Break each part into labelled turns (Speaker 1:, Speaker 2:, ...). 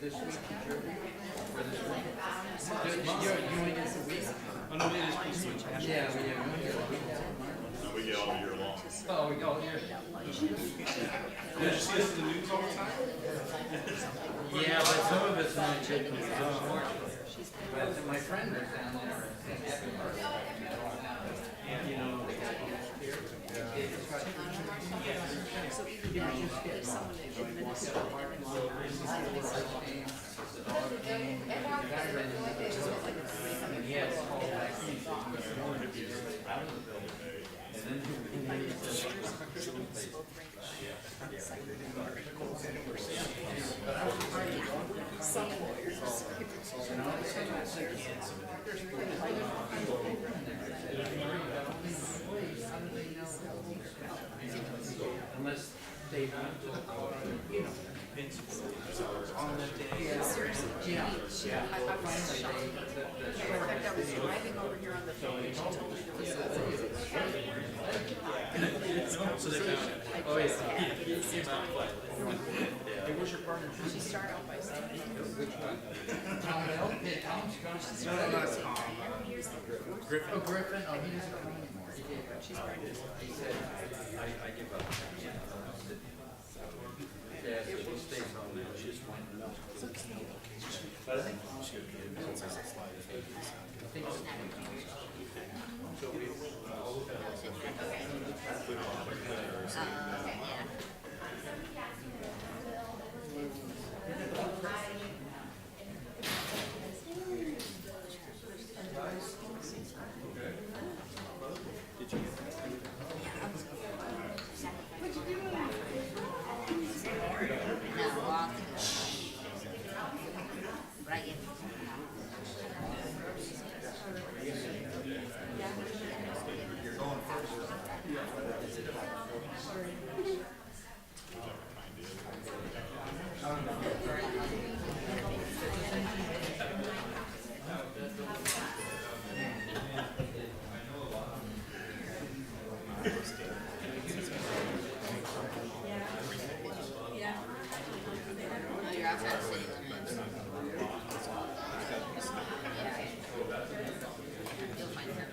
Speaker 1: this week, for this week. You only get the week?
Speaker 2: Oh, no, it is pretty sweet.
Speaker 1: Yeah, we only get a week.
Speaker 3: No, we get all year long.
Speaker 1: Oh, we go here.
Speaker 2: Did you see this in the news all the time?
Speaker 1: Yeah, but some of it's not chicken. But my friend was down there in Edinburgh. You know,
Speaker 4: So either that or there's someone that joined the
Speaker 1: he has all vaccines. Out of the building. And then unless they want to, you know, on the day.
Speaker 4: seriously,
Speaker 1: Yeah.
Speaker 4: I was shocked. In fact, I was driving over here on the phone and she told me there was
Speaker 2: So they found it.
Speaker 1: Oh, yeah.
Speaker 2: Hey, where's your partner?
Speaker 4: She started out by saying,
Speaker 1: Which one? Tom Bell? Yeah, Tom's gone.
Speaker 2: No, not Tom. Griffin.
Speaker 1: Oh, Griffin, oh, he doesn't come anymore. He gave up.
Speaker 4: she's pregnant.
Speaker 1: He said, I give up. Yeah, so she stays home now. She's fine. But I think.
Speaker 4: You're outside the city limits. You'll find something.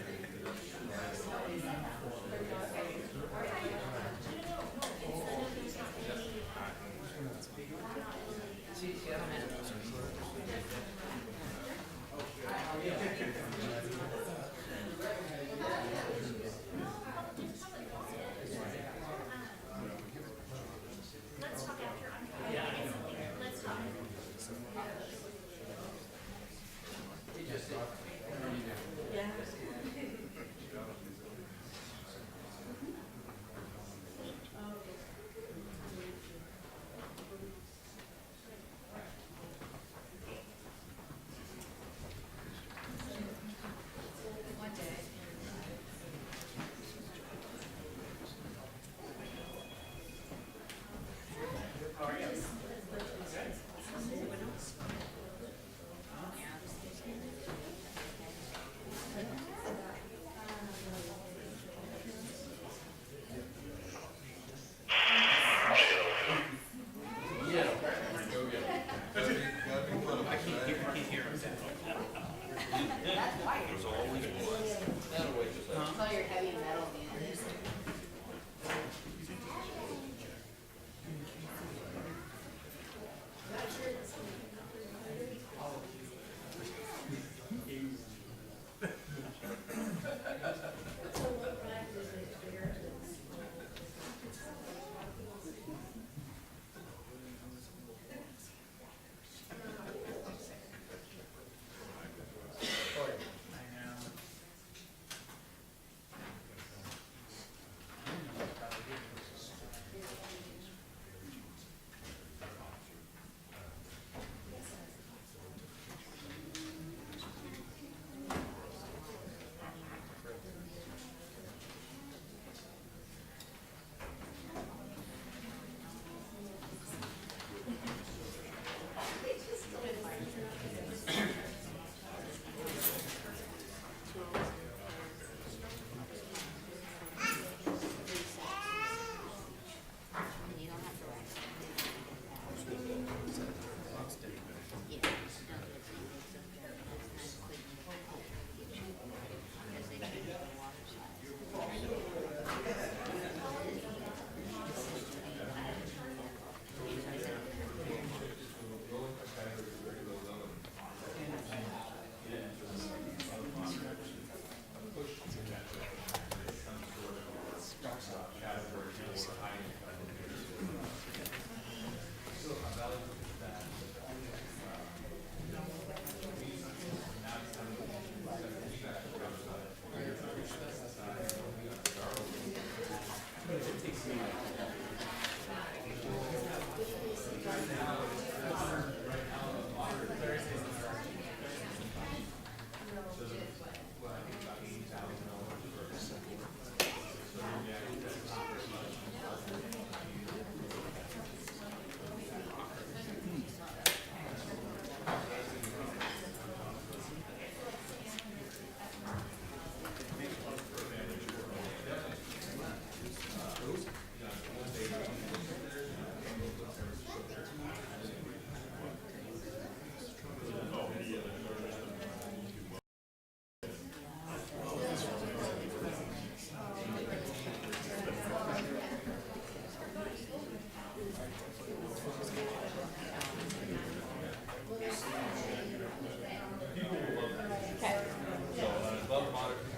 Speaker 4: Call your heavy metal man.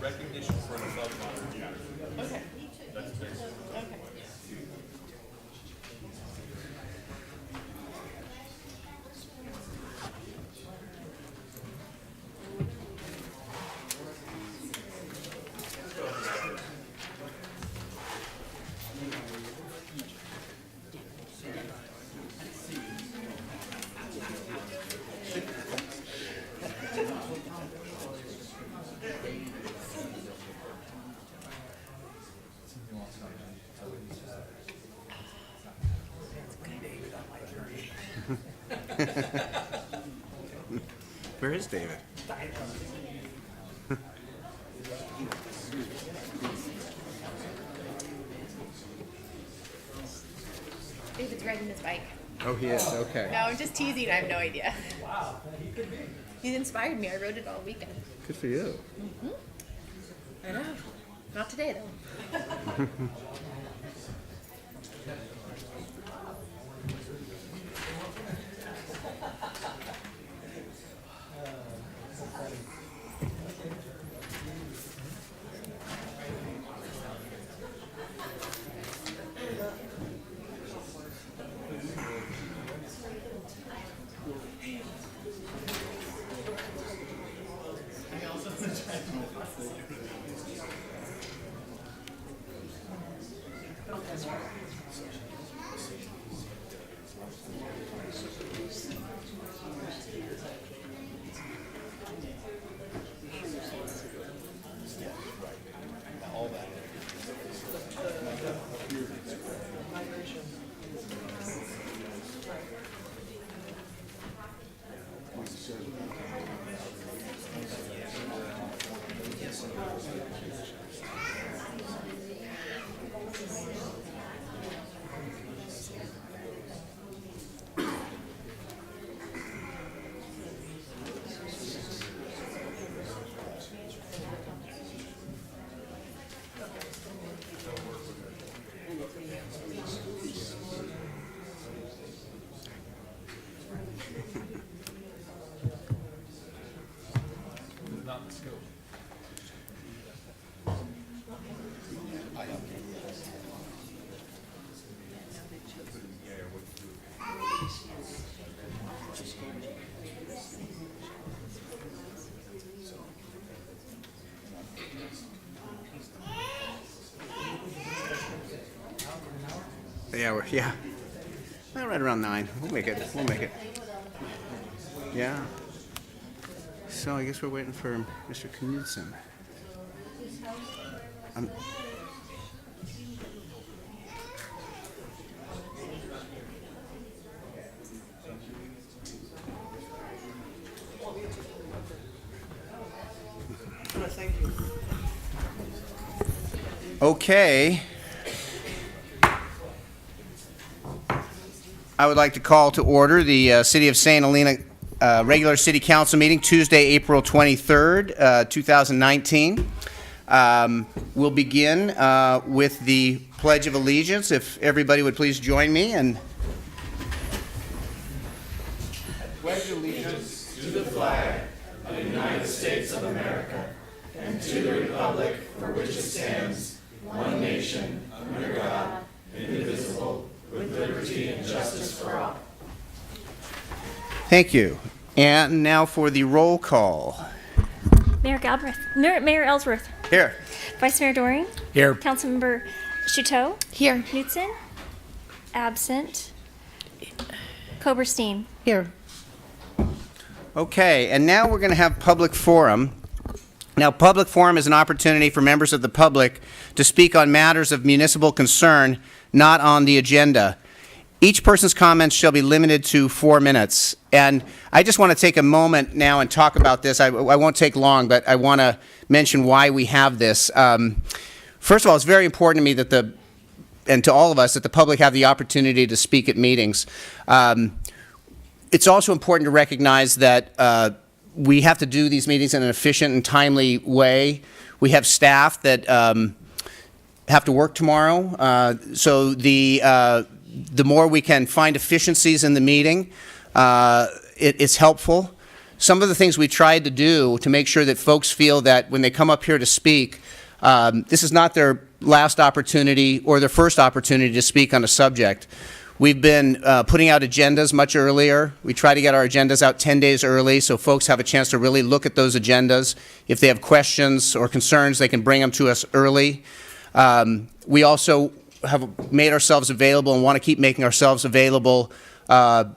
Speaker 2: recognition for an above modern teacher.
Speaker 4: Okay.
Speaker 2: That's basically.
Speaker 4: Okay.
Speaker 5: Where is David?
Speaker 6: David's riding his bike.
Speaker 5: Oh, he is. Okay.
Speaker 6: No, I'm just teasing. I have no idea. Wow, he could be. He's inspired me. I rode it all weekend.
Speaker 5: Good for you.
Speaker 6: I know. Not today, though.
Speaker 2: Not the scope.
Speaker 5: Yeah. Well, right around 9. We'll make it. We'll make it. Yeah. So I guess we're waiting for Mr. Knudsen. Okay. I would like to call to order the City of St. Helena regular City Council meeting, Tuesday, April 23rd, 2019. We'll begin with the Pledge of Allegiance. If everybody would please join me and pledge allegiance
Speaker 7: to the flag of the United States of America and to the republic for which it stands, one nation, under God, indivisible, with liberty and justice for all.
Speaker 5: Thank you. And now for the roll call.
Speaker 8: Mayor Galbraith, Mayor Ellsworth,
Speaker 5: Here.
Speaker 8: Vice Mayor Doring,
Speaker 5: Here.
Speaker 8: Councilmember Chateau,
Speaker 6: Here.
Speaker 8: Knudsen, absent, Koberstein.
Speaker 6: Here.
Speaker 5: Okay, and now we're going to have public forum. Now, public forum is an opportunity for members of the public to speak on matters of municipal concern not on the agenda. Each person's comments shall be limited to 4 minutes. And I just want to take a moment now and talk about this. I won't take long, but I want to mention why we have this. First of all, it's very important to me that and to all of us, that the public have the opportunity to speak at meetings. It's also important to recognize that we have to do these meetings in an efficient and timely way. We have staff that have to work tomorrow, so the more we can find efficiencies in the meeting, it's helpful. some of the things we tried to do to make sure that folks feel that when they come up here to speak, this is not their last opportunity or their first opportunity to speak on a subject. We've been putting out agendas much earlier. We try to get our agendas out 10 days early so folks have a chance to really look at those agendas. If they have questions or concerns, they can bring them to us early. We also have made ourselves available and want to keep making ourselves available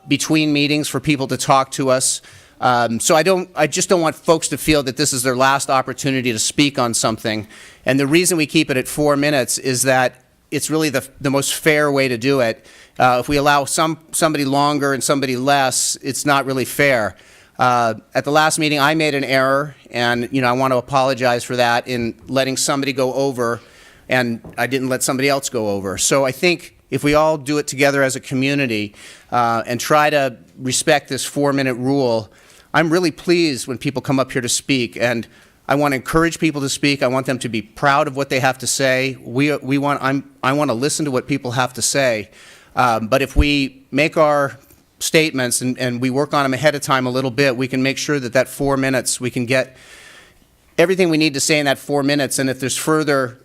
Speaker 5: between meetings for people to talk to us. So I just don't want folks to feel that this is their last opportunity to speak on something. And the reason we keep it at 4 minutes is that it's really the most fair way to do it. If we allow somebody longer and somebody less, it's not really fair. At the last meeting, I made an error, and I want to apologize for that in letting somebody go over, and I didn't let somebody else go over. So I think if we all do it together as a community and try to respect this 4-minute rule, I'm really pleased when people come up here to speak, and I want to encourage people to speak. I want them to be proud of what they have to say. I want to listen to what people have to say. But if we make our statements and we work on them ahead of time a little bit, we can make sure that 4 minutes, we can get everything we need to say in that 4 minutes. And if there's further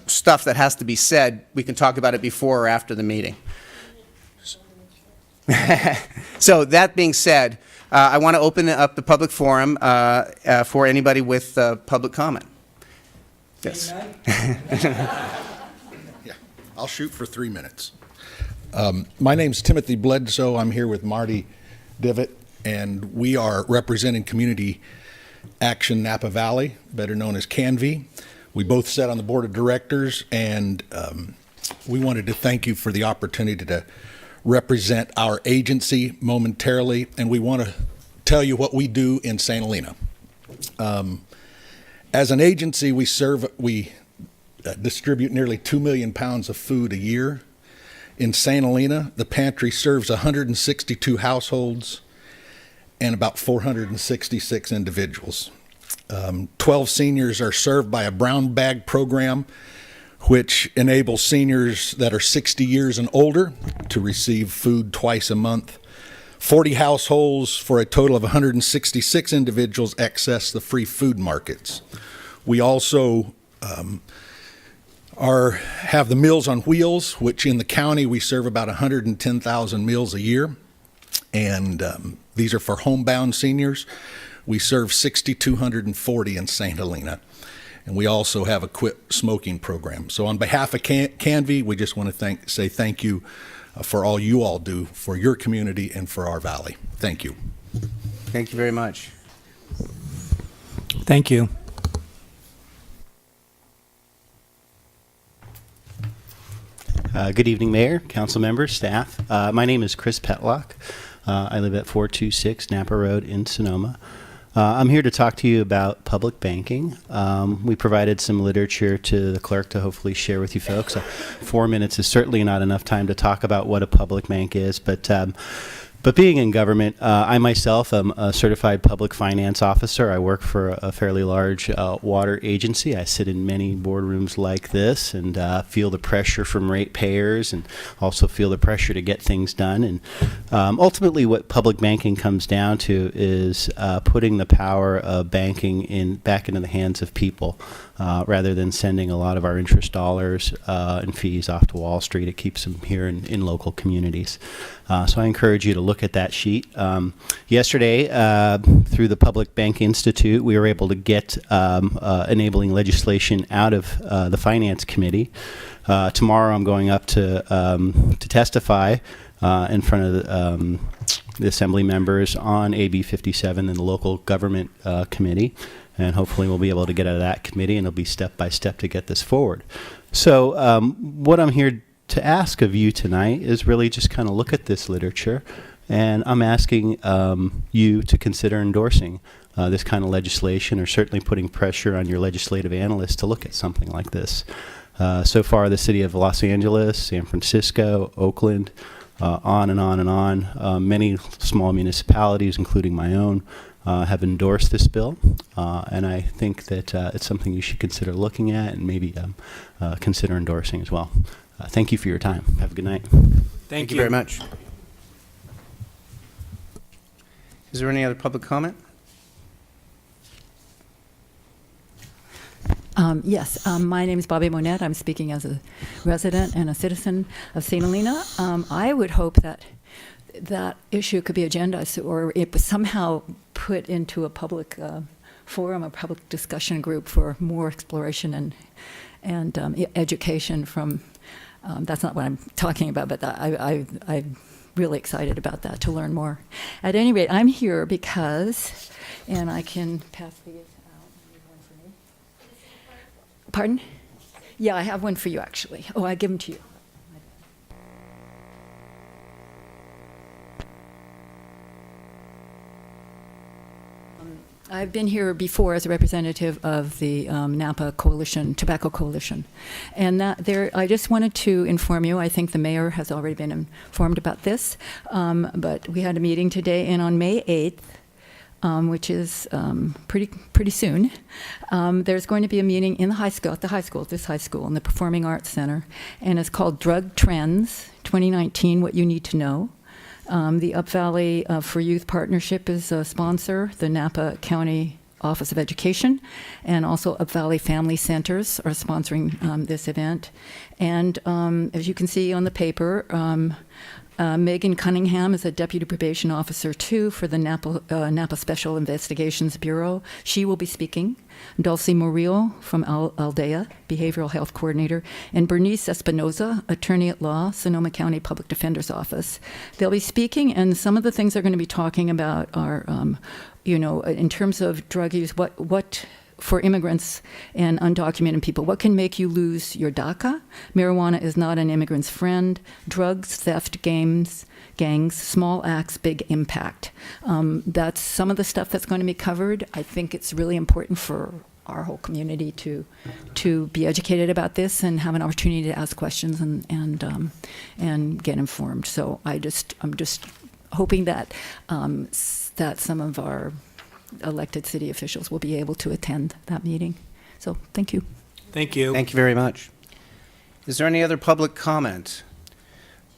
Speaker 5: stuff that has to be said, we can talk about it before or after the meeting. So that being said, I want to open up the public forum for anybody with public comment. Yes.
Speaker 9: Yeah, I'll shoot for 3 minutes. My name's Timothy Bledsoe. I'm here with Marty Divot, and we are representing Community Action Napa Valley, better known as CANV. We both sat on the board of directors, and we wanted to thank you for the opportunity to represent our agency momentarily, and we want to tell you what we do in St. Helena. As an agency, we distribute nearly 2 million pounds of food a year. In St. Helena, the pantry serves 162 households and about 466 individuals. 12 seniors are served by a brown bag program, which enables seniors that are 60 years and older to receive food twice a month. 40 households for a total of 166 individuals access the free food markets. We also have the Meals on Wheels, which in the county we serve about 110,000 meals a year, and these are for homebound seniors. We serve 6,240 in St. Helena, and we also have a quit smoking program. So on behalf of CANV, we just want to say thank you for all you all do for your community and for our valley. Thank you.
Speaker 5: Thank you very much.
Speaker 10: Thank you.
Speaker 11: Good evening, Mayor, council members, staff. My name is Chris Petlock. I live at 426 Napa Road in Sonoma. I'm here to talk to you about public banking. We provided some literature to the clerk to hopefully share with you folks. 4 minutes is certainly not enough time to talk about what a public bank is, but being in government, I myself am a certified public finance officer. I work for a fairly large water agency. I sit in many boardrooms like this and feel the pressure from ratepayers and also feel the pressure to get things done. And ultimately what public banking comes down to is putting the power of banking back into the hands of people. Rather than sending a lot of our interest dollars and fees off to Wall Street, it keeps them here in local communities. So I encourage you to look at that sheet. Yesterday, through the Public Bank Institute, we were able to get enabling legislation out of the Finance Committee. Tomorrow, I'm going up to testify in front of the Assembly members on AB 57 in the Local Government Committee. And hopefully we'll be able to get out of that committee, and it'll be step by step to get this forward. So what I'm here to ask of you tonight is really just kind of look at this literature, and I'm asking you to consider endorsing this kind of legislation, or certainly putting pressure on your legislative analysts to look at something like this. So far, the city of Los Angeles, San Francisco, Oakland, on and on and on, many small municipalities, including my own, have endorsed this bill, and I think that it's something you should consider looking at and maybe consider endorsing as well. Thank you for your time. Have a good night.
Speaker 5: Thank you very much. Is there any other public comment?
Speaker 10: Yes, my name is Bobby Monette. I'm speaking as a resident and a citizen of St. Helena. I would hope that that issue could be agendized or it was somehow put into a public forum, a public discussion group for more exploration and education from, that's not what I'm talking about, but I'm really excited about that, to learn more. At any rate, I'm here because, and I can pass these out. Need one for me? Pardon? Yeah, I have one for you, actually. Oh, I give them to you. I've been here before as a representative of the Napa Coalition, Tobacco Coalition. And I just wanted to inform you, I think the mayor has already been informed about this, but we had a meeting today, and on May 8th, which is pretty soon, there's going to be a meeting in the high school, this high school, in the Performing Arts Center, and it's called Drug Trends 2019, What You Need to Know. The Up Valley for Youth Partnership is a sponsor, the Napa County Office of Education, and also Up Valley Family Centers are sponsoring this event. And as you can see on the paper, Megan Cunningham is a Deputy Probation Officer, too, for the Napa Special Investigations Bureau. She will be speaking. Dulcie Murillo from Aldea, Behavioral Health Coordinator, and Bernice Espinoza, Attorney at Law, Sonoma County Public Defender's Office. They'll be speaking, and some of the things they're going to be talking about are, in terms of drug use, what for immigrants and undocumented people, what can make you lose your DACA? Marijuana is not an immigrant's friend. Drugs, theft, gangs, small acts, big impact. That's some of the stuff that's going to be covered. I think it's really important for our whole community to be educated about this and have an opportunity to ask questions and get informed. So I'm just hoping that that some of our elected city officials will be able to attend that meeting. So thank you.
Speaker 12: Thank you.
Speaker 5: Thank you very much. Is there any other public comment?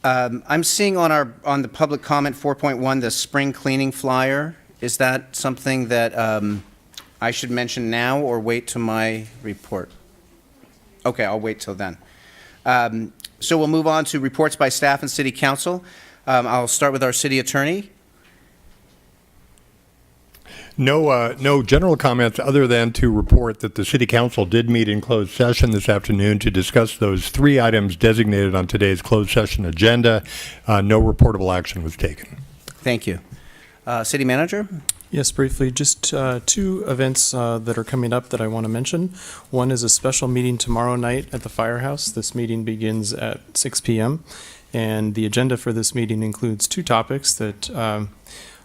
Speaker 5: I'm seeing on the public comment 4.1 the spring cleaning flyer. Is that something that I should mention now or wait till my report? Okay, I'll wait till then. So we'll move on to reports by staff and city council. I'll start with our city attorney.
Speaker 13: No general comments other than to report that the City Council did meet in closed session this afternoon to discuss those 3 items designated on today's closed session agenda. No reportable action was taken.
Speaker 5: Thank you. City manager?
Speaker 12: Yes, briefly, just 2 events that are coming up that I want to mention. One is a special meeting tomorrow night at the Firehouse. This meeting begins at 6 p.m. And the agenda for this meeting includes 2 topics that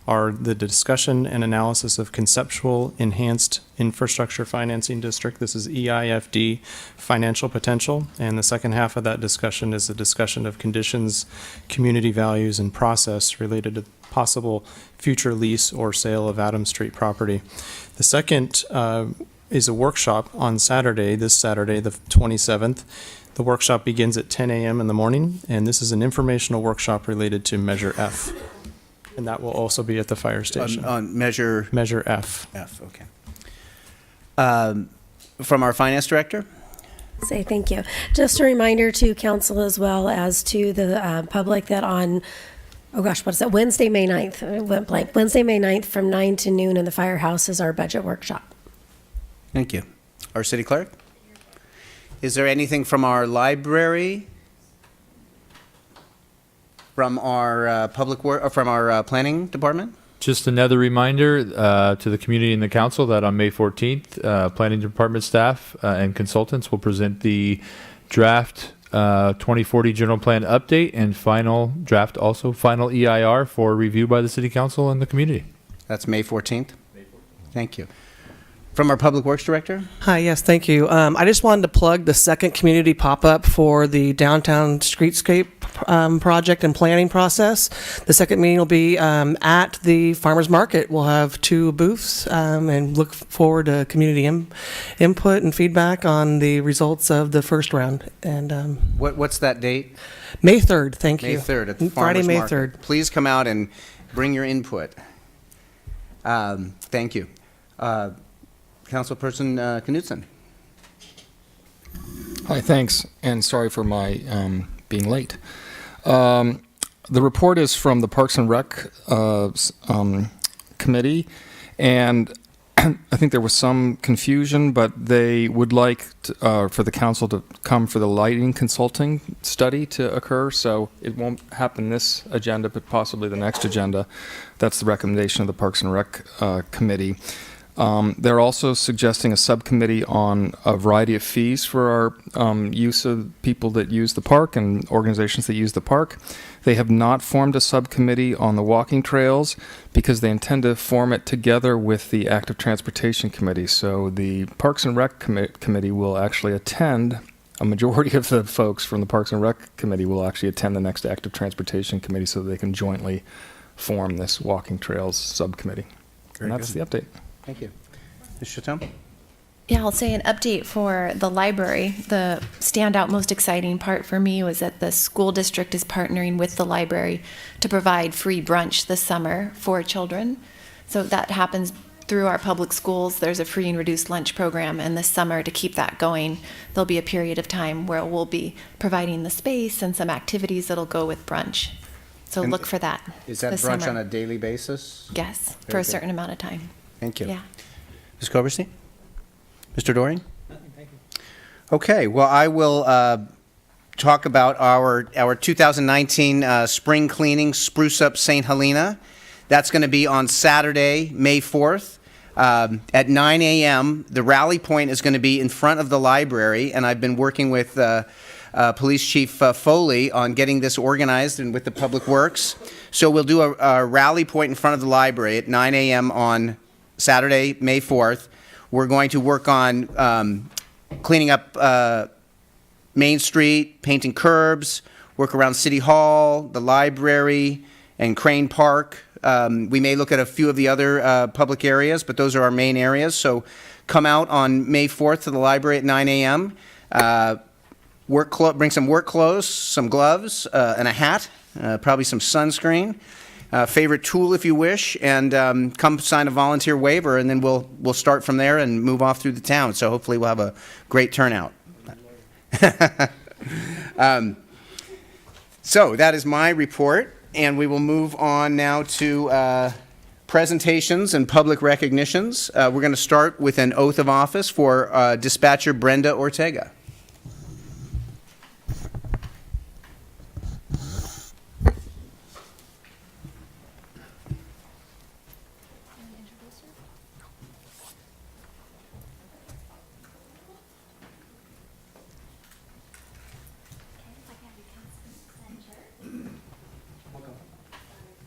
Speaker 12: are the discussion and analysis of conceptual enhanced infrastructure financing district. This is EIFD financial potential. And the second half of that discussion is a discussion of conditions, community values, and process related to possible future lease or sale of Adams Street property. The second is a workshop on Saturday, this Saturday, the 27th. The workshop begins at 10 a.m. in the morning, and this is an informational workshop related to Measure F. And that will also be at the fire station.
Speaker 5: On Measure
Speaker 12: F.
Speaker 5: F, okay. From our finance director?
Speaker 14: Say thank you. Just a reminder to council as well as to the public that on, Wednesday, May 9th. I went blank. Wednesday, May 9th from 9 to noon in the firehouse is our budget workshop.
Speaker 5: Thank you. Our city clerk? Is there anything from our library? From our from our planning department?
Speaker 15: Just another reminder to the community and the council that on May 14th, planning department staff and consultants will present the draft 2040 general plan update and final EIR for review by the city council and the community.
Speaker 5: That's May 14th? Thank you. From our Public Works Director?
Speaker 16: Hi, yes, thank you. I just wanted to plug the second community pop-up for the downtown streetscape project and planning process. The second meeting will be at the farmers market. We'll have 2 booths and look forward to community input and feedback on the results of the first round. And
Speaker 5: What's that date?
Speaker 16: May 3rd, thank you.
Speaker 5: May 3rd at the
Speaker 16: Friday,
Speaker 5: farmers
Speaker 16: May
Speaker 5: market.
Speaker 16: 3rd.
Speaker 5: Please come out and bring your input. Thank you. Councilperson Knudsen.
Speaker 17: Hi, thanks, and sorry for my being late. The report is from the Parks and Rec Committee, and I think there was some confusion, but they would like for the council to come for the lighting consulting study to occur, so it won't happen this agenda, but possibly the next agenda. That's the recommendation of the Parks and Rec Committee. They're also suggesting a subcommittee on a variety of fees for our use of people that use the park and organizations that use the park. They have not formed a subcommittee on the walking trails because they intend to form it together with the Active Transportation Committee. So the Parks and Rec Committee will actually attend, a majority of the folks from the Parks and Rec Committee will actually attend the next Active Transportation Committee so that they can jointly form this walking trails subcommittee.
Speaker 5: Very
Speaker 17: and that's
Speaker 5: good.
Speaker 17: the update.
Speaker 5: Thank you. Ms. Chateau?
Speaker 6: Yeah, I'll say an update for the library. The standout, most exciting part for me was that the school district is partnering with the library to provide free brunch this summer for children. So that happens through our public schools. There's a free and reduced lunch program, and this summer, to keep that going, there'll be a period of time where we'll be providing the space and some activities that'll go with brunch. So
Speaker 5: And
Speaker 6: look for that.
Speaker 5: Is that
Speaker 6: this
Speaker 5: brunch
Speaker 6: summer.
Speaker 5: on a daily basis?
Speaker 6: Yes, for
Speaker 5: Very
Speaker 6: a
Speaker 5: good.
Speaker 6: certain amount of time.
Speaker 5: Thank you.
Speaker 6: Yeah.
Speaker 5: Ms. Coberstein? Mr. Doring? Okay, well, I will talk about our 2019 spring cleaning, Spruce Up St. Helena. That's going to be on Saturday, May 4th at 9 a.m. The rally point is going to be in front of the library, and I've been working with Police Chief Foley on getting this organized and with the Public Works. So we'll do a rally point in front of the library at 9 a.m. on Saturday, May 4th. We're going to work on cleaning up Main Street, painting curbs, work around City Hall, the library, and Crane Park. We may look at a few of the other public areas, but those are our main areas. So come out on May 4th to the library at 9 a.m. Bring some work clothes, some gloves, and a hat, probably some sunscreen. Favorite tool if you wish, and come sign a volunteer waiver, and then we'll start from there and move off through the town. So hopefully we'll have a great turnout. So that is my report, and we will move on now to presentations and public recognitions. We're going to start with an oath of office for Dispatcher Brenda Ortega.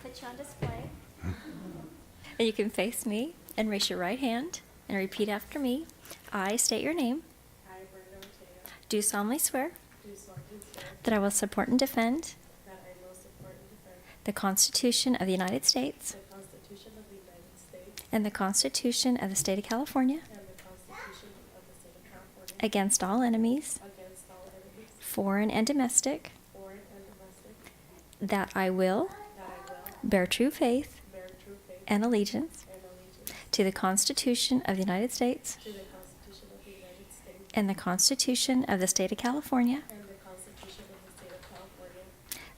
Speaker 8: Put you on display. And you can face me and raise your right hand and repeat after me. I state your name.
Speaker 18: I, Brenda Ortega,
Speaker 8: Do solemnly swear
Speaker 18: do solemnly swear
Speaker 8: that I will support and defend
Speaker 18: that I will support and defend
Speaker 8: the Constitution of the United States
Speaker 18: the Constitution of the United States
Speaker 8: and the Constitution of the State of California
Speaker 18: and the Constitution of the State of California
Speaker 8: against all enemies,
Speaker 18: against all enemies,
Speaker 8: foreign and domestic,
Speaker 18: foreign and domestic,
Speaker 8: that I will
Speaker 18: that I will
Speaker 8: bear true faith
Speaker 18: bear true faith
Speaker 8: and allegiance
Speaker 18: and allegiance
Speaker 8: to the Constitution of the United States
Speaker 18: to the Constitution of the United States
Speaker 8: and the Constitution of the State of California,
Speaker 18: and the Constitution of the State of California,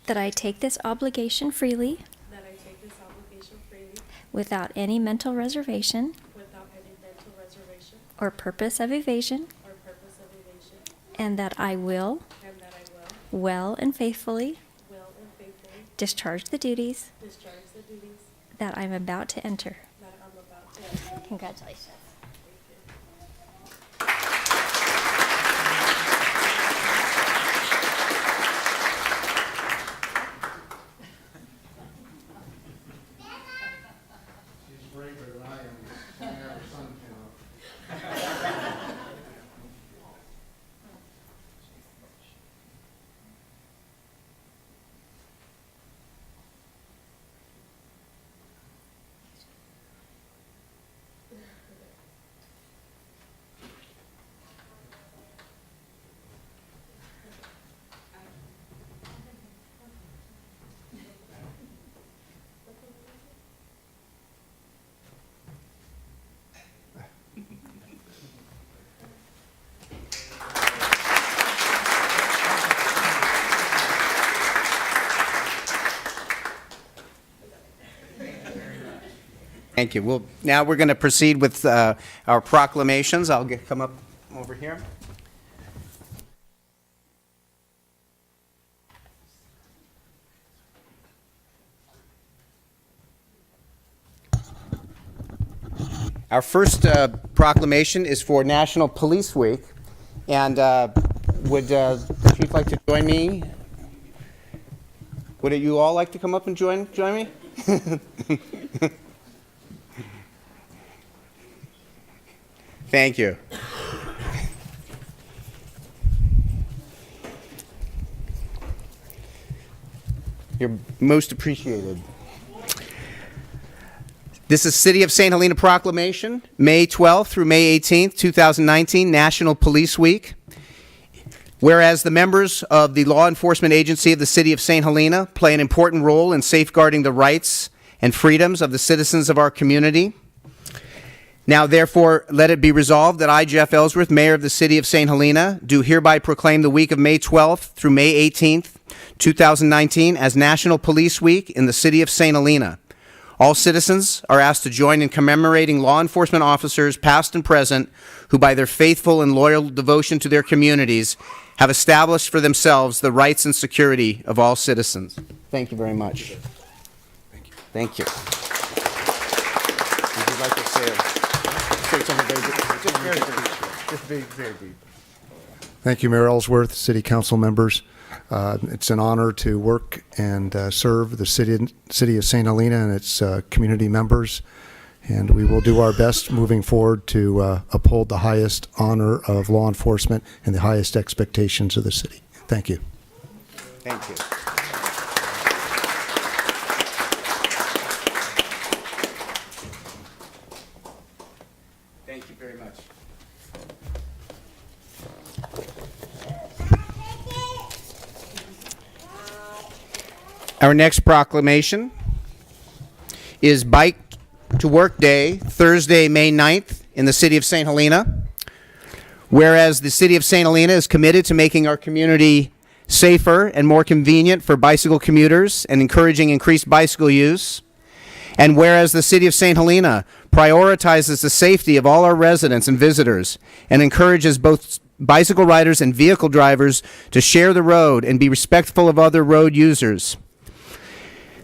Speaker 8: that I take this obligation freely
Speaker 18: that I take this obligation freely
Speaker 8: without any mental reservation
Speaker 18: without any mental reservation
Speaker 8: or purpose of evasion,
Speaker 18: or purpose of evasion,
Speaker 8: and that I will
Speaker 18: and that I will
Speaker 8: well and faithfully
Speaker 18: and faithfully
Speaker 8: discharge the duties
Speaker 18: discharge the duties
Speaker 8: that I'm about to enter.
Speaker 18: that I'm about to enter.
Speaker 8: Congratulations.
Speaker 5: She's braver than I am. I have a son count. Thank you. Well, now we're going to proceed with our proclamations. I'll come up over here. Our first proclamation is for National Police Week. And would the chief like to join me? Would you all like to come up and join me? Thank you. You're most appreciated. This is City of St. Helena Proclamation, May 12th through May 18th, 2019, National Police Week. Whereas the members of the law enforcement agency of the City of St. Helena play an important role in safeguarding the rights and freedoms of the citizens of our community. Now, therefore, let it be resolved that I, Jeff Ellsworth, Mayor of the City of St. Helena, do hereby proclaim the week of May 12th through May 18th, 2019, as National Police Week in the City of St. Helena. All citizens are asked to join in commemorating law enforcement officers, past and present, who by their faithful and loyal devotion to their communities have established for themselves the rights and security of all citizens. Thank you very much. Thank you. Would you like to say something very brief?
Speaker 19: Thank you, Mayor Ellsworth, City Council members. It's an honor to work and serve the city of St. Helena and its community members, and we will do our best moving forward to uphold the highest honor of law enforcement and the highest expectations of the city. Thank you.
Speaker 5: Thank you. Thank you very much. Our next proclamation is Bike to Work Day, Thursday, May 9th, in the City of St. Helena. Whereas the City of St. Helena is committed to making our community safer and more convenient for bicycle commuters and encouraging increased bicycle use. And whereas the City of St. Helena prioritizes the safety of all our residents and visitors and encourages both bicycle riders and vehicle drivers to share the road and be respectful of other road users.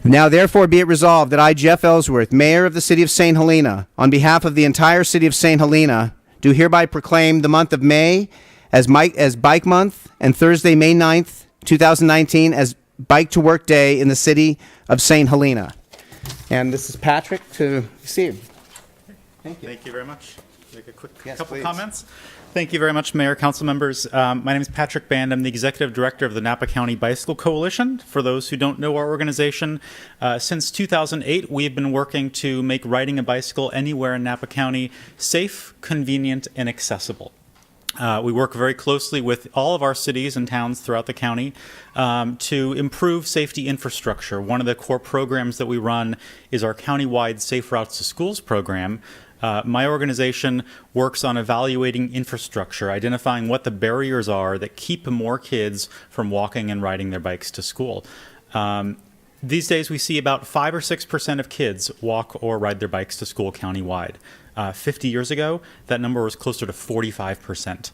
Speaker 5: Now, therefore, be it resolved that I, Jeff Ellsworth, Mayor of the City of St. Helena, on behalf of the entire City of St. Helena, do hereby proclaim the month of May as Bike Month and Thursday, May 9th, 2019, as Bike to Work Day in the City of St. Helena. And this is Patrick to receive. Thank you.
Speaker 20: Thank you very much. Make a quick
Speaker 5: couple
Speaker 20: comments. Thank you very much, Mayor, Council members. My name is Patrick Band. I'm the Executive Director of the Napa County Bicycle Coalition. For those who don't know our organization, since 2008, we've been working to make riding a bicycle anywhere in Napa County safe, convenient, and accessible. We work very closely with all of our cities and towns throughout the county to improve safety infrastructure. One of the core programs that we run is our countywide Safe Routes to Schools program. My organization works on evaluating infrastructure, identifying what the barriers are that keep more kids from walking and riding their bikes to school. These days, we see about 5 or 6% of kids walk or ride their bikes to school countywide. 50 years ago, that number was closer to 45%.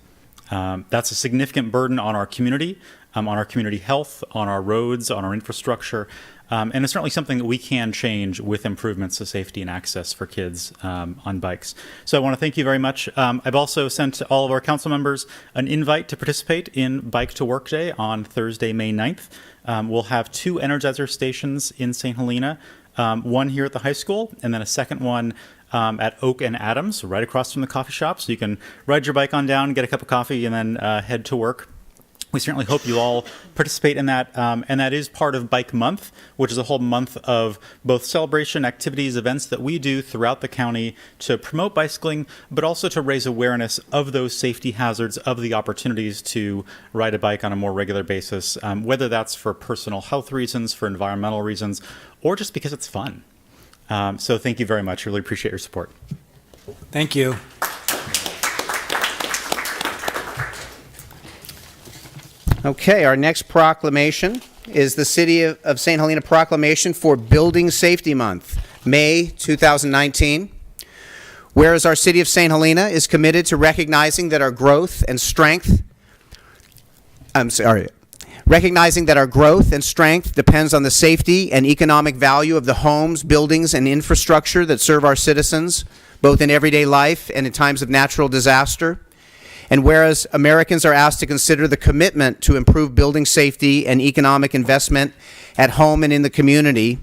Speaker 20: That's a significant burden on our community health, on our roads, on our infrastructure. And it's certainly something that we can change with improvements to safety and access for kids on bikes. So I want to thank you very much. I've also sent all of our council members an invite to participate in Bike to Work Day on Thursday, May 9th. We'll have 2 Energizer stations in St. Helena, one here at the high school, and then a second one at Oak and Adams, right across from the coffee shop. So you can ride your bike on down, get a cup of coffee, and then head to work. We certainly hope you all participate in that, and that is part of Bike Month, which is a whole month of both celebration, activities, events that we do throughout the county to promote bicycling, but also to raise awareness of those safety hazards, of the opportunities to ride a bike on a more regular basis, whether that's for personal health reasons, for environmental reasons, or just because it's fun. So thank you very much. Really appreciate your support.
Speaker 21: Thank you.
Speaker 5: Okay, our next proclamation is the City of St. Helena Proclamation for Building Safety Month, May 2019. Whereas our City of St. Helena is committed to recognizing that our growth and strength depends on the safety and economic value of the homes, buildings, and infrastructure that serve our citizens, both in everyday life and in times of natural disaster. And whereas Americans are asked to consider the commitment to improve building safety and economic investment at home and in the community,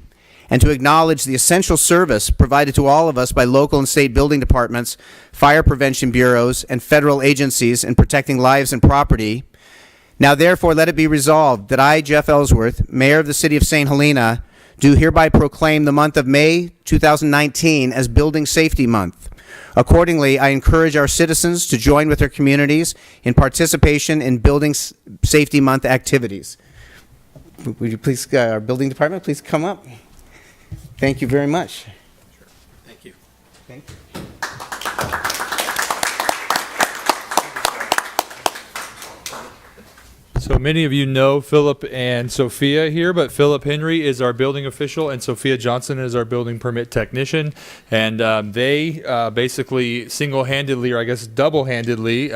Speaker 5: and to acknowledge the essential service provided to all of us by local and state building departments, fire prevention bureaus, and federal agencies in protecting lives and property, now therefore let it be resolved that I, Jeff Ellsworth, Mayor of the City of St. Helena, do hereby proclaim the month of May 2019 as Building Safety Month. Accordingly, I encourage our citizens to join with their communities in participation in Building Safety Month activities. Would you please, our building department, please come up? Thank you very much.
Speaker 1: Thank you.
Speaker 5: Thank you.
Speaker 15: So many of you know Philip and Sophia here, but Philip Henry is our building official and Sophia Johnson is our building permit technician. And they basically single-handedly, or I guess double-handedly,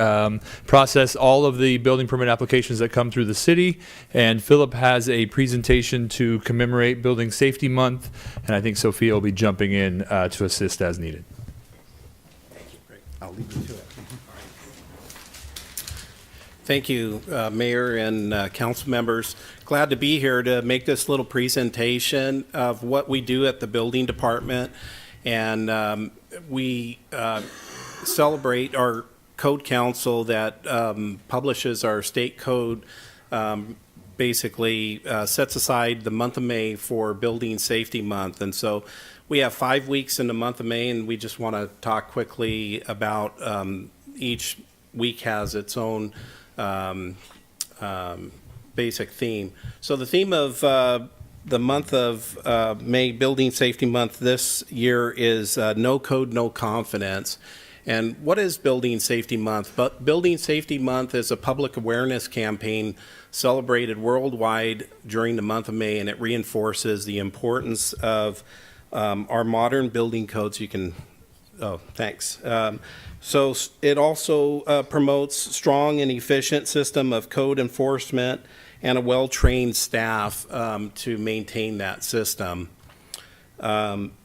Speaker 15: process all of the building permit applications that come through the city. And Philip has a presentation to commemorate Building Safety Month, and I think Sophia will be jumping in to assist as needed.
Speaker 5: Thank you. Great. I'll leave you to it.
Speaker 19: Thank you, Mayor and council members. Glad to be here to make this little presentation of what we do at the building department. And we celebrate our code council that publishes our state code, basically sets aside the month of May for Building Safety Month. And so we have 5 weeks in the month of May, and we just want to talk quickly about each week has its own basic theme. So the theme of the month of May, Building Safety Month this year is No Code, No Confidence. And what is Building Safety Month? But Building Safety Month is a public awareness campaign celebrated worldwide during the month of May, and it reinforces the importance of our modern building codes. You can, oh, thanks. So it also promotes strong and efficient system of code enforcement and a well-trained staff to maintain that system.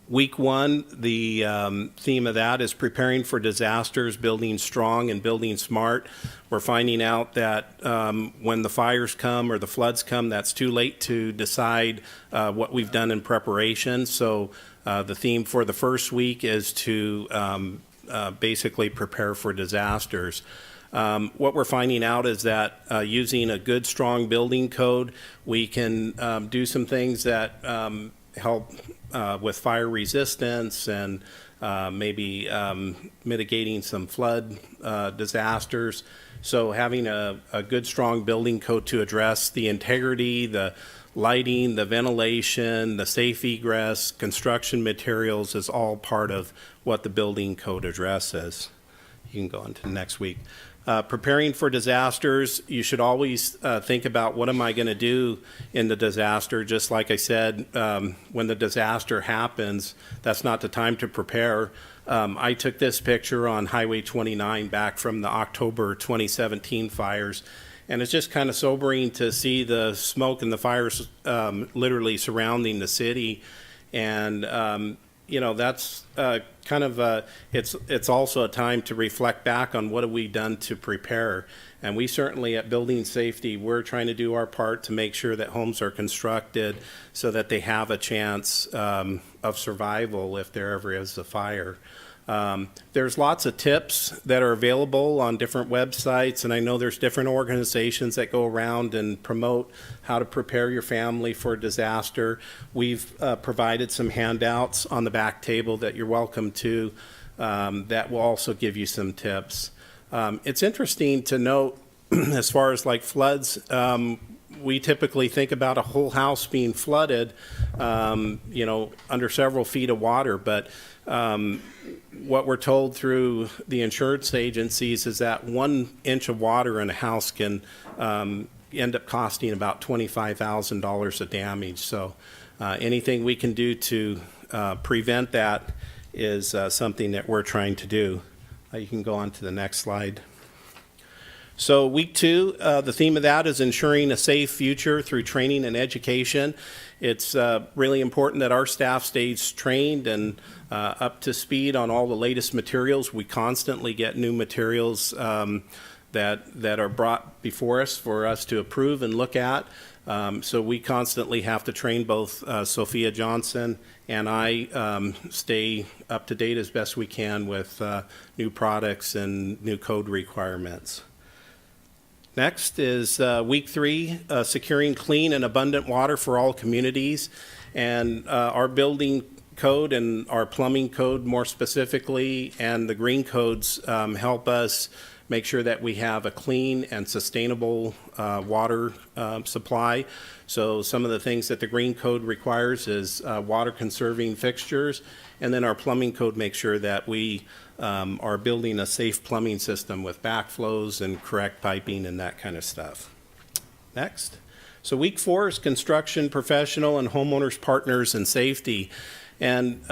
Speaker 19: Week one, the theme of that is preparing for disasters, building strong and building smart. We're finding out that when the fires come or the floods come, that's too late to decide what we've done in preparation. So the theme for the first week is to basically prepare for disasters. What we're finding out is that using a good, strong building code, we can do some things that help with fire resistance and maybe mitigating some flood disasters. So having a good, strong building code to address the integrity, the lighting, the ventilation, the safe egress, construction materials is all part of what the building code addresses. You can go on to next week. Preparing for disasters, you should always think about what am I going to do in the disaster. Just like I said, when the disaster happens, that's not the time to prepare. I took this picture on Highway 29 back from the October 2017 fires. And it's just kind of sobering to see the smoke and the fires literally surrounding the city. And, you know, that's kind of, it's also a time to reflect back on what have we done to prepare. And we certainly at Building Safety, we're trying to do our part to make sure that homes are constructed so that they have a chance of survival if there ever is a fire. There's lots of tips that are available on different websites, and I know there's different organizations that go around and promote how to prepare your family for a disaster. We've provided some handouts on the back table that you're welcome to that will also give you some tips. It's interesting to note as far as like floods, we typically think about a whole house being flooded, you know, under several feet of water, but what we're told through the insurance agencies is that 1 inch of water in a house can end up costing about $25,000 of damage. So anything we can do to prevent that is something that we're trying to do. You can go on to the next slide. So week 2, the theme of that is ensuring a safe future through training and education. It's really important that our staff stays trained and up to speed on all the latest materials. We constantly get new materials that are brought before us for us to approve and look at. So we constantly have to train both Sophia Johnson and I stay up to date as best we can with new products and new code requirements. Next is week 3, securing clean and abundant water for all communities. And our building code and our plumbing code more specifically, and the green codes help us make sure that we have a clean and sustainable water supply. So some of the things that the green code requires is water conserving fixtures, and then our plumbing code makes sure that we are building a safe plumbing system with backflows and correct piping and that kind of stuff. Next. So week 4 is construction, professional, and homeowners, partners, and safety. And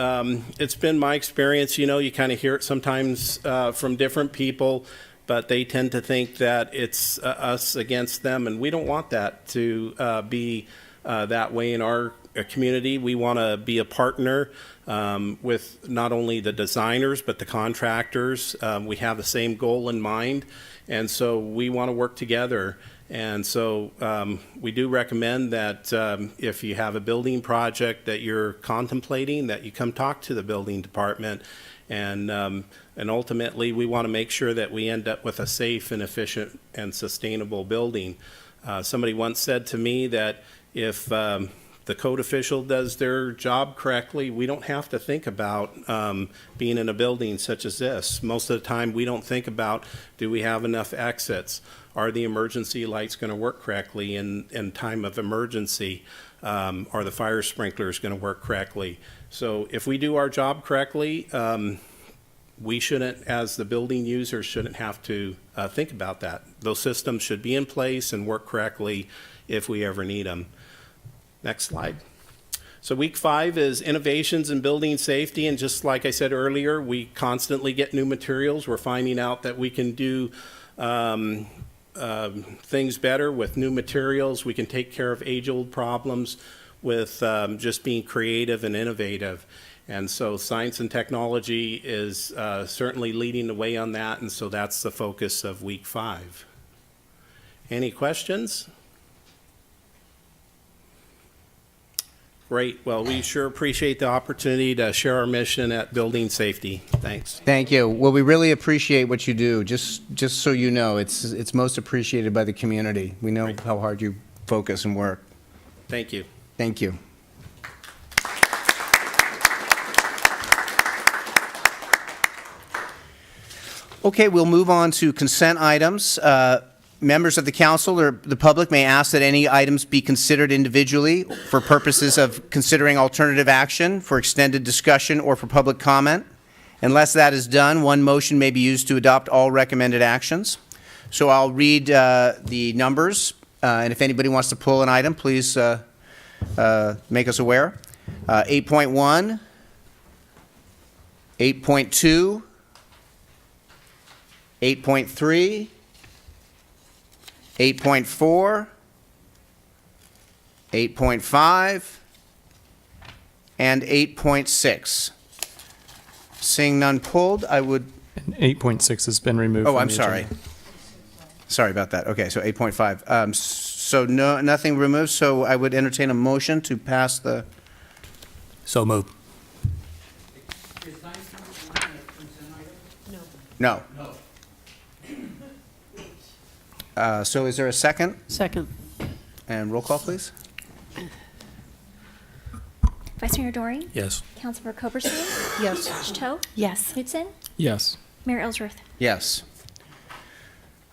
Speaker 19: it's been my experience, you kind of hear it sometimes from different people, but they tend to think that it's us against them, and we don't want that to be that way in our community. We want to be a partner with not only the designers, but the contractors. We have the same goal in mind, and so we want to work together. And so we do recommend that if you have a building project that you're contemplating, that you come talk to the building department. And ultimately, we want to make sure that we end up with a safe and efficient and sustainable building. Somebody once said to me that if the code official does their job correctly, we don't have to think about being in a building such as this. Most of the time, we don't think about, do we have enough exits? Are the emergency lights going to work correctly in time of emergency? Are the fire sprinklers going to work correctly? So if we do our job correctly, we shouldn't, as the building users, shouldn't have to think about that. Those systems should be in place and work correctly if we ever need them. Next slide. So week 5 is innovations in building safety, and just like I said earlier, we constantly get new materials. We're finding out that we can do things better with new materials. We can take care of age-old problems with just being creative and innovative. And so science and technology is certainly leading the way on that, and so that's the focus of week 5. Any questions? Great. Well, we sure appreciate the opportunity to share our mission at building safety. Thanks.
Speaker 5: Thank you. Well, we really appreciate what you do. Just so you know, it's most appreciated by the community. We know how hard you focus and work.
Speaker 19: Thank you.
Speaker 5: Thank you. Okay, we'll move on to consent items. Members of the council or the public may ask that any items be considered individually for purposes of considering alternative action, for extended discussion, or for public comment. Unless that is done, one motion may be used to adopt all recommended actions. So I'll read the numbers, and if anybody wants to pull an item, please make us aware. 8.1, 8.2, 8.3, 8.4, 8.5, and 8.6. Seeing none pulled, I would...
Speaker 12: And 8.6 has been removed.
Speaker 5: Oh, I'm sorry. Sorry about that. Okay, so 8.5. So nothing removed, so I would entertain a motion to pass the...
Speaker 1: So moved.
Speaker 5: No. So is there a second?
Speaker 4: Second.
Speaker 5: And roll call, please.
Speaker 8: Vice Mayor Doring?
Speaker 1: Yes.
Speaker 8: Councilmember Coberstein?
Speaker 4: Yes.
Speaker 8: Chateau?
Speaker 6: Yes.
Speaker 8: Knutson?
Speaker 17: Yes.
Speaker 8: Mayor Ellsworth?
Speaker 5: Yes.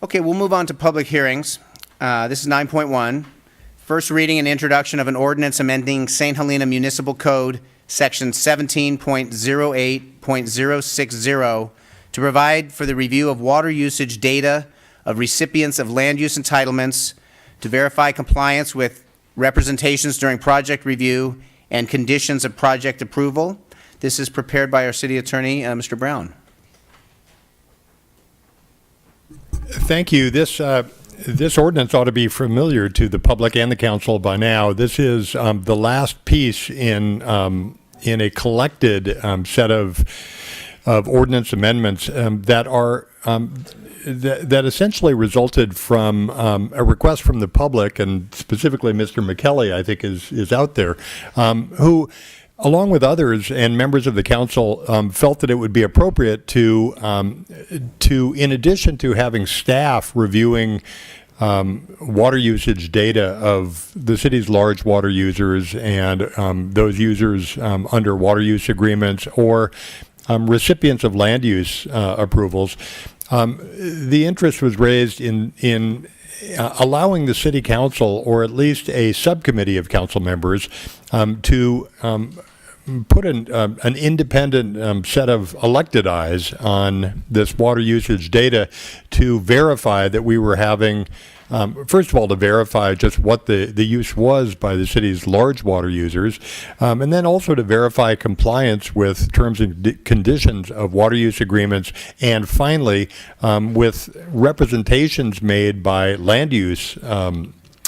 Speaker 5: Okay, we'll move on to public hearings. This is 9.1. First reading and introduction of an ordinance amending St. Helena Municipal Code, Section 17.08.060, to provide for the review of water usage data of recipients of land use entitlements, to verify compliance with representations during project review, and conditions of project approval. This is prepared by our city attorney, Mr. Brown.
Speaker 13: Thank you. This ordinance ought to be familiar to the public and the council by now. This is the last piece in a collected set of ordinance amendments that are that essentially resulted from a request from the public, and specifically Mr. McKelly, I think, is out there, who, along with others and members of the council, felt that it would be appropriate to, in addition to having staff reviewing water usage data of the city's large water users and those users under water use agreements or recipients of land use approvals, the interest was raised in allowing the city council, or at least a subcommittee of council members, to put an independent set of elected eyes on this water usage data to verify that we were having, first of all, to verify just what the use was by the city's large water users, and then also to verify compliance with terms and conditions of water use agreements, and finally, with representations made by land use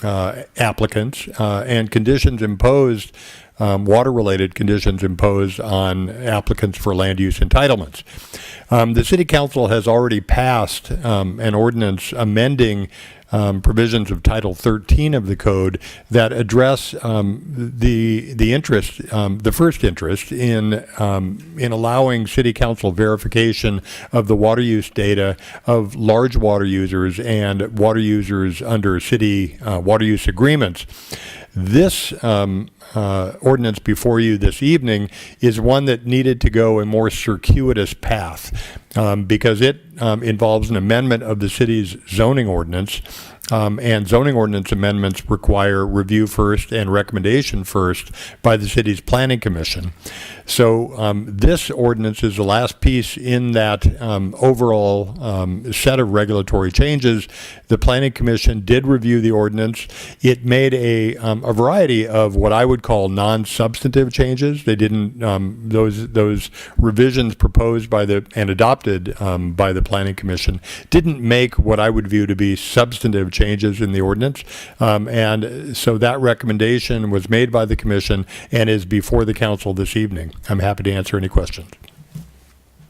Speaker 13: applicants and conditions imposed, water-related conditions imposed on applicants for land use entitlements. The City Council has already passed an ordinance amending provisions of Title 13 of the Code that address the interest, the first interest in allowing City Council verification of the water use data of large water users and water users under city water use agreements. This ordinance before you this evening is one that needed to go a more circuitous path because it involves an amendment of the city's zoning ordinance, and zoning ordinance amendments require review first and recommendation first by the city's planning commission. So this ordinance is the last piece in that overall set of regulatory changes. The planning commission did review the ordinance. It made a variety of what I would call non-substantive changes. They didn't those revisions proposed by and adopted by the planning commission didn't make what I would view to be substantive changes in the ordinance, and so that recommendation was made by the commission and is before the council this evening. I'm happy to answer any questions.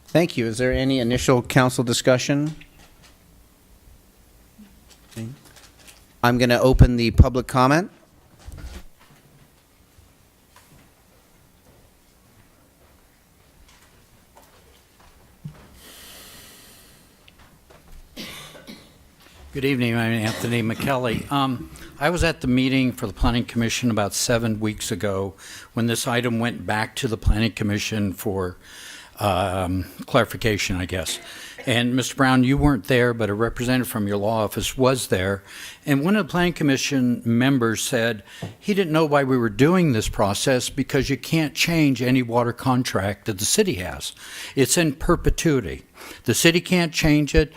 Speaker 5: Thank you. Is there any initial council discussion? Okay. I'm going to open the public comment.
Speaker 1: Good evening. I'm Anthony McKelly. I was at the meeting for the Planning Commission about 7 weeks ago when this item went back to the Planning Commission for clarification, I guess. And Mr. Brown, you weren't there, but a representative from your law office was there. And one of the Planning Commission members said he didn't know why we were doing this process because you can't change any water contract that the city has. It's in perpetuity. The city can't change it,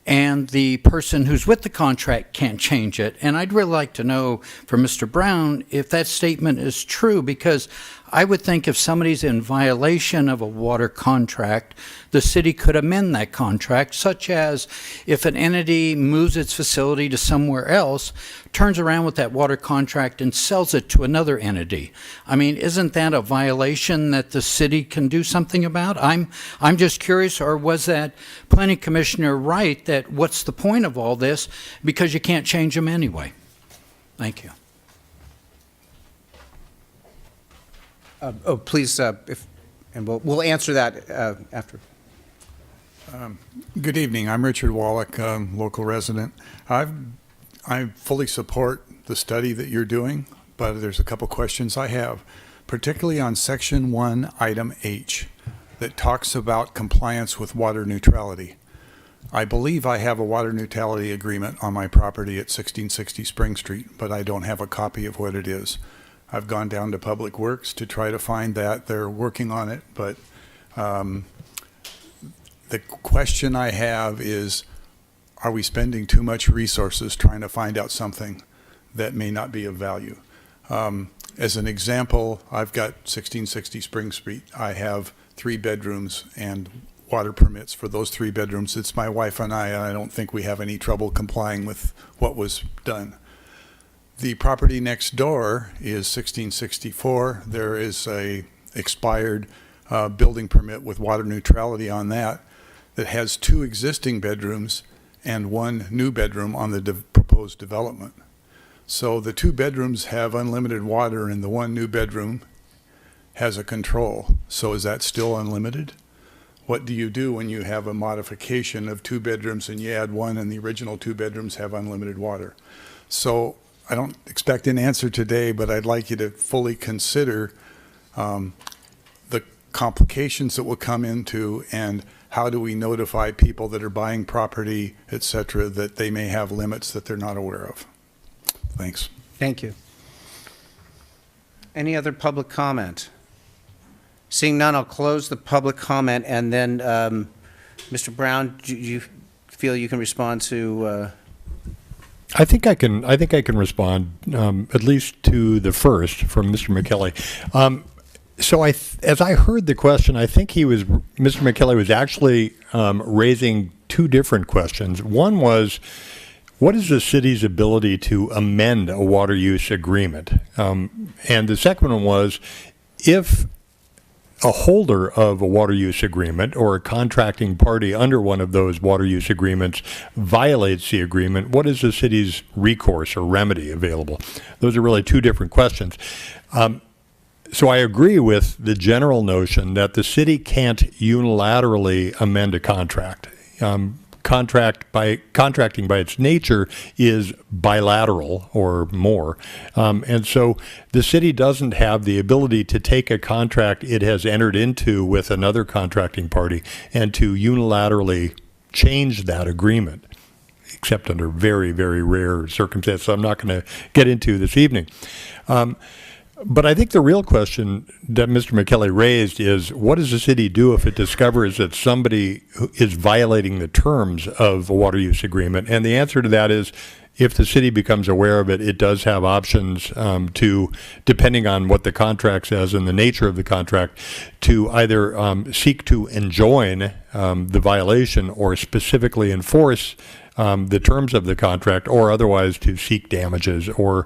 Speaker 1: and the person who's with the contract can't change it. And I'd really like to know from Mr. Brown if that statement is true, because I would think if somebody's in violation of a water contract, the city could amend that contract, such as if an entity moves its facility to somewhere else, turns around with that water contract and sells it to another entity. I mean, isn't that a violation that the city can do something about? I'm just curious, or was that planning commissioner right that what's the point of all this because you can't change them anyway? Thank you.
Speaker 5: Please, and we'll answer that after.
Speaker 19: Good evening. I'm Richard Wallach, local resident. I fully support the study that you're doing, but there's a couple questions I have, particularly on Section 1, Item H, that talks about compliance with water neutrality. I believe I have a water neutrality agreement on my property at 1660 Spring Street, but I don't have a copy of what it is. I've gone down to Public Works to try to find that. They're working on it, but the question I have is, are we spending too much resources trying to find out something that may not be of value?
Speaker 2: As an example, I've got 1660 Spring Street. I have 3 bedrooms and water permits for those 3 bedrooms. It's my wife and I don't think we have any trouble complying with what was done. The property next door is 1664. There is a expired building permit with water neutrality on that has 2 existing bedrooms and 1 new bedroom on the proposed development. So the 2 bedrooms have unlimited water and the 1 new bedroom has a control. So is that still unlimited? What do you do when you have a modification of 2 bedrooms and you add 1 and the original 2 bedrooms have unlimited water? So I don't expect an answer today, but I'd like you to fully consider the complications that will come into, and how do we notify people that are buying property, et cetera, that they may have limits that they're not aware of. Thanks.
Speaker 5: Thank you. Any other public comment? Seeing none, I'll close the public comment, and then, Mr. Brown, do you feel you can respond to?
Speaker 13: I think I can respond at least to the first from Mr. McKelly. So as I heard the question, I think Mr. McKelly was actually raising 2 different questions. One was, what is the city's ability to amend a water use agreement? And the second one was, if a holder of a water use agreement or a contracting party under one of those water use agreements violates the agreement, what is the city's recourse or remedy available? Those are really 2 different questions. So I agree with the general notion that the city can't unilaterally amend a contract. Contracting by its nature is bilateral or more. And so the city doesn't have the ability to take a contract it has entered into with another contracting party and to unilaterally change that agreement, except under very, very rare circumstances I'm not going to get into this evening. But I think the real question that Mr. McKelly raised is, what does the city do if it discovers that somebody is violating the terms of a water use agreement? And the answer to that is, if the city becomes aware of it, it does have options to, depending on what the contract says and the nature of the contract, to either seek to enjoin the violation or specifically enforce the terms of the contract, or otherwise to seek damages or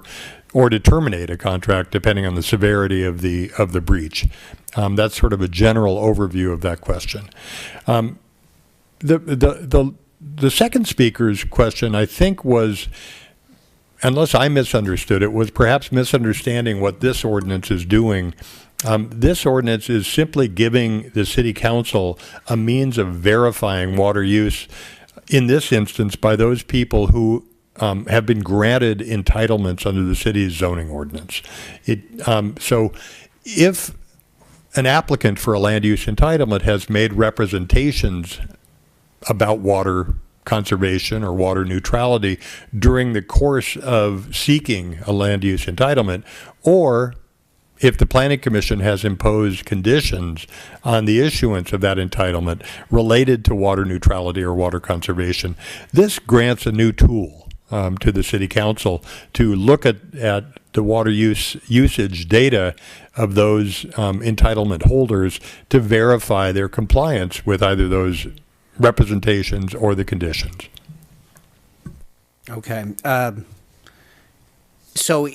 Speaker 13: to terminate a contract depending on the severity of the breach. That's sort of a general overview of that question. The second speaker's question, I think, was, unless I misunderstood it, was perhaps misunderstanding what this ordinance is doing. This ordinance is simply giving the city council a means of verifying water use, in this instance by those people who have been granted entitlements under the city's zoning ordinance. So if an applicant for a land use entitlement has made representations about water conservation or water neutrality during the course of seeking a land use entitlement, or if the Planning Commission has imposed conditions on the issuance of that entitlement related to water neutrality or water conservation, this grants a new tool to the City Council to look at the water usage data of those entitlement holders to verify their compliance with either those representations or the conditions.
Speaker 5: Okay. So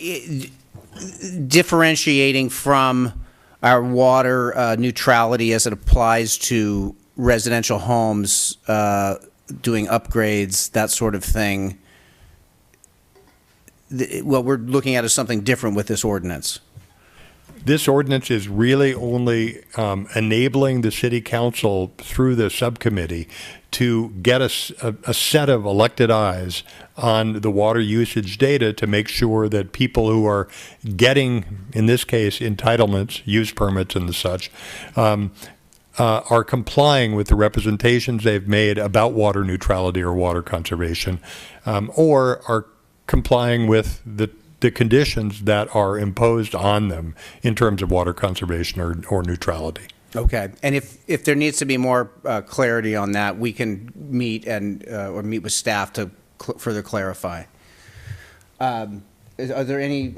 Speaker 5: differentiating from our water neutrality as it applies to residential homes, doing upgrades, that sort of thing, what we're looking at is something different with this ordinance.
Speaker 13: This ordinance is really only enabling the city council through the subcommittee to get a set of elected eyes on the water usage data to make sure that people who are getting, in this case, entitlements, use permits and the such, are complying with the representations they've made about water neutrality or water conservation, or are complying with the conditions that are imposed on them in terms of water conservation or neutrality.
Speaker 5: Okay, and if there needs to be more clarity on that, we can meet or meet with staff to further clarify. Are there any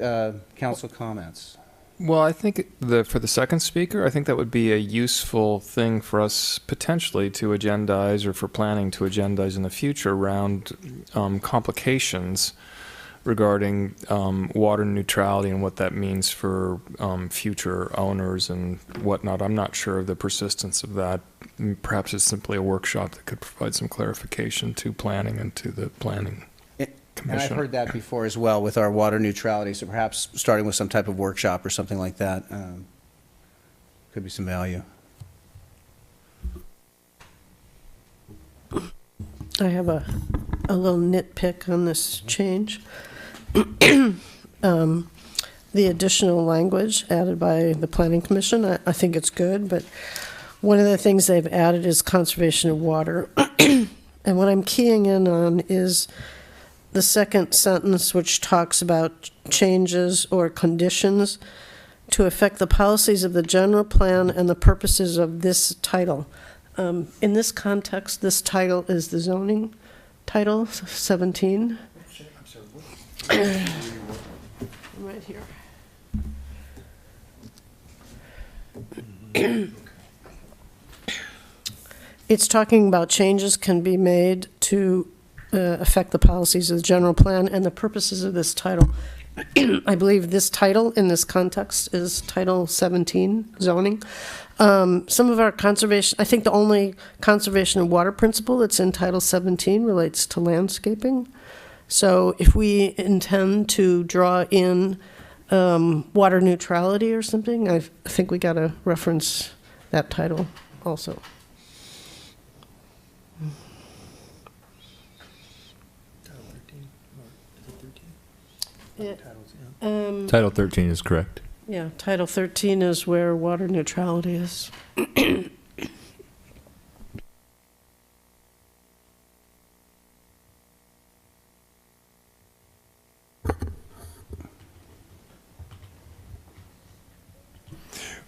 Speaker 5: council comments?
Speaker 17: Well, I think for the second speaker, I think that would be a useful thing for us potentially to agendize, or for planning to agendize in the future, around complications regarding water neutrality and what that means for future owners and whatnot. I'm not sure of the persistence of that. Perhaps it's simply a workshop that could provide some clarification to planning and to the planning
Speaker 5: And I've
Speaker 17: commission.
Speaker 5: heard that before as well with our water neutrality, so perhaps starting with some type of workshop or something like that could be some value.
Speaker 19: I have a little nitpick on this change. The additional language added by the Planning Commission, I think it's good, but one of the things they've added is conservation of water. And what I'm keying in on is the second sentence, which talks about changes or conditions to affect the policies of the general plan and the purposes of this title. In this context, this title is the zoning title, 17. Right here. It's talking about changes can be made to affect the policies of the general plan and the purposes of this title. I believe this title in this context is Title 17, zoning. Some of our conservation, I think the only conservation of water principle that's in Title 17 relates to landscaping. So if we intend to draw in water neutrality or something, I think we got to reference that title also.
Speaker 15: Title 13 is correct.
Speaker 19: Yeah, Title 13 is where water neutrality is.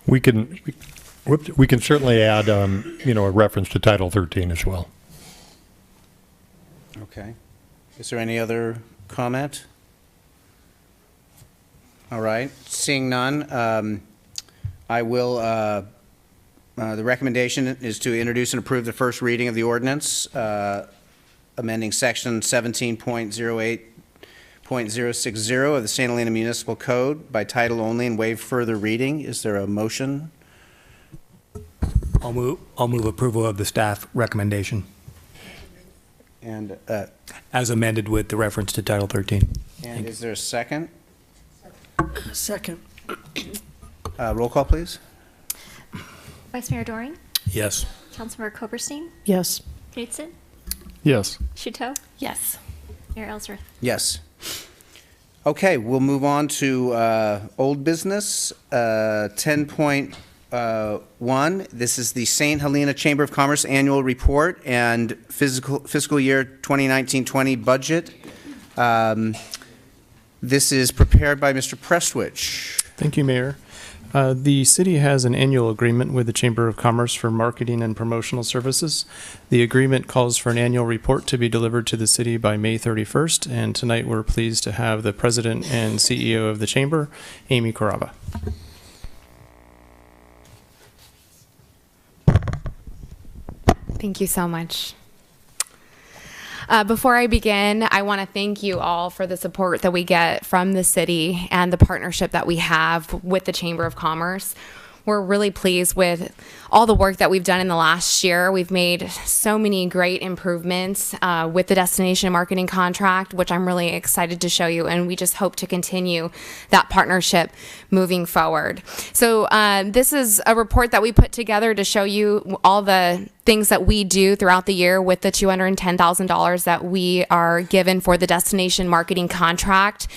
Speaker 13: We can certainly add, a reference to Title 13 as well.
Speaker 5: Okay. Is there any other comment? All right. Seeing none, I will, the recommendation is to introduce and approve the first reading of the ordinance, amending section 17.08.060 of the St. Helena Municipal Code by title only and waive further reading. Is there a motion?
Speaker 2: I'll move approval of the staff recommendation
Speaker 5: And
Speaker 2: as amended with the reference to Title 13.
Speaker 5: and is there a second?
Speaker 19: Second.
Speaker 5: Roll call, please.
Speaker 8: Vice Mayor Doring,
Speaker 2: Yes.
Speaker 8: Councilmember Koberstein,
Speaker 19: Yes.
Speaker 8: Knudsen,
Speaker 17: Yes.
Speaker 8: Shuto,
Speaker 6: Yes.
Speaker 8: Mayor Ellsworth.
Speaker 5: Yes. Okay, we'll move on to old business, 10.1. This is the St. Helena Chamber of Commerce Annual Report and fiscal year 2019-20 budget. This is prepared by Mr. Prestwich.
Speaker 12: Thank you, Mayor. The city has an annual agreement with the Chamber of Commerce for marketing and promotional services. The agreement calls for an annual report to be delivered to the city by May 31st, and tonight we're pleased to have the President and CEO of the Chamber, Amy Carava.
Speaker 20: Thank you so much. Before I begin, I want to thank you all for the support that we get from the city and the partnership that we have with the Chamber of Commerce. We're really pleased with all the work that we've done in the last year. We've made so many great improvements with the destination marketing contract, which I'm really excited to show you, and we just hope to continue that partnership moving forward. So this is a report that we put together to show you all the things that we do throughout the year with the $210,000 that we are given for the destination marketing contract.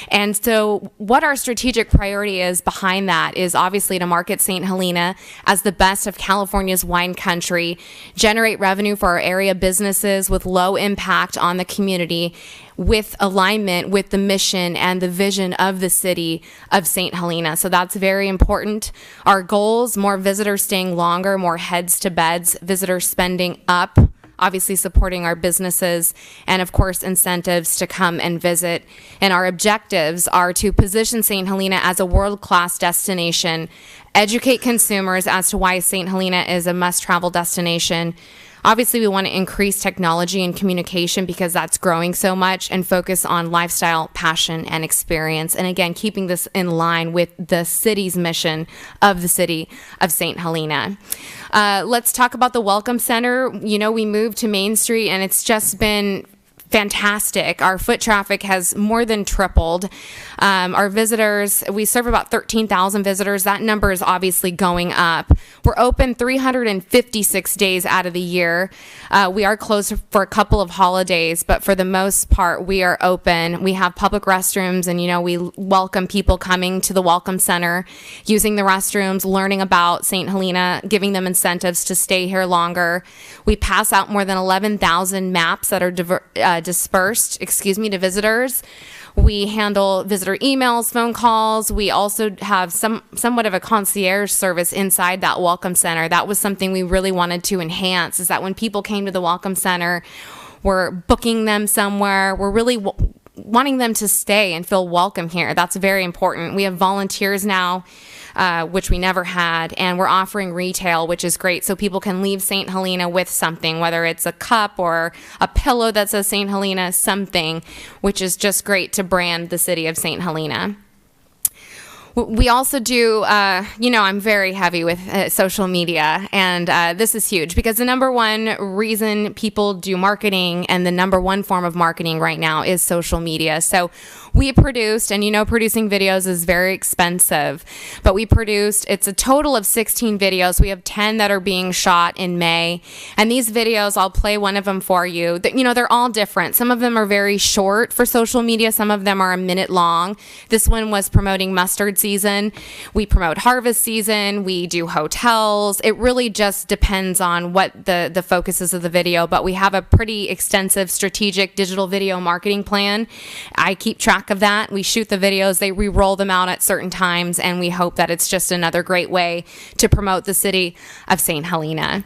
Speaker 20: And so what our strategic priority is behind that is obviously to market St. Helena as the best of California's wine country, generate revenue for our area businesses with low impact on the community, with alignment with the mission and the vision of the city of St. Helena. So that's very important. Our goals: more visitors staying longer, more heads to beds, visitors spending up
Speaker 19: obviously supporting our businesses, and of course incentives to come and visit. And our objectives are to position St. Helena as a world-class destination, educate consumers as to why St. Helena is a must-travel destination. Obviously, we want to increase technology and communication because that's growing so much, and focus on lifestyle, passion, and experience. And again, keeping this in line with the city's mission of the city of St. Helena. Let's talk about the Welcome Center. You know, we moved to Main Street, and it's just been fantastic. Our foot traffic has more than tripled. Our visitors, we serve about 13,000 visitors. That number is obviously going up. We're open 356 days out of the year. We are closed for a couple of holidays, but for the most part, we are open. We have public restrooms, and, you know, we welcome people coming to the Welcome Center, using the restrooms, learning about St. Helena, giving them incentives to stay here longer. We pass out more than 11,000 maps that are dispersed to visitors. We handle visitor emails, phone calls. We also have somewhat of a concierge service inside that Welcome Center. That was something we really wanted to enhance, is that when people came to the Welcome Center, we're booking them somewhere. We're really wanting them to stay and feel welcome here. That's very important. We have volunteers now, which we never had, and we're offering retail, which is great, so people can leave St. Helena with something, whether it's a cup or a pillow that says St. Helena, something, which is just great to brand the city of St. Helena. We also do, I'm very heavy with social media, and this is huge because the number one reason people do marketing, and the number one form of marketing right now, is social media. So we produced, and producing videos is very expensive, but it's a total of 16 videos. We have 10 that are being shot in May, and these videos, I'll play one of them for you. They're all different. Some of them are very short for social media. Some of them are a minute long. This one was promoting mustard season. We promote harvest season. We do hotels. It really just depends on what the focus is of the video, but we have a pretty extensive strategic digital video marketing plan. I keep track of that. We shoot the videos, we roll them out at certain times, and we hope that it's just another great way to promote the city of St. Helena.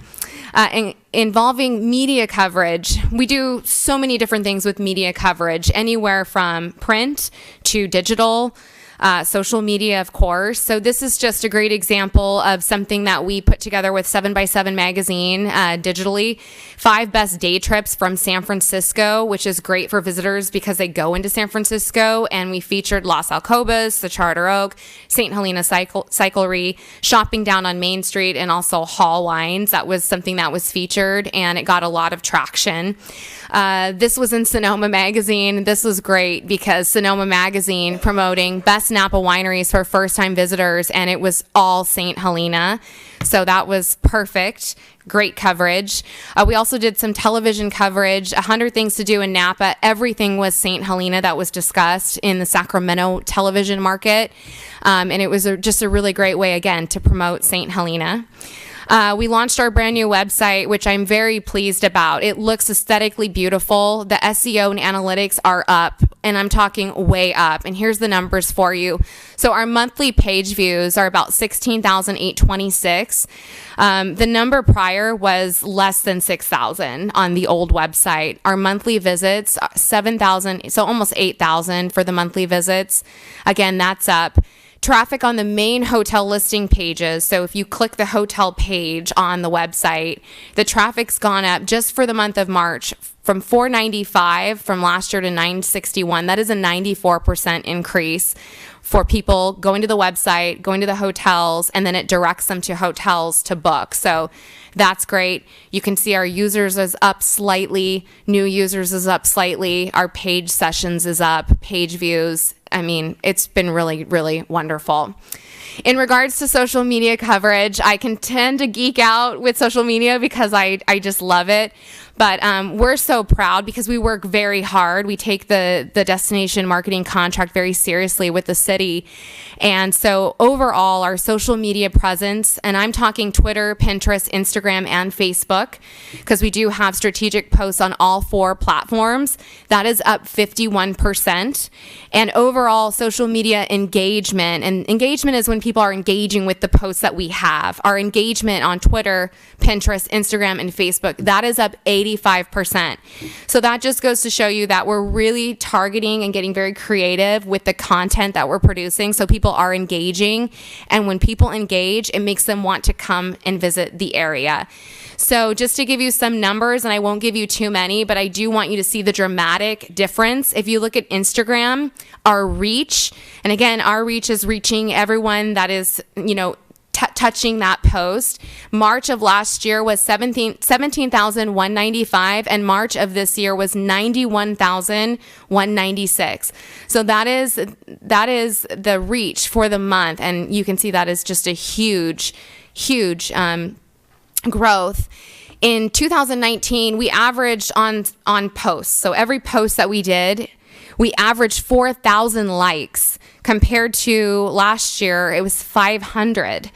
Speaker 19: Involving media coverage, we do so many different things with media coverage, anywhere from print to digital, social media, of course. So this is just a great example of something that we put together with 7x7 magazine digitally. 5 best day trips from San Francisco, which is great for visitors because they go into San Francisco, and we featured Las Alcobas, the Charter Oak, St. Helena Cyclery, shopping down on Main Street, and also Hall Wines. That was something that was featured, and it got a lot of traction. This was in Sonoma Magazine. This was great because Sonoma Magazine promoting best Napa wineries for first-time visitors, and it was all St. Helena. So that was perfect. Great coverage. We also did some television coverage, 100 Things to Do in Napa. Everything was St. Helena that was discussed in the Sacramento television market. And it was just a really great way, again, to promote St. Helena. We launched our brand new website, which I'm very pleased about. It looks aesthetically beautiful. The SEO and analytics are up, and I'm talking way up. And here's the numbers for you. So our monthly page views are about 16,826. The number prior was less than 6,000 on the old website. Our monthly visits, 7,000, so almost 8,000 for the monthly visits. Again, that's up. Traffic on the main hotel listing pages. So if you click the hotel page on the website, the traffic's gone up just for the month of March from 495 from last year to 961. That is a 94% increase for people going to the website, going to the hotels, and then it directs them to hotels to book. So that's great. You can see our users is up slightly, new users is up slightly, our page sessions is up, page views. I mean, it's been really, really wonderful. In regards to social media coverage, I can tend to geek out with social media because I just love it. But we're so proud because we work very hard. We take the destination marketing contract very seriously with the city. And so overall, our social media presence, and I'm talking Twitter, Pinterest, Instagram, and Facebook, because we do have strategic posts on all 4 platforms, that is up 51%. And overall, social media engagement, and engagement is when people are engaging with the posts that we have. Our engagement on Twitter, Pinterest, Instagram, and Facebook, that is up 80%. 85%. So that just goes to show you that we're really targeting and getting very creative with the content that we're producing, so people are engaging. And when people engage, it makes them want to come and visit the area. So just to give you some numbers, and I won't give you too many, but I do want you to see the dramatic difference. If you look at Instagram, our reach, and again, our reach is reaching everyone that is, touching that post. March of last year was 17,195, and March of this year was 91,196. So that is the reach for the month, and you can see that is just a huge growth. In 2019, we averaged on posts. So every post that we did, we averaged 4,000 likes. Compared to last year, it was 500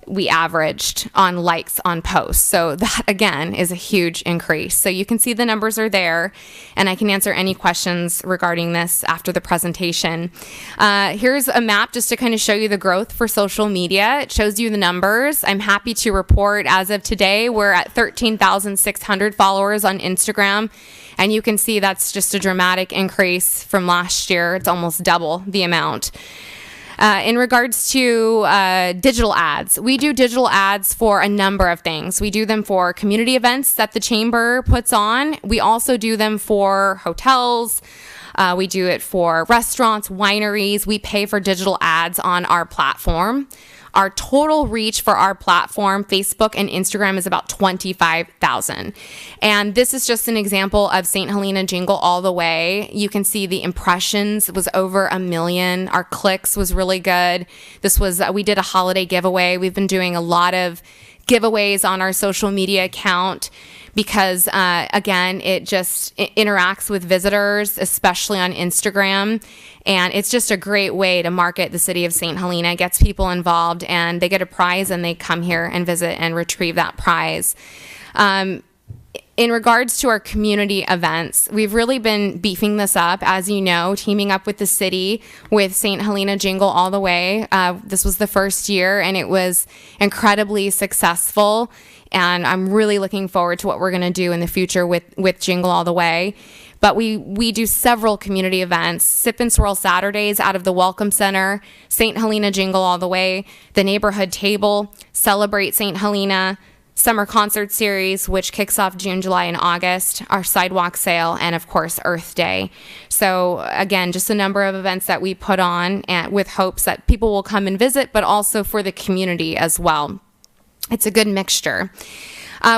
Speaker 19: we averaged on likes on posts. So that, again, is a huge increase. So you can see the numbers are there, and I can answer any questions regarding this after the presentation. Here's a map just to kind of show you the growth for social media. It shows you the numbers. I'm happy to report as of today, we're at 13,600 followers on Instagram. And you can see that's just a dramatic increase from last year. It's almost double the amount. In regards to digital ads, we do digital ads for a number of things. We do them for community events that the chamber puts on. We also do them for hotels. We do it for restaurants, wineries. We pay for digital ads on our platform. Our total reach for our platform, Facebook and Instagram, is about 25,000. And this is just an example of St. Helena Jingle All the Way. You can see the impressions was over 1 million. Our clicks was really good. We did a holiday giveaway. We've been doing a lot of giveaways on our social media account because, again, it interacts with visitors, especially on Instagram. And it's just a great way to market the city of St. Helena. It gets people involved, and they get a prize, and they come here and visit and retrieve that prize. In regards to our community events, we've really been beefing this up, as you know, teaming up with the city with St. Helena Jingle All the Way. This was the first year, and it was incredibly successful. And I'm really looking forward to what we're going to do in the future with Jingle All the Way. But we do several community events: Sip and Swirl Saturdays out of the Welcome Center, St. Helena Jingle All the Way, the Neighborhood Table, Celebrate St. Helena, Summer Concert Series, which kicks off June, July, and August, our Sidewalk Sale, and of course, Earth Day. So again, just a number of events that we put on with hopes that people will come and visit, but also for the community as well. It's a good mixture.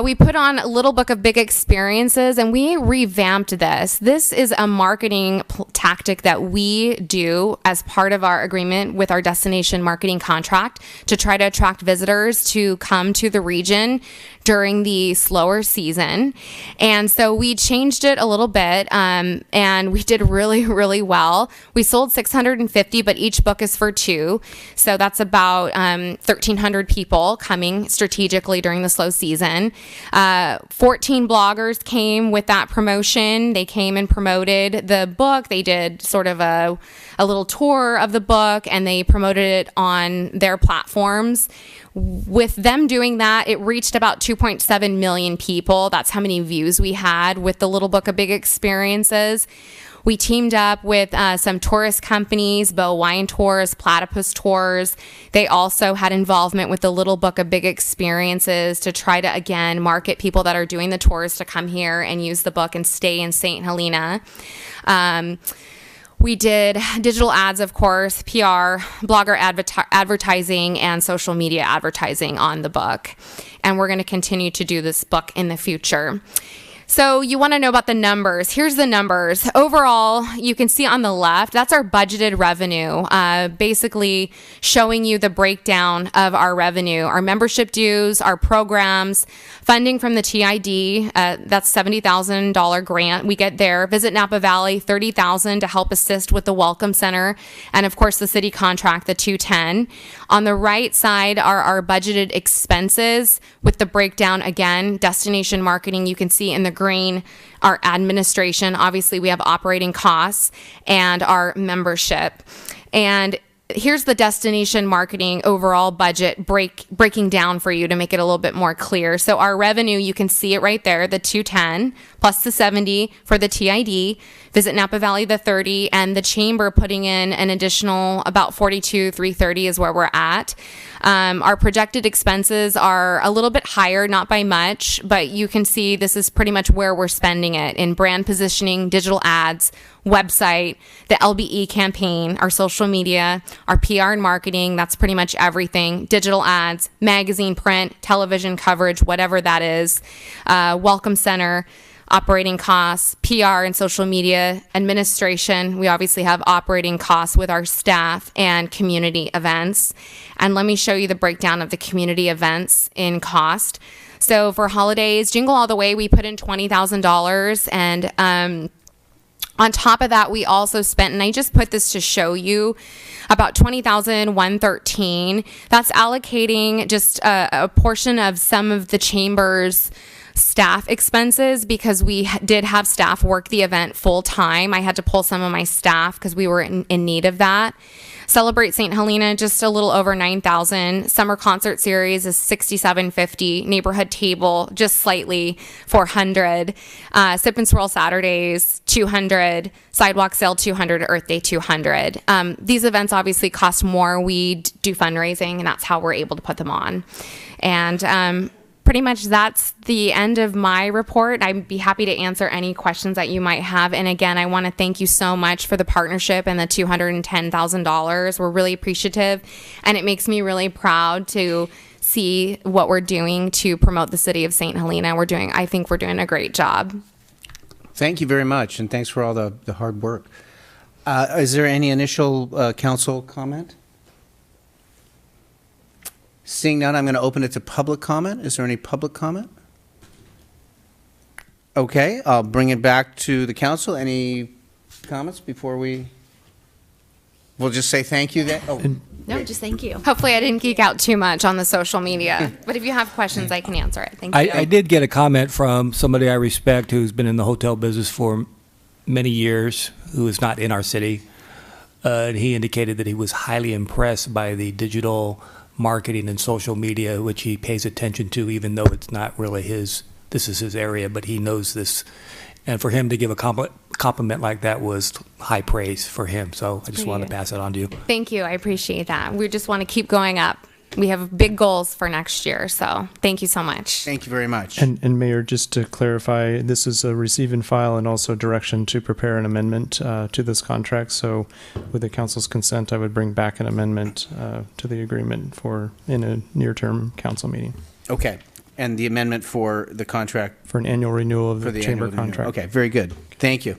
Speaker 19: We put on a Little Book of Big Experiences, and we revamped this. This is a marketing tactic that we do as part of our agreement with our destination marketing contract to try to attract visitors to come to the region during the slower season. And so we changed it a little bit, and we did really, really well. We sold 650, but each book is for 2. So that's about 1,300 people coming strategically during the slow season. 14 bloggers came with that promotion. They came and promoted the book. They did sort of a little tour of the book, and they promoted it on their platforms. With them doing that, it reached about 2.7 million people. That's how many views we had with the Little Book of Big Experiences. We teamed up with some tourist companies, Bow Wine Tours, Platypus Tours. They also had involvement with the Little Book of Big Experiences to try to, again, market people that are doing the tours to come here and use the book and stay in St. Helena. We did digital ads, of course, PR, blogger advertising, and social media advertising on the book. And we're going to continue to do this book in the future. So you want to know about the numbers. Here's the numbers. Overall, you can see on the left, that's our budgeted revenue, basically showing you the breakdown of our revenue, our membership dues, our programs, funding from the TID, that's $70,000 grant we get there. Visit Napa Valley, $30,000 to help assist with the Welcome Center, and of course the city contract, the $210,000. On the right side are our budgeted expenses with the breakdown again, destination marketing, you can see in the green, our administration, obviously we have operating costs, and our membership. And here's the destination marketing overall budget breaking down for you to make it a little bit more clear. So our revenue, you can see it right there, the 210 plus the 70 for the TID, Visit Napa Valley the 30, and the chamber putting in an additional about 42,330 is where we're at. Our projected expenses are a little bit higher, not by much, but you can see this is pretty much where we're spending it in brand positioning, digital ads, website, the LBE campaign, our social media, our PR and marketing. That's pretty much everything. Digital ads, magazine, print, television coverage, whatever that is, welcome center, operating costs, PR and social media, administration. We obviously have operating costs with our staff and community events. And let me show you the breakdown of the community events in cost. So for holidays, Jingle All the Way, we put in $20,000. And on top of that, we also spent, and I just put this to show you, about $20,113. That's allocating just a portion of some of the chamber's staff expenses because we did have staff work the event full time. I had to pull some of my staff because we were in need of that. Celebrate St. Helena, just a little over $9,000. Summer concert series is $6,750. Neighborhood table, just slightly $400. Sip and Swirl Saturdays, $200. Sidewalk sale, $200. Earth Day, $200. These events obviously cost more. We do fundraising, and that's how we're able to put them on. And pretty much that's the end of my report. I'd be happy to answer any questions that you might have. And again, I want to thank you so much for the partnership and the $210,000. We're really appreciative. And it makes me really proud to see what we're doing to promote the city of St. Helena. I think we're doing a great job.
Speaker 5: Thank you very much, and thanks for all the hard work. Is there any initial council comment? Seeing none, I'm going to open it to public comment. Is there any public comment? Okay, I'll bring it back to the council. Any comments before we'll just say thank you then? Oh.
Speaker 19: No, just thank you. Hopefully I didn't geek out too much on the social media, but if you have questions, I can answer it. Thank you.
Speaker 2: I did get a comment from somebody I respect who's been in the hotel business for many years, who is not in our city. And he indicated that he was highly impressed by the digital marketing and social media, which he pays attention to, even though it's not really this is his area, but he knows this. And for him to give a compliment like that was high praise for him. So I just wanted to pass it on to you.
Speaker 19: Thank you. I appreciate that. We just want to keep going up. We have big goals for next year. So thank you so much.
Speaker 5: Thank you very much.
Speaker 12: And Mayor, just to clarify, this is a receive and file and also direction to prepare an amendment to this contract. So with the council's consent, I would bring back an amendment to the agreement in a near-term council meeting.
Speaker 5: Okay. And the amendment for the contract?
Speaker 12: For an annual renewal of the chamber contract.
Speaker 5: Okay, very good. Thank you.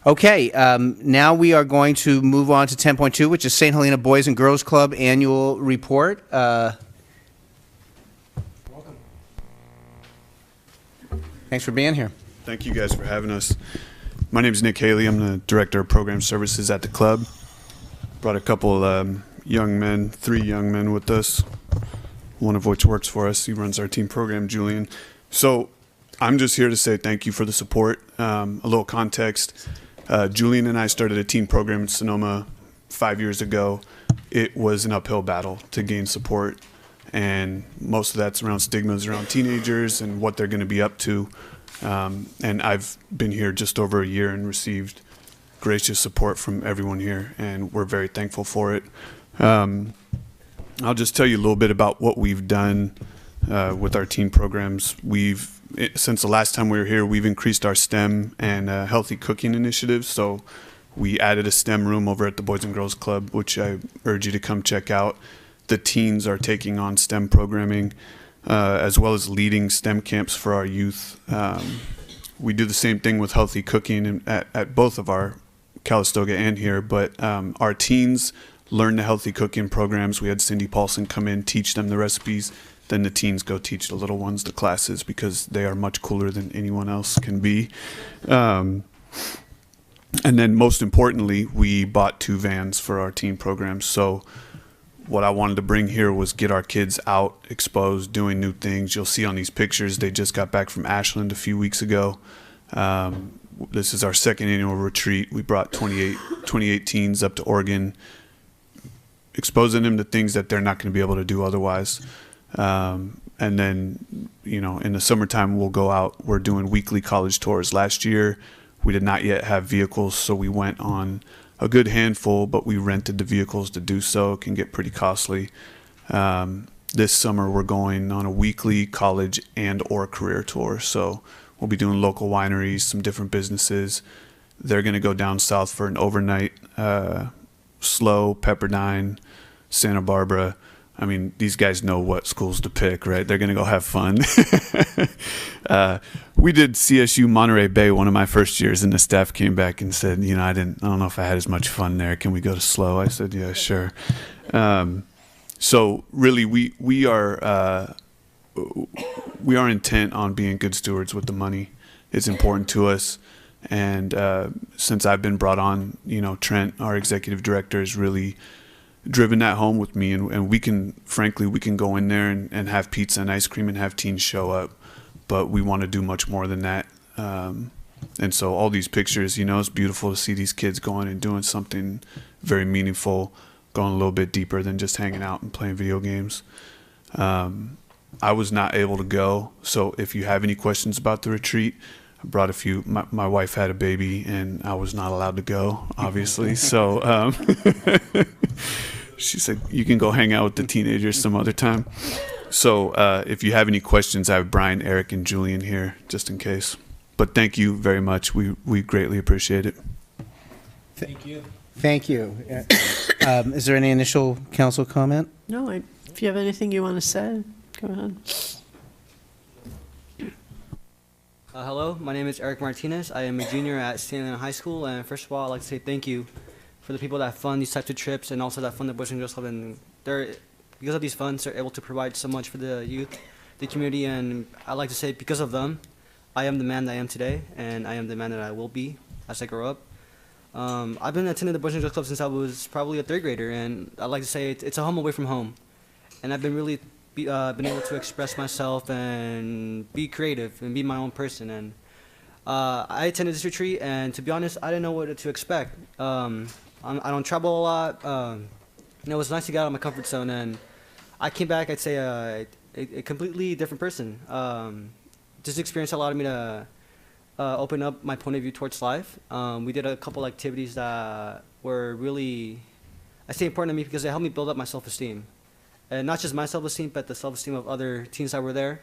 Speaker 5: Okay, now we are going to move on to 10.2, which is St. Helena Boys and Girls Club Annual Report. Welcome. Thanks for being here.
Speaker 21: Thank you guys for having us. My name is Nick Haley. I'm the Director of Program Services at the club. Brought a couple young men, 3 young men with us, one of which works for us. He runs our team program, Julian. So I'm just here to say thank you for the support. A little context. Julian and I started a teen program in Sonoma 5 years ago. It was an uphill battle to gain support, and most of that's around stigmas around teenagers and what they're going to be up to. And I've been here just over a year and received gracious support from everyone here, and we're very thankful for it. I'll just tell you a little bit about what we've done with our teen programs. Since the last time we were here, we've increased our STEM and healthy cooking initiatives. So we added a STEM room over at the Boys and Girls Club, which I urge you to come check out. The teens are taking on STEM programming, as well as leading STEM camps for our youth. We do the same thing with healthy cooking at both of our Calistoga and here, but our teens learn the healthy cooking programs. We had Cindy Paulson come in, teach them the recipes. Then the teens go teach the little ones the classes because they are much cooler than anyone else can be. And then most importantly, we bought 2 vans for our teen programs. So what I wanted to bring here was get our kids out, exposed, doing new things. You'll see on these pictures, they just got back from Ashland a few weeks ago. This is our 2nd annual retreat. We brought 28 teens up to Oregon, exposing them to things that they're not going to be able to do otherwise. And then, in the summertime, we'll go out. We're doing weekly college tours. Last year, we did not yet have vehicles, so we went on a good handful, but we rented the vehicles to do so. It can get pretty costly. This summer, we're going on a weekly college and or career tour. So we'll be doing local wineries, some different businesses. They're going to go down south for an overnight, SLO, Pepperdine, Santa Barbara. I mean, these guys know what schools to pick, right? They're going to go have fun. We did CSU Monterey Bay one of my first years, and the staff came back and said, I don't know if I had as much fun there. Can we go to SLO? I said, yeah, sure. So really, we are intent on being good stewards with the money. It's important to us. And since I've been brought on, Trent, our executive director, has really driven that home with me. And we can go in there and have pizza and ice cream and have teens show up. But we want to do much more than that. And so all these pictures, it's beautiful to see these kids going and doing something very meaningful, going a little bit deeper than just hanging out and playing video games. I was not able to go. So if you have any questions about the retreat, I brought a few. My wife had a baby, and I was not allowed to go, obviously. So she said, you can go hang out with the teenagers some other time. So if you have any questions, I have Brian, Eric, and Julian here, just in case. But thank you very much. We greatly appreciate it.
Speaker 5: Thank you. Thank you. Is there any initial council comment?
Speaker 4: No, if you have anything you want to say, go ahead.
Speaker 3: Hello, my name is Eric Martinez. I am a junior at St. Helena High School, and first of all, I'd like to say thank you for the people that fund these types of trips and also that fund the Boys and Girls Club. And because of these funds, they're able to provide so much for the youth, the community, and I'd like to say because of them, I am the man that I am today, and I am the man that I will be as I grow up. I've been attending the Boys and Girls Club since I was probably a third grader, and I'd like to say it's a home away from home. And I've been really been able to express myself and be creative and be my own person. And I attended this retreat, and to be honest, I didn't know what to expect. I don't travel a lot. It was nice to get out of my comfort zone, and I came back, I'd say, a completely different person. This experience allowed me to open up my point of view towards life. We did a couple activities that were really, I say, important to me because they helped me build up my self-esteem. And not just my self-esteem, but the self-esteem of other teens that were there.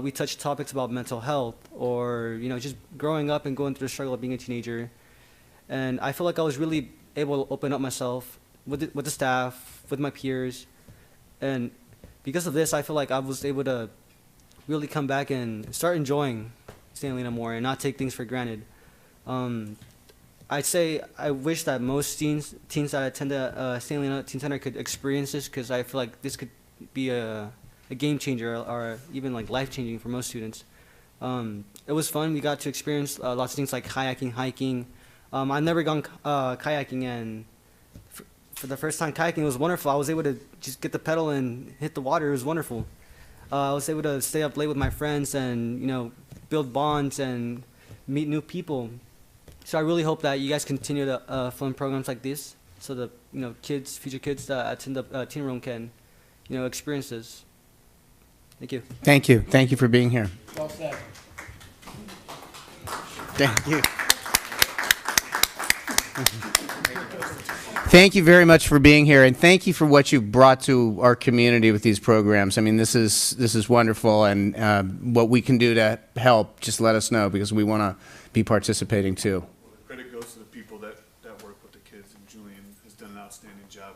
Speaker 3: We touched topics about mental health or, just growing up and going through the struggle of being a teenager. And I feel like I was really able to open up myself with the staff, with my peers. And because of this, I feel like I was able to really come back and start enjoying St. Helena more and not take things for granted. I'd say I wish that most teens that attend the St. Helena Teen Center could experience this, because I feel like this could be a game changer or even like life-changing for most students. It was fun. We got to experience lots of things like kayaking, hiking. I've never gone kayaking, and for the first time kayaking, it was wonderful. I was able to just get the pedal and hit the water. It was wonderful. I was able to stay up late with my friends and, build bonds and meet new people. So I really hope that you guys continue to fund programs like this, so that future kids that attend the teen room can, experience this. Thank you.
Speaker 5: Thank you. Thank you for being here.
Speaker 3: Well said.
Speaker 5: Thank you. Thank you very much for being here, and thank you for what you've brought to our community with these programs. I mean, this is wonderful, and what we can do to help, just let us know, because we want to be participating too.
Speaker 21: Credit goes to the people that work with the kids, and Julian has done an outstanding job.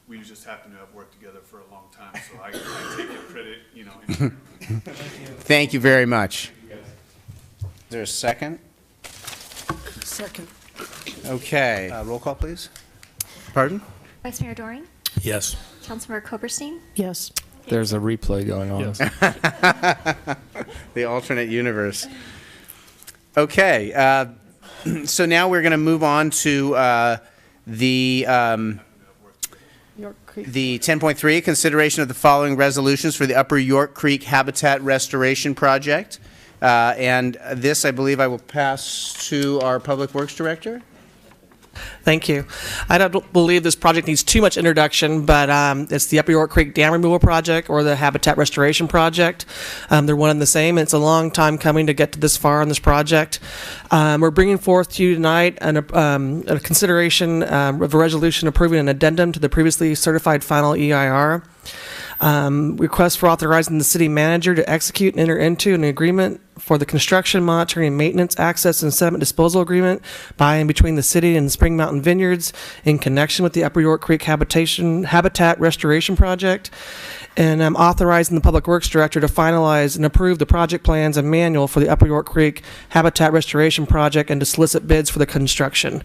Speaker 21: We just happen to have worked together for a long time, so I take your credit,
Speaker 5: Thank you very much. Is there a second?
Speaker 4: Second.
Speaker 5: Okay. Roll call, please. Pardon?
Speaker 8: Vice Mayor Doring?
Speaker 17: Yes.
Speaker 8: Councilmember Koberstein?
Speaker 4: Yes.
Speaker 17: There's a replay going on.
Speaker 5: Yes. The alternate universe. Okay. So now we're going to move on to the 10.3, consideration of the following resolutions for the Upper York Creek Habitat Restoration Project. And this, I believe, I will pass to our Public Works Director.
Speaker 16: Thank you. I don't believe this project needs too much introduction, but it's the Upper York Creek Dam Removal Project or the Habitat Restoration Project. They're one and the same. It's a long time coming to get to this far on this project. We're bringing forth to you tonight a consideration of a resolution approving an addendum to the previously certified final EIR. Request for authorizing the city manager to execute and enter into an agreement for the construction, monitoring, maintenance, access, and sediment disposal agreement by and between the city and Spring Mountain Vineyards in connection with the Upper York Creek Habitat Restoration Project. And I'm authorizing the Public Works Director to finalize and approve the project plans and manual for the Upper York Creek Habitat Restoration Project and to solicit bids for the construction.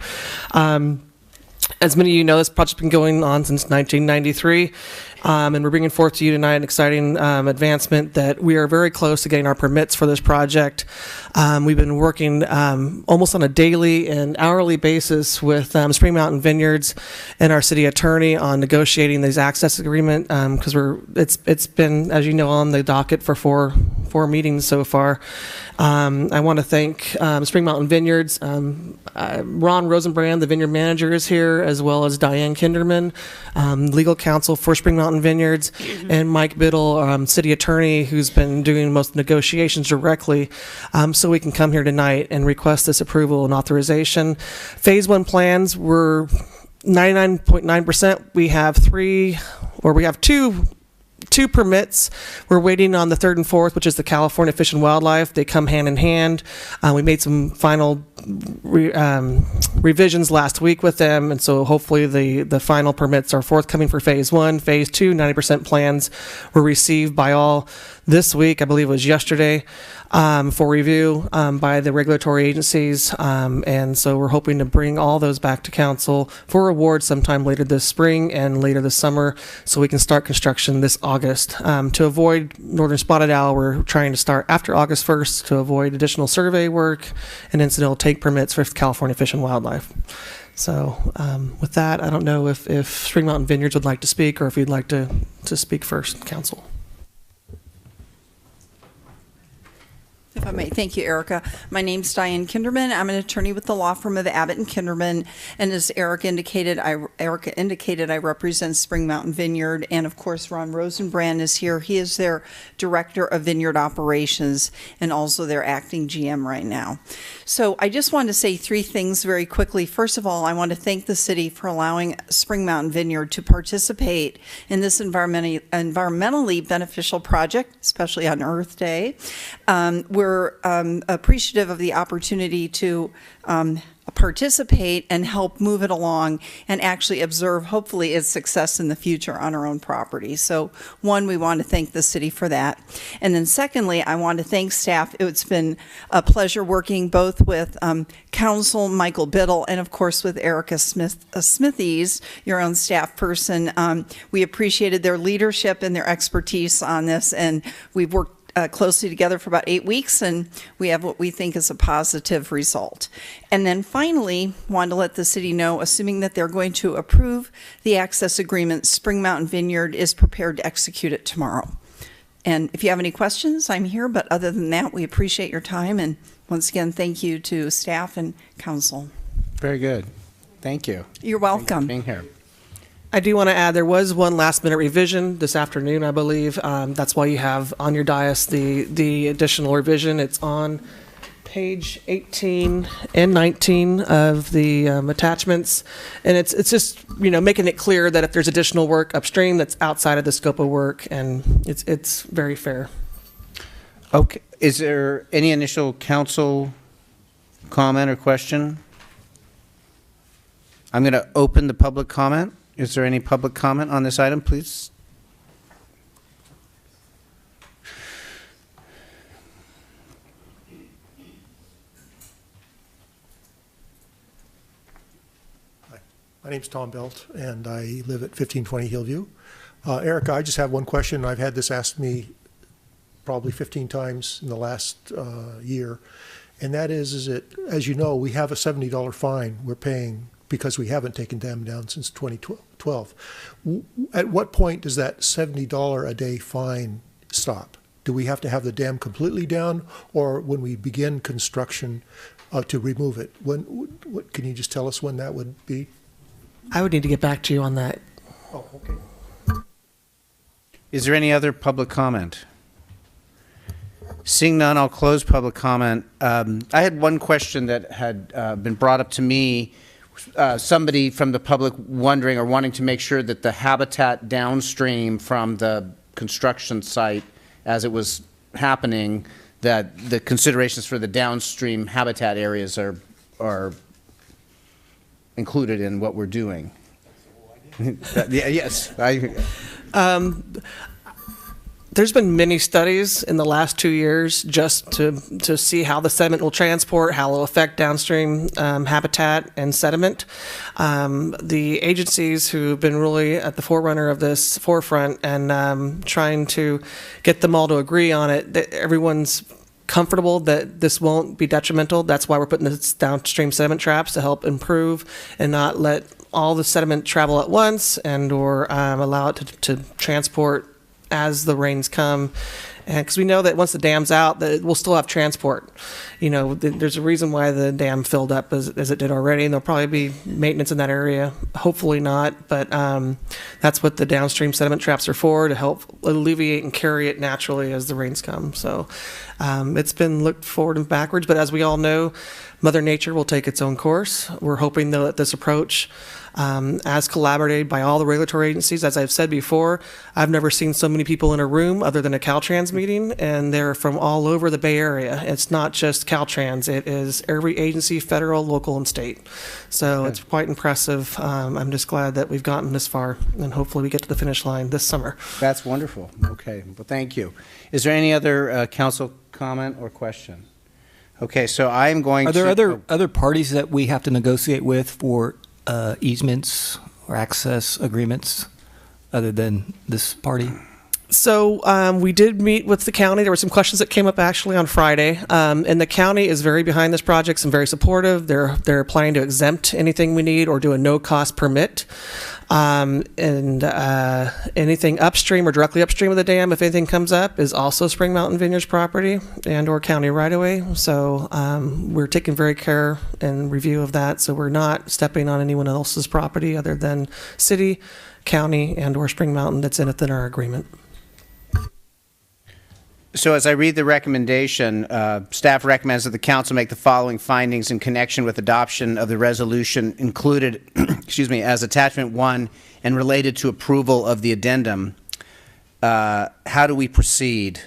Speaker 16: As many of you know, this project's been going on since 1993. And we're bringing forth to you tonight an exciting advancement that we are very close to getting our permits for this project. We've been working almost on a daily and hourly basis with Spring Mountain Vineyards and our city attorney on negotiating these access agreement because it's been, as you know, on the docket for four meetings so far. I want to thank Spring Mountain Vineyards. Ron Rosenbrand, the vineyard manager, is here, as well as Diane Kinderman, legal counsel for Spring Mountain Vineyards, and Mike Biddle, city attorney, who's been doing most negotiations directly, so we can come here tonight and request this approval and authorization. Phase 1 plans were 99.9%. We have two permits. We're waiting on the third and fourth, which is the California Fish and Wildlife. They come hand in hand. We made some final revisions last week with them, and so hopefully the final permits are forthcoming for phase 1. Phase 2, 90% plans were received by all this week. I believe it was yesterday, for review by the regulatory agencies, and so we're hoping to bring all those back to council for award sometime later this spring and later this summer, so we can start construction this August. To avoid northern spotted owl, we're trying to start after August 1st to avoid additional survey work and incidental take permits for California Fish and Wildlife. So with that, I don't know if Spring Mountain Vineyards would like to speak, or if you'd like to speak first, council.
Speaker 4: If I may, thank you, Erica. My name's Diane Kinderman. I'm an attorney with the law firm of Abbott and Kinderman, and as Erica indicated, I represent Spring Mountain Vineyard, and of course, Ron Rosenbrand is here. He is their director of vineyard operations and also their acting GM right now. So I just wanted to say three things very quickly. First of all, I want to thank the city for allowing Spring Mountain Vineyard to participate in this environmentally beneficial project, especially on Earth Day. We're appreciative of the opportunity to participate and help move it along and actually observe, hopefully, its success in the future on our own property. So, one, we want to thank the city for that. And then secondly, I want to thank staff. It's been a pleasure working both with Council Michael Biddle and, of course, with Erica Smithies, your own staff person. We appreciated their leadership and their expertise on this, and we've worked closely together for about 8 weeks, and we have what we think is a positive result. And then finally, wanted to let the city know, assuming that they're going to approve the access agreement, Spring Mountain Vineyard is prepared to execute it tomorrow. And if you have any questions, I'm here, but other than that, we appreciate your time, and once again, thank you to staff and council.
Speaker 5: Very good. Thank you.
Speaker 4: You're welcome.
Speaker 5: Thank you for being here.
Speaker 16: I do want to add, there was one last-minute revision this afternoon, I believe. That's why you have on your dais the additional revision. It's on page 18 and 19 of the attachments, and it's just making it clear that if there's additional work upstream that's outside of the scope of work, and it's very fair.
Speaker 5: Okay. Is there any initial council comment or question? I'm going to open the public comment. Is there any public comment on this item, please?
Speaker 7: Hi, my name's Tom Belt, and I live at 1520 Hillview. Erica, I just have one question. I've had this asked me probably 15 times in the last year, and that is it, as you know, we have a $70 fine we're paying because we haven't taken dam down since 2012. At what point does that $70 a day fine stop? Do we have to have the dam completely down, or when we begin construction, to remove it. What, can you just tell us when that would be?
Speaker 16: I would need to get back to you on that.
Speaker 7: Oh, okay.
Speaker 5: Is there any other public comment? Seeing none, I'll close public comment. I had one question that had been brought up to me. Somebody from the public wondering or wanting to make sure that the habitat downstream from the construction site as it was happening, that the considerations for the downstream habitat areas are included in what we're doing. Yes.
Speaker 16: There's been many studies in the last 2 years just to see how the sediment will transport, how it will affect downstream habitat and sediment. The agencies who've been really at the forerunner of this forefront and trying to get them all to agree on it, that everyone's comfortable that this won't be detrimental. That's why we're putting this downstream sediment traps to help improve and not let all the sediment travel at once and or allow it to transport as the rains come. And because we know that once the dam's out, that we'll still have transport. You know, there's a reason why the dam filled up as it did already, and there'll probably be maintenance in that area. Hopefully not, but that's what the downstream sediment traps are for, to help alleviate and carry it naturally as the rains come. So it's been looked forward and backwards, but as we all know, Mother Nature will take its own course. We're hoping though that this approach, as collaborated by all the regulatory agencies, as I've said before, I've never seen so many people in a room other than a Caltrans meeting, and they're from all over the Bay Area. It's not just Caltrans, it is every agency, federal, local, and state. So it's quite impressive. I'm just glad that we've gotten this far, and hopefully we get to the finish line this summer.
Speaker 5: That's wonderful. Okay, well, thank you. Is there any other council comment or question? Okay, so I'm going to...
Speaker 9: Are there other parties that we have to negotiate with for easements or access agreements other than this party?
Speaker 16: So we did meet with the county. There were some questions that came up actually on Friday, and the county is very behind this project and very supportive. They're planning to exempt anything we need or do a no-cost permit. And anything upstream or directly upstream of the dam, if anything comes up, is also Spring Mountain Vineyards property and or county right-of-way. So we're taking very care and review of that. So we're not stepping on anyone else's property other than city, county, and or Spring Mountain that's within our agreement.
Speaker 5: So as I read the recommendation, staff recommends that the council make the following findings in connection with adoption of the resolution included, excuse me, as attachment 1 and related to approval of the addendum. How do we proceed?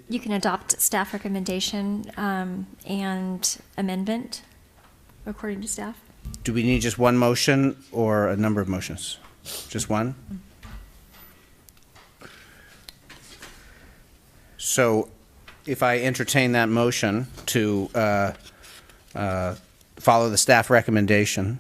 Speaker 8: You can adopt staff recommendation and amendment according to staff.
Speaker 5: Do we need just one motion or a number of motions? Just one? So if I entertain that motion to follow the staff recommendation.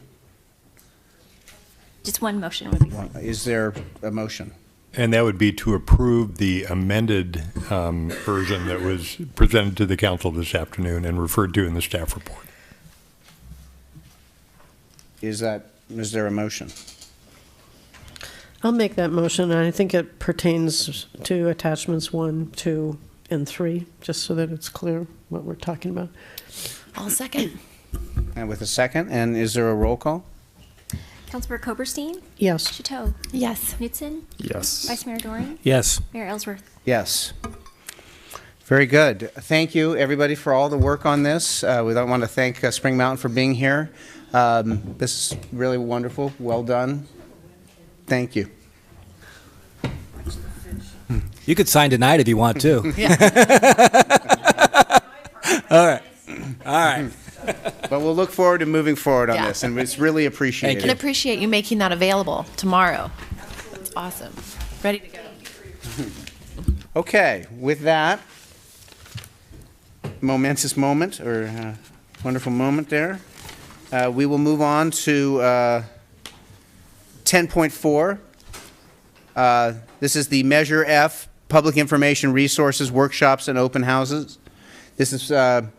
Speaker 8: Just one motion would be fine.
Speaker 5: Is there a motion?
Speaker 13: And that would be to approve the amended version that was presented to the council this afternoon and referred to in the staff report.
Speaker 5: Is there a motion?
Speaker 19: I'll make that motion, and I think it pertains to attachments 1, 2, and 3, just so that it's clear what we're talking about.
Speaker 6: I'll second.
Speaker 5: And with a second, and is there a roll call?
Speaker 8: Councilmember Koberstein?
Speaker 19: Yes.
Speaker 8: Chateau?
Speaker 6: Yes.
Speaker 8: Knutson?
Speaker 17: Yes.
Speaker 8: Vice Mayor Doring?
Speaker 9: Yes.
Speaker 8: Mayor Ellsworth?
Speaker 5: Yes. Very good. Thank you, everybody, for all the work on this. We want to thank Spring Mountain for being here. This is really wonderful. Well done. Thank you.
Speaker 9: You could sign tonight if you want to. All right. All right.
Speaker 5: But we'll look forward to moving forward on
Speaker 6: Yeah.
Speaker 5: this, and it's really appreciated.
Speaker 6: And appreciate you making that available tomorrow. That's awesome. Ready to go.
Speaker 5: Okay, with that momentous moment, or wonderful moment there, we will move on to 10.4. This is the Measure F, Public Information Resources, Workshops, and Open Houses. This is Mr.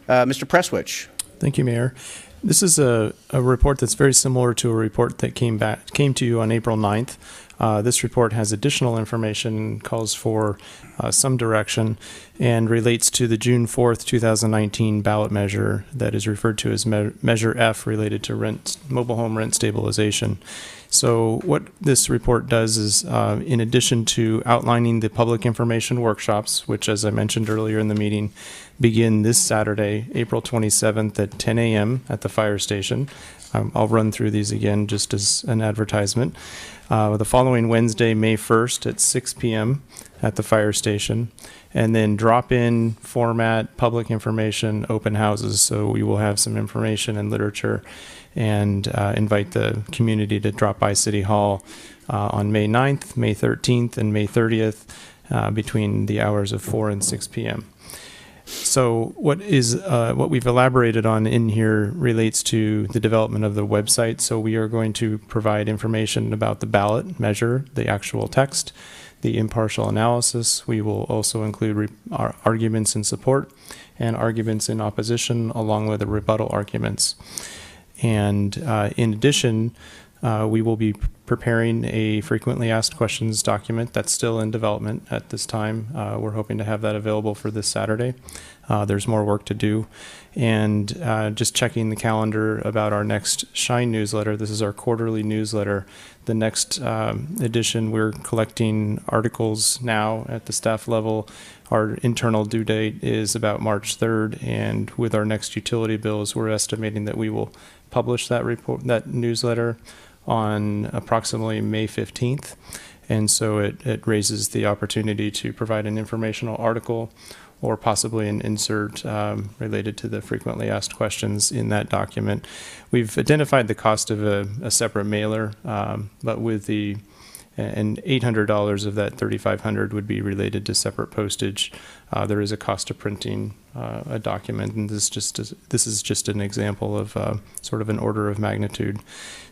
Speaker 5: Presswich.
Speaker 12: Thank you, Mayor. This is a report that's very similar to a report that came to you on April 9th. This report has additional information, calls for some direction, and relates to the June 4th, 2019 ballot measure that is referred to as Measure F, related to mobile home rent stabilization. So what this report does is, in addition to outlining the public information workshops, which, as I mentioned earlier in the meeting, begin this Saturday, April 27th at 10 a.m. at the fire station. I'll run through these again just as an advertisement. The following Wednesday, May 1st at 6 p.m. at the fire station. And then drop-in format, public information, open houses. So we will have some information and literature, and invite the community to drop by City Hall on May 9th, May 13th, and May 30th between the hours of 4 and 6 p.m. So what we've elaborated on in here relates to the development of the website. So we are going to provide information about the ballot measure, the actual text, the impartial analysis. We will also include our arguments in support and arguments in opposition, along with the rebuttal arguments. And in addition, we will be preparing a frequently asked questions document that's still in development at this time. We're hoping to have that available for this Saturday. There's more work to do. And just checking the calendar about our next Shine newsletter. This is our quarterly newsletter. The next edition, we're collecting articles now at the staff level. Our internal due date is about March 3rd. And with our next utility bills, we're estimating that we will publish that newsletter on approximately May 15th. And so it raises the opportunity to provide an informational article or possibly an insert related to the frequently asked questions in that document. We've identified the cost of a separate mailer, but with and $800 of that $3,500 would be related to separate postage. There is a cost of printing a document, and this is just an example of sort of an order of magnitude.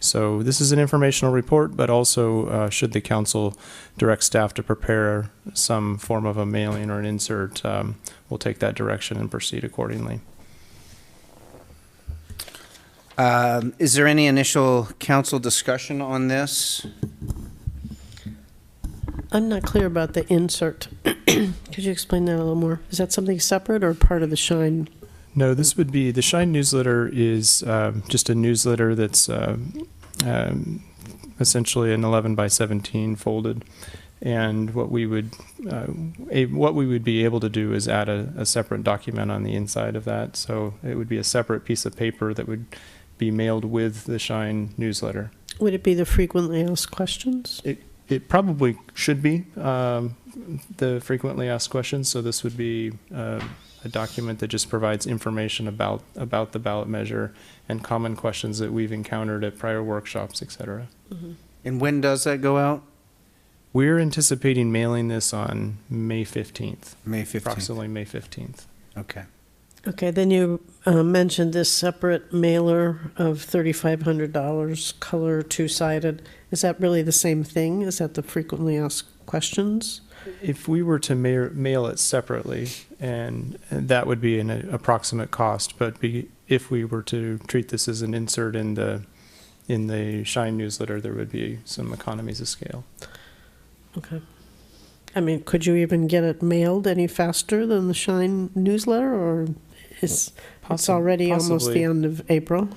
Speaker 12: So this is an informational report, but also should the council direct staff to prepare some form of a mailing or an insert, we'll take that direction and proceed accordingly.
Speaker 5: Is there any initial council discussion on this?
Speaker 11: I'm not clear about the insert. Could you explain that a little more? Is that something separate or part of the Shine?
Speaker 12: No, this would be, the Shine newsletter is just a newsletter that's essentially an 11 by 17 folded. And what we would be able to do is add a separate document on the inside of that. So it would be a separate piece of paper that would be mailed with the Shine newsletter.
Speaker 11: Would it be the frequently asked questions?
Speaker 12: It probably should be the frequently asked questions. So this would be a document that just provides information about the ballot measure and common questions that we've encountered at prior workshops, et cetera.
Speaker 11: Mm-hmm.
Speaker 5: And when does that go out?
Speaker 12: We're anticipating mailing this on May 15th.
Speaker 5: May 15th.
Speaker 12: Approximately May 15th.
Speaker 5: Okay.
Speaker 11: Okay, then you mentioned this separate mailer of $3,500, color two-sided. Is that really the same thing? Is that the frequently asked questions?
Speaker 12: If we were to mail it separately, and that would be an approximate cost, but if we were to treat this as an insert in the Shine newsletter, there would be some economies of scale.
Speaker 11: Okay. I mean, could you even get it mailed any faster than the Shine newsletter, or it's already almost the end of April?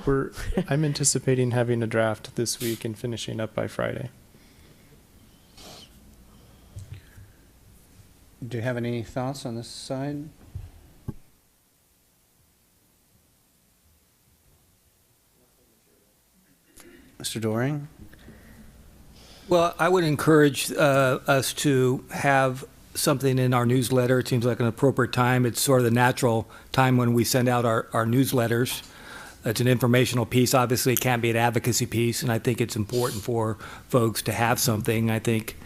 Speaker 12: I'm anticipating having a draft this week and finishing up by Friday.
Speaker 5: Do you have any thoughts on this side? Mr. Doring?
Speaker 9: Well, I would encourage us to have something in our newsletter. It seems like an appropriate time. It's sort of the natural time when we send out our newsletters. It's an informational piece. Obviously, it can't be an advocacy piece, and I think it's important for folks to have something. I think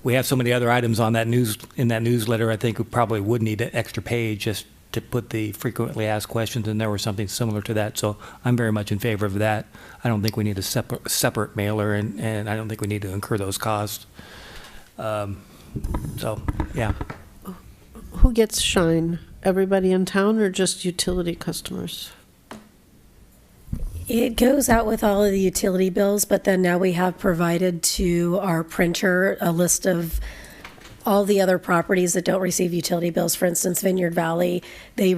Speaker 9: we have so many other items on in that newsletter. I think we probably would need an extra page just to put the frequently asked questions in there or something similar to that. So I'm very much in favor of that. I don't think we need a separate mailer, and I don't think we need to incur those costs. So, yeah.
Speaker 11: Who gets Shine? Everybody in town or just utility customers?
Speaker 14: It goes out with all of the utility bills, but then now we have provided to our printer a list of all the other properties that don't receive utility bills. For instance, Vineyard Valley, the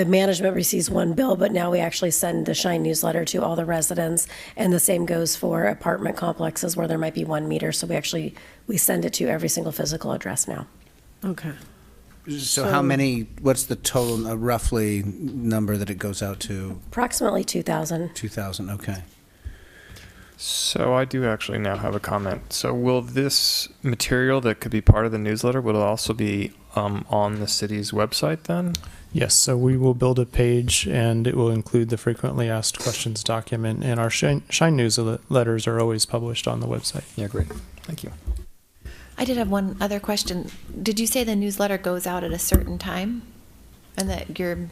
Speaker 14: management receives one bill, but now we actually send the Shine newsletter to all the residents. And the same goes for apartment complexes where there might be one meter. So we send it to every single physical address now.
Speaker 11: Okay.
Speaker 5: So how many, what's the total, roughly number that it goes out to?
Speaker 14: Approximately 2,000.
Speaker 5: 2,000, okay.
Speaker 12: So I do actually now have a comment. So will this material that could be part of the newsletter, will it also be on the city's website then? Yes, so we will build a page and it will include the frequently asked questions document, and our Shine newsletters are always published on the website.
Speaker 1: Yeah, great.
Speaker 12: Thank you.
Speaker 6: I did have one other question. Did you say the newsletter goes out at a certain time? And that you're...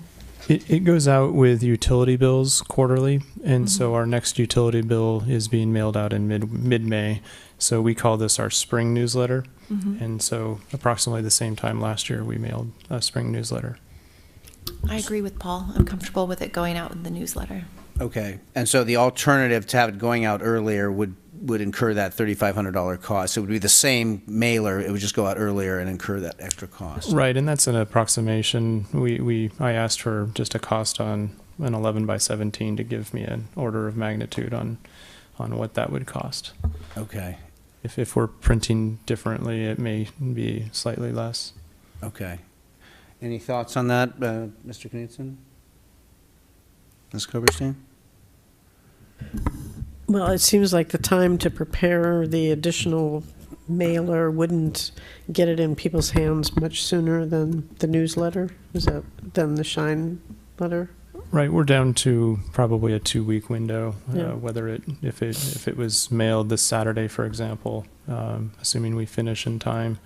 Speaker 12: It goes out with utility bills quarterly, and so our next utility bill is being mailed out in mid-May. So we call this our spring newsletter, and so approximately the same time last year we mailed a spring newsletter.
Speaker 6: I agree with Paul. I'm comfortable with it going out in the newsletter.
Speaker 5: Okay, and so the alternative to have it going out earlier would incur that $3,500 cost. It would be the same mailer, it would just go out earlier and incur that extra cost.
Speaker 12: Right, and that's an approximation. I asked for just a cost on an 11 by 17 to give me an order of magnitude on what that would cost.
Speaker 5: Okay.
Speaker 12: If we're printing differently, it may be slightly less.
Speaker 5: Okay. Any thoughts on that, Mr. Knudsen? Ms. Koberstein?
Speaker 11: Well, it seems like the time to prepare the additional mailer wouldn't get it in people's hands much sooner than the newsletter. Is that than the Shine letter?
Speaker 12: Right, we're down to probably a 2-week window.
Speaker 11: Yeah.
Speaker 12: Whether if it was mailed this Saturday, for example, assuming we finish in time,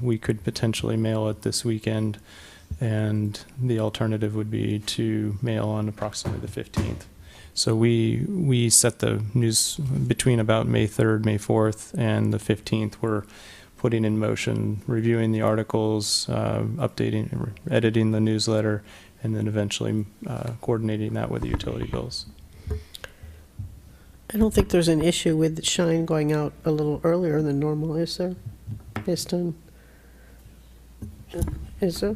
Speaker 12: we could potentially mail it this weekend, and the alternative would be to mail on approximately the 15th. So we set the news between about May 3rd, May 4th, and the 15th. We're putting in motion, reviewing the articles, updating, editing the newsletter, and then eventually coordinating that with the utility bills.
Speaker 11: I don't think there's an issue with Shine going out a little earlier than normal, is there? Based on, is there?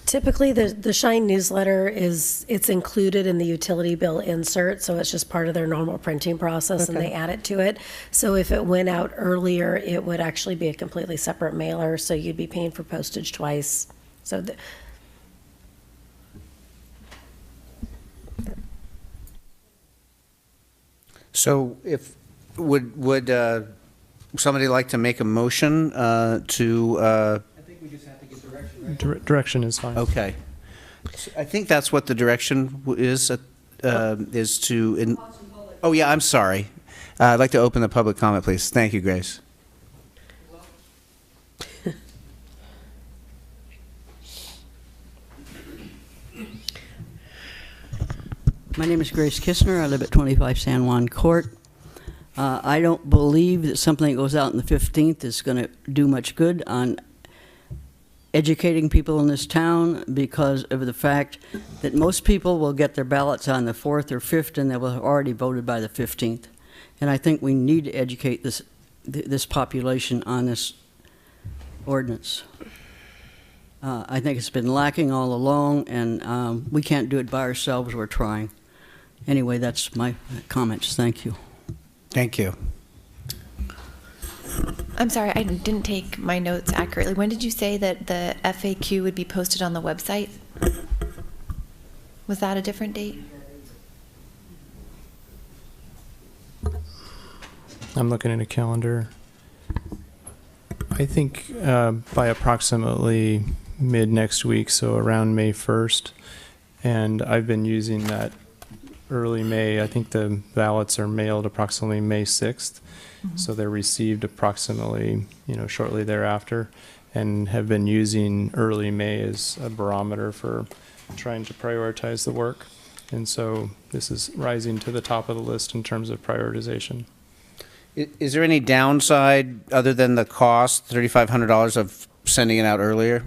Speaker 14: Typically, the Shine newsletter it's included in the utility bill insert, so it's just part of their normal printing process, and
Speaker 11: Okay.
Speaker 14: they add it to it. So if it went out earlier, it would actually be a completely separate mailer, so you'd be paying for postage twice. So
Speaker 5: So if, would somebody like to make a motion to,
Speaker 3: I think we just have to get direction, right?
Speaker 12: Direction is fine.
Speaker 5: okay. So I think that's what the direction is to, oh yeah, I'm sorry. I'd like to open the public comment, please. Thank you, Grace.
Speaker 10: My name is Grace Kistner. I live at 25 San Juan Court. I don't believe that something that goes out on the 15th is going to do much good on educating people in this town, because of the fact that most people will get their ballots on the 4th or 5th, and they will have already voted by the 15th. And I think we need to educate this population on this ordinance. I think it's been lacking all along, and we can't do it by ourselves. We're trying. Anyway, that's my comments. Thank you.
Speaker 5: Thank you.
Speaker 6: I'm sorry, I didn't take my notes accurately. When did you say that the FAQ would be posted on the website? Was that a different date?
Speaker 12: I'm looking at a calendar. I think by approximately mid next week, so around May 1st. And I've been using that early May. I think the ballots are mailed approximately May 6th. So they're received approximately, shortly thereafter, and have been using early May as a barometer for trying to prioritize the work. And so this is rising to the top of the list in terms of prioritization.
Speaker 5: Is there any downside other than the cost, $3,500 of sending it out earlier,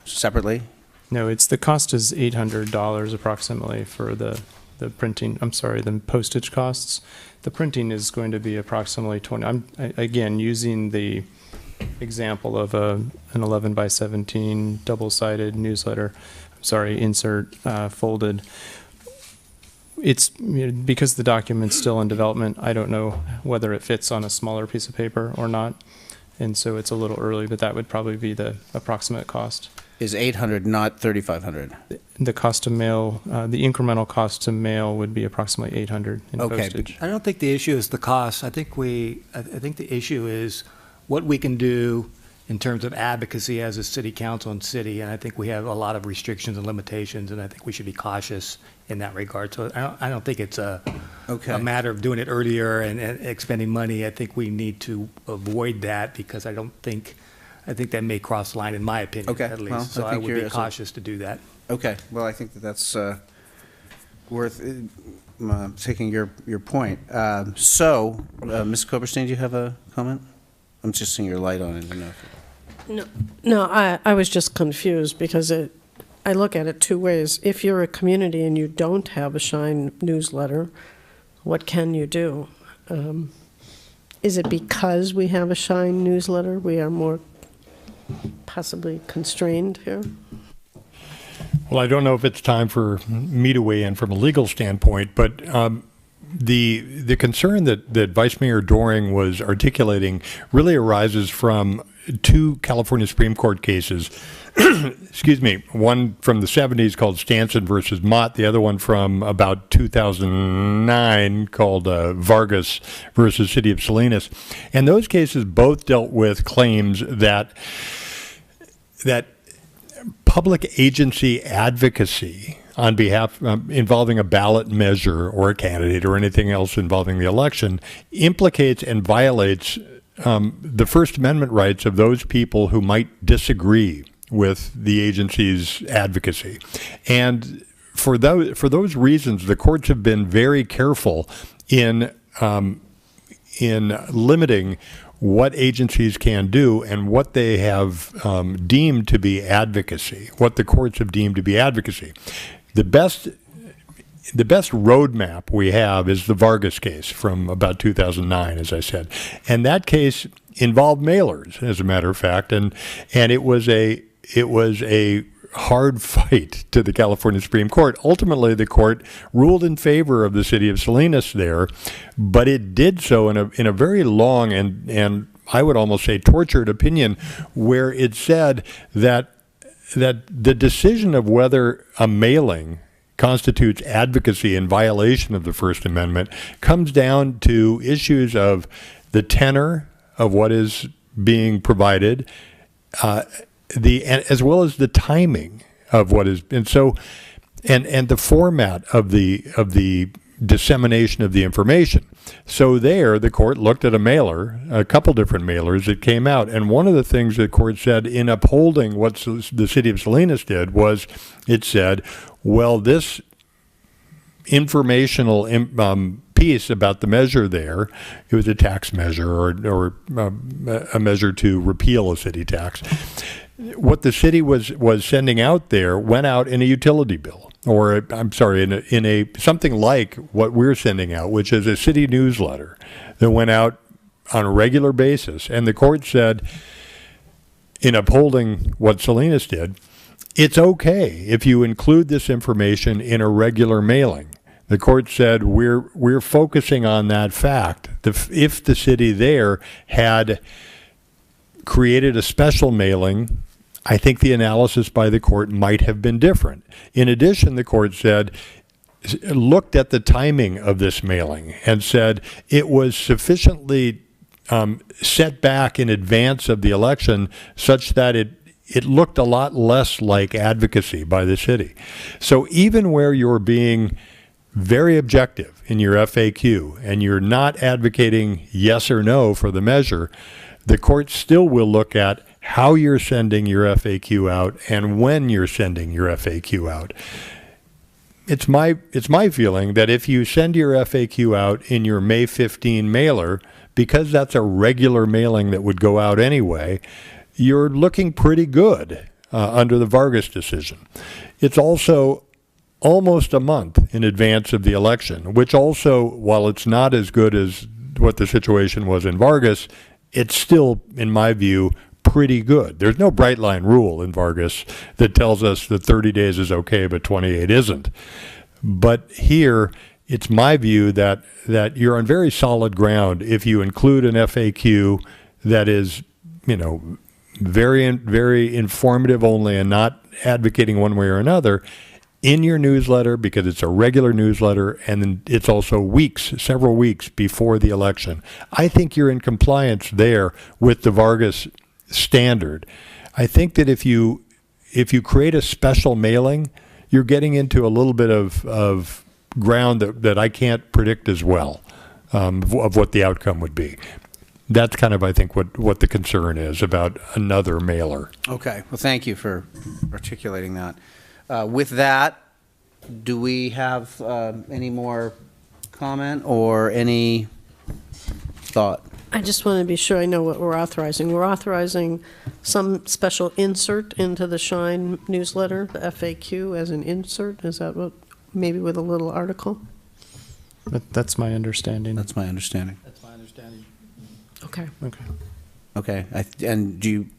Speaker 5: separately?
Speaker 12: No, the cost is $800 approximately for the the printing, the postage costs. The printing is going to be approximately 20. Again, using the example of an 11 by 17 double-sided newsletter, insert folded. It's because the document's still in development, I don't know whether it fits on a smaller piece of paper or not. And so it's a little early, but that would probably be the approximate cost.
Speaker 5: Is 800 not 3,500?
Speaker 12: The cost to mail, the incremental cost to mail would be approximately 800 in postage.
Speaker 9: I don't think the issue is the cost. I think the issue is what we can do in terms of advocacy as a city council and city, and I think we have a lot of restrictions and limitations, and I think we should be cautious in that regard. So I don't think it's a matter of doing it earlier and expending money. I think we need to avoid that because I think that may cross the line, in my opinion, at least.
Speaker 5: Well,
Speaker 9: so I would be cautious to do that.
Speaker 5: Okay, well, I think that's worth taking your point. So, Ms. Koberstein, do you have a comment? I'm just seeing your light on it.
Speaker 11: No, I was just confused because I look at it two ways. If you're a community and you don't have a Shine newsletter, what can you do? Is it because we have a Shine newsletter we are more possibly constrained here?
Speaker 13: Well, I don't know if it's time for me to weigh in from a legal standpoint, but the concern that Vice Mayor Doring was articulating really arises from two California Supreme Court cases. Excuse me, one from the 70s called Stanson versus Mott, the other one from about 2009 called Vargas versus City of Salinas. And those cases both dealt with claims that public agency advocacy on behalf involving a ballot measure or a candidate or anything else involving the election implicates and violates the First Amendment rights of those people who might disagree with the agency's advocacy. And for those reasons, the courts have been very careful in limiting what agencies can do and what they have deemed to be advocacy, what the courts have deemed to be advocacy. The best roadmap we have is the Vargas case from about 2009, as I said. And that case involved mailers, as a matter of fact, and it was a hard fight to the California Supreme Court. Ultimately, the court ruled in favor of the city of Salinas there, but it did so in a very long and I would almost say tortured opinion, where it said that the decision of whether a mailing constitutes advocacy in violation of the First Amendment comes down to issues of the tenor of what is being provided, as well as the timing of what is, and the format of the dissemination of the information. So the court looked at a couple different mailers that came out, and one of the things the court said in upholding what the city of Salinas did was it said, well, this informational piece about the measure there, it was a tax measure or a measure to repeal a city tax. What the city was sending out there went out in a utility bill, or in a something like what we're sending out, which is a city newsletter that went out on a regular basis. And the court said, in upholding what Salinas did, it's okay if you include this information in a regular mailing. The court said we're focusing on that fact. If the city there had created a special mailing, I think the analysis by the court might have been different. In addition, the court looked at the timing of this mailing and said it was sufficiently set back in advance of the election such that it looked a lot less like advocacy by the city. So even where you're being very objective in your FAQ and you're not advocating yes or no for the measure, the court still will look at how you're sending your FAQ out and when you're sending your FAQ out. It's my feeling that if you send your FAQ out in your May 15 mailer, because that's a regular mailing that would go out anyway, you're looking pretty good under the Vargas decision. It's also almost a month in advance of the election, which also, while it's not as good as what the situation was in Vargas, it's still, in my view, pretty good. There's no bright line rule in Vargas that tells us that 30 days is okay, but 28 isn't. But here, it's my view that you're on very solid ground if you include an FAQ that is, very, very informative only and not advocating one way or another in your newsletter, because it's a regular newsletter, and then it's also several weeks before the election. I think you're in compliance there with the Vargas standard. I think that if you create a special mailing, you're getting into a little bit of ground that I can't predict as well of what the outcome would be. That's kind of, I think, what the concern is about another mailer.
Speaker 5: Okay. Well, thank you for articulating that. With that, do we have any more comment or any thought?
Speaker 11: I just want to be sure I know what we're authorizing. We're authorizing some special insert into the Shine newsletter, the FAQ as an insert. Is that what, maybe with a little article?
Speaker 12: That's my understanding.
Speaker 5: That's my understanding.
Speaker 9: That's my understanding.
Speaker 11: Okay.
Speaker 12: Okay.
Speaker 5: Okay. And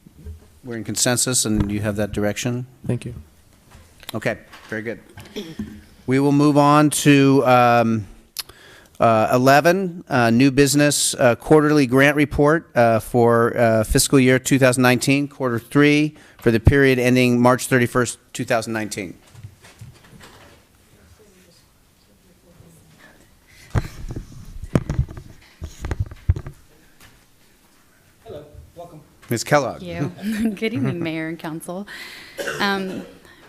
Speaker 5: we're in consensus and you have that direction?
Speaker 12: Thank you.
Speaker 5: Okay. Very good. We will move on to 11, new business quarterly grant report for fiscal year 2019, quarter 3, for the period ending March 31st, 2019.
Speaker 9: Hello, welcome.
Speaker 5: Ms. Kellogg.
Speaker 18: Thank you. Good evening, Mayor and Council.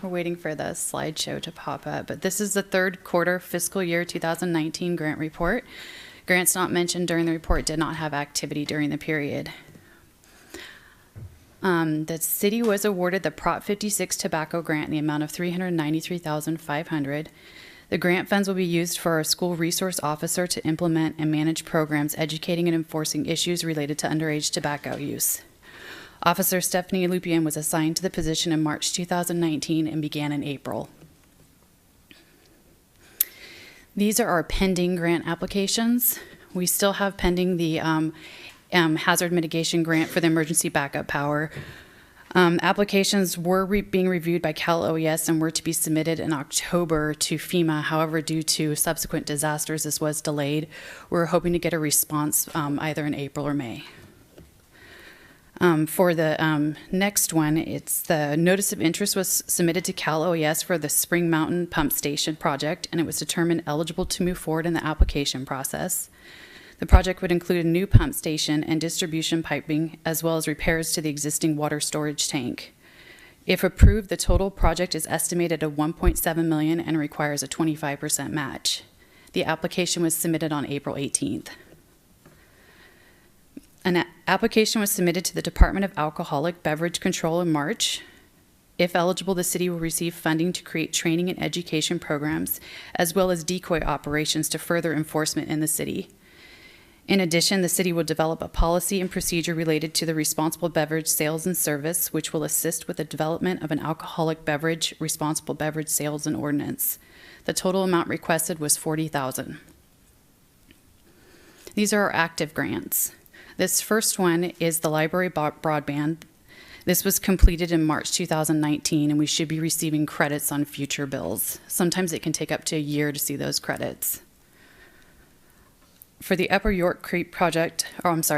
Speaker 18: We're waiting for the slideshow to pop up, but this is the third quarter fiscal year 2019 grant report. Grants not mentioned during the report did not have activity during the period. The city was awarded the Prop 56 tobacco grant in the amount of $393,500. The grant funds will be used for our school resource officer to implement and manage programs educating and enforcing issues related to underage tobacco use. Officer Stephanie Lupian was assigned to the position in March 2019 and began in April. These are our pending grant applications. We still have pending the hazard mitigation grant for the emergency backup power. Applications were being reviewed by Cal OES and were to be submitted in October to FEMA. However, due to subsequent disasters, this was delayed. We're hoping to get a response either in April or May. For the next one, it's the notice of interest was submitted to Cal OES for the Spring Mountain Pump Station project, and it was determined eligible to move forward in the application process. The project would include a new pump station and distribution piping, as well as repairs to the existing water storage tank. If approved, the total project is estimated at $1.7 million and requires a 25% match. The application was submitted on April 18th. An application was submitted to the Department of Alcoholic Beverage Control in March. If eligible, the city will receive funding to create training and education programs, as well as decoy operations to further enforcement in the city. In addition, the city will develop a policy and procedure related to the responsible beverage sales and service, which will assist with the development of an alcoholic beverage responsible beverage sales and ordinance. The total amount requested was $40,000. These are our active grants. This first one is the library broadband. This was completed in March 2019, and we should be receiving credits on future bills. Sometimes it can take up to a year to see those credits. For the Upper York Creek project,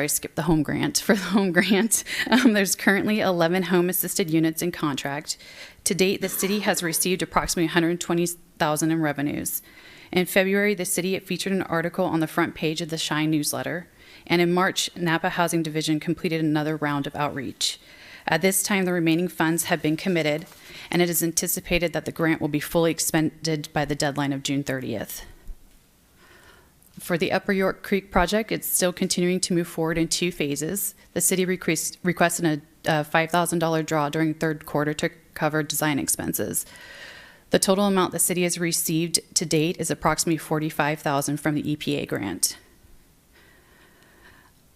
Speaker 18: skip the home grant. For the home grant, there's currently 11 home-assisted units in contract. To date, the city has received approximately $120,000 in revenues. In February, the city featured an article on the front page of the Shine newsletter. And in March, Napa Housing Division completed another round of outreach. At this time, the remaining funds have been committed, and it is anticipated that the grant will be fully expended by the deadline of June 30th. For the Upper York Creek project, it's still continuing to move forward in 2 phases. The city requested a $5,000 draw during third quarter to cover design expenses. The total amount the city has received to date is approximately $45,000 from the EPA grant.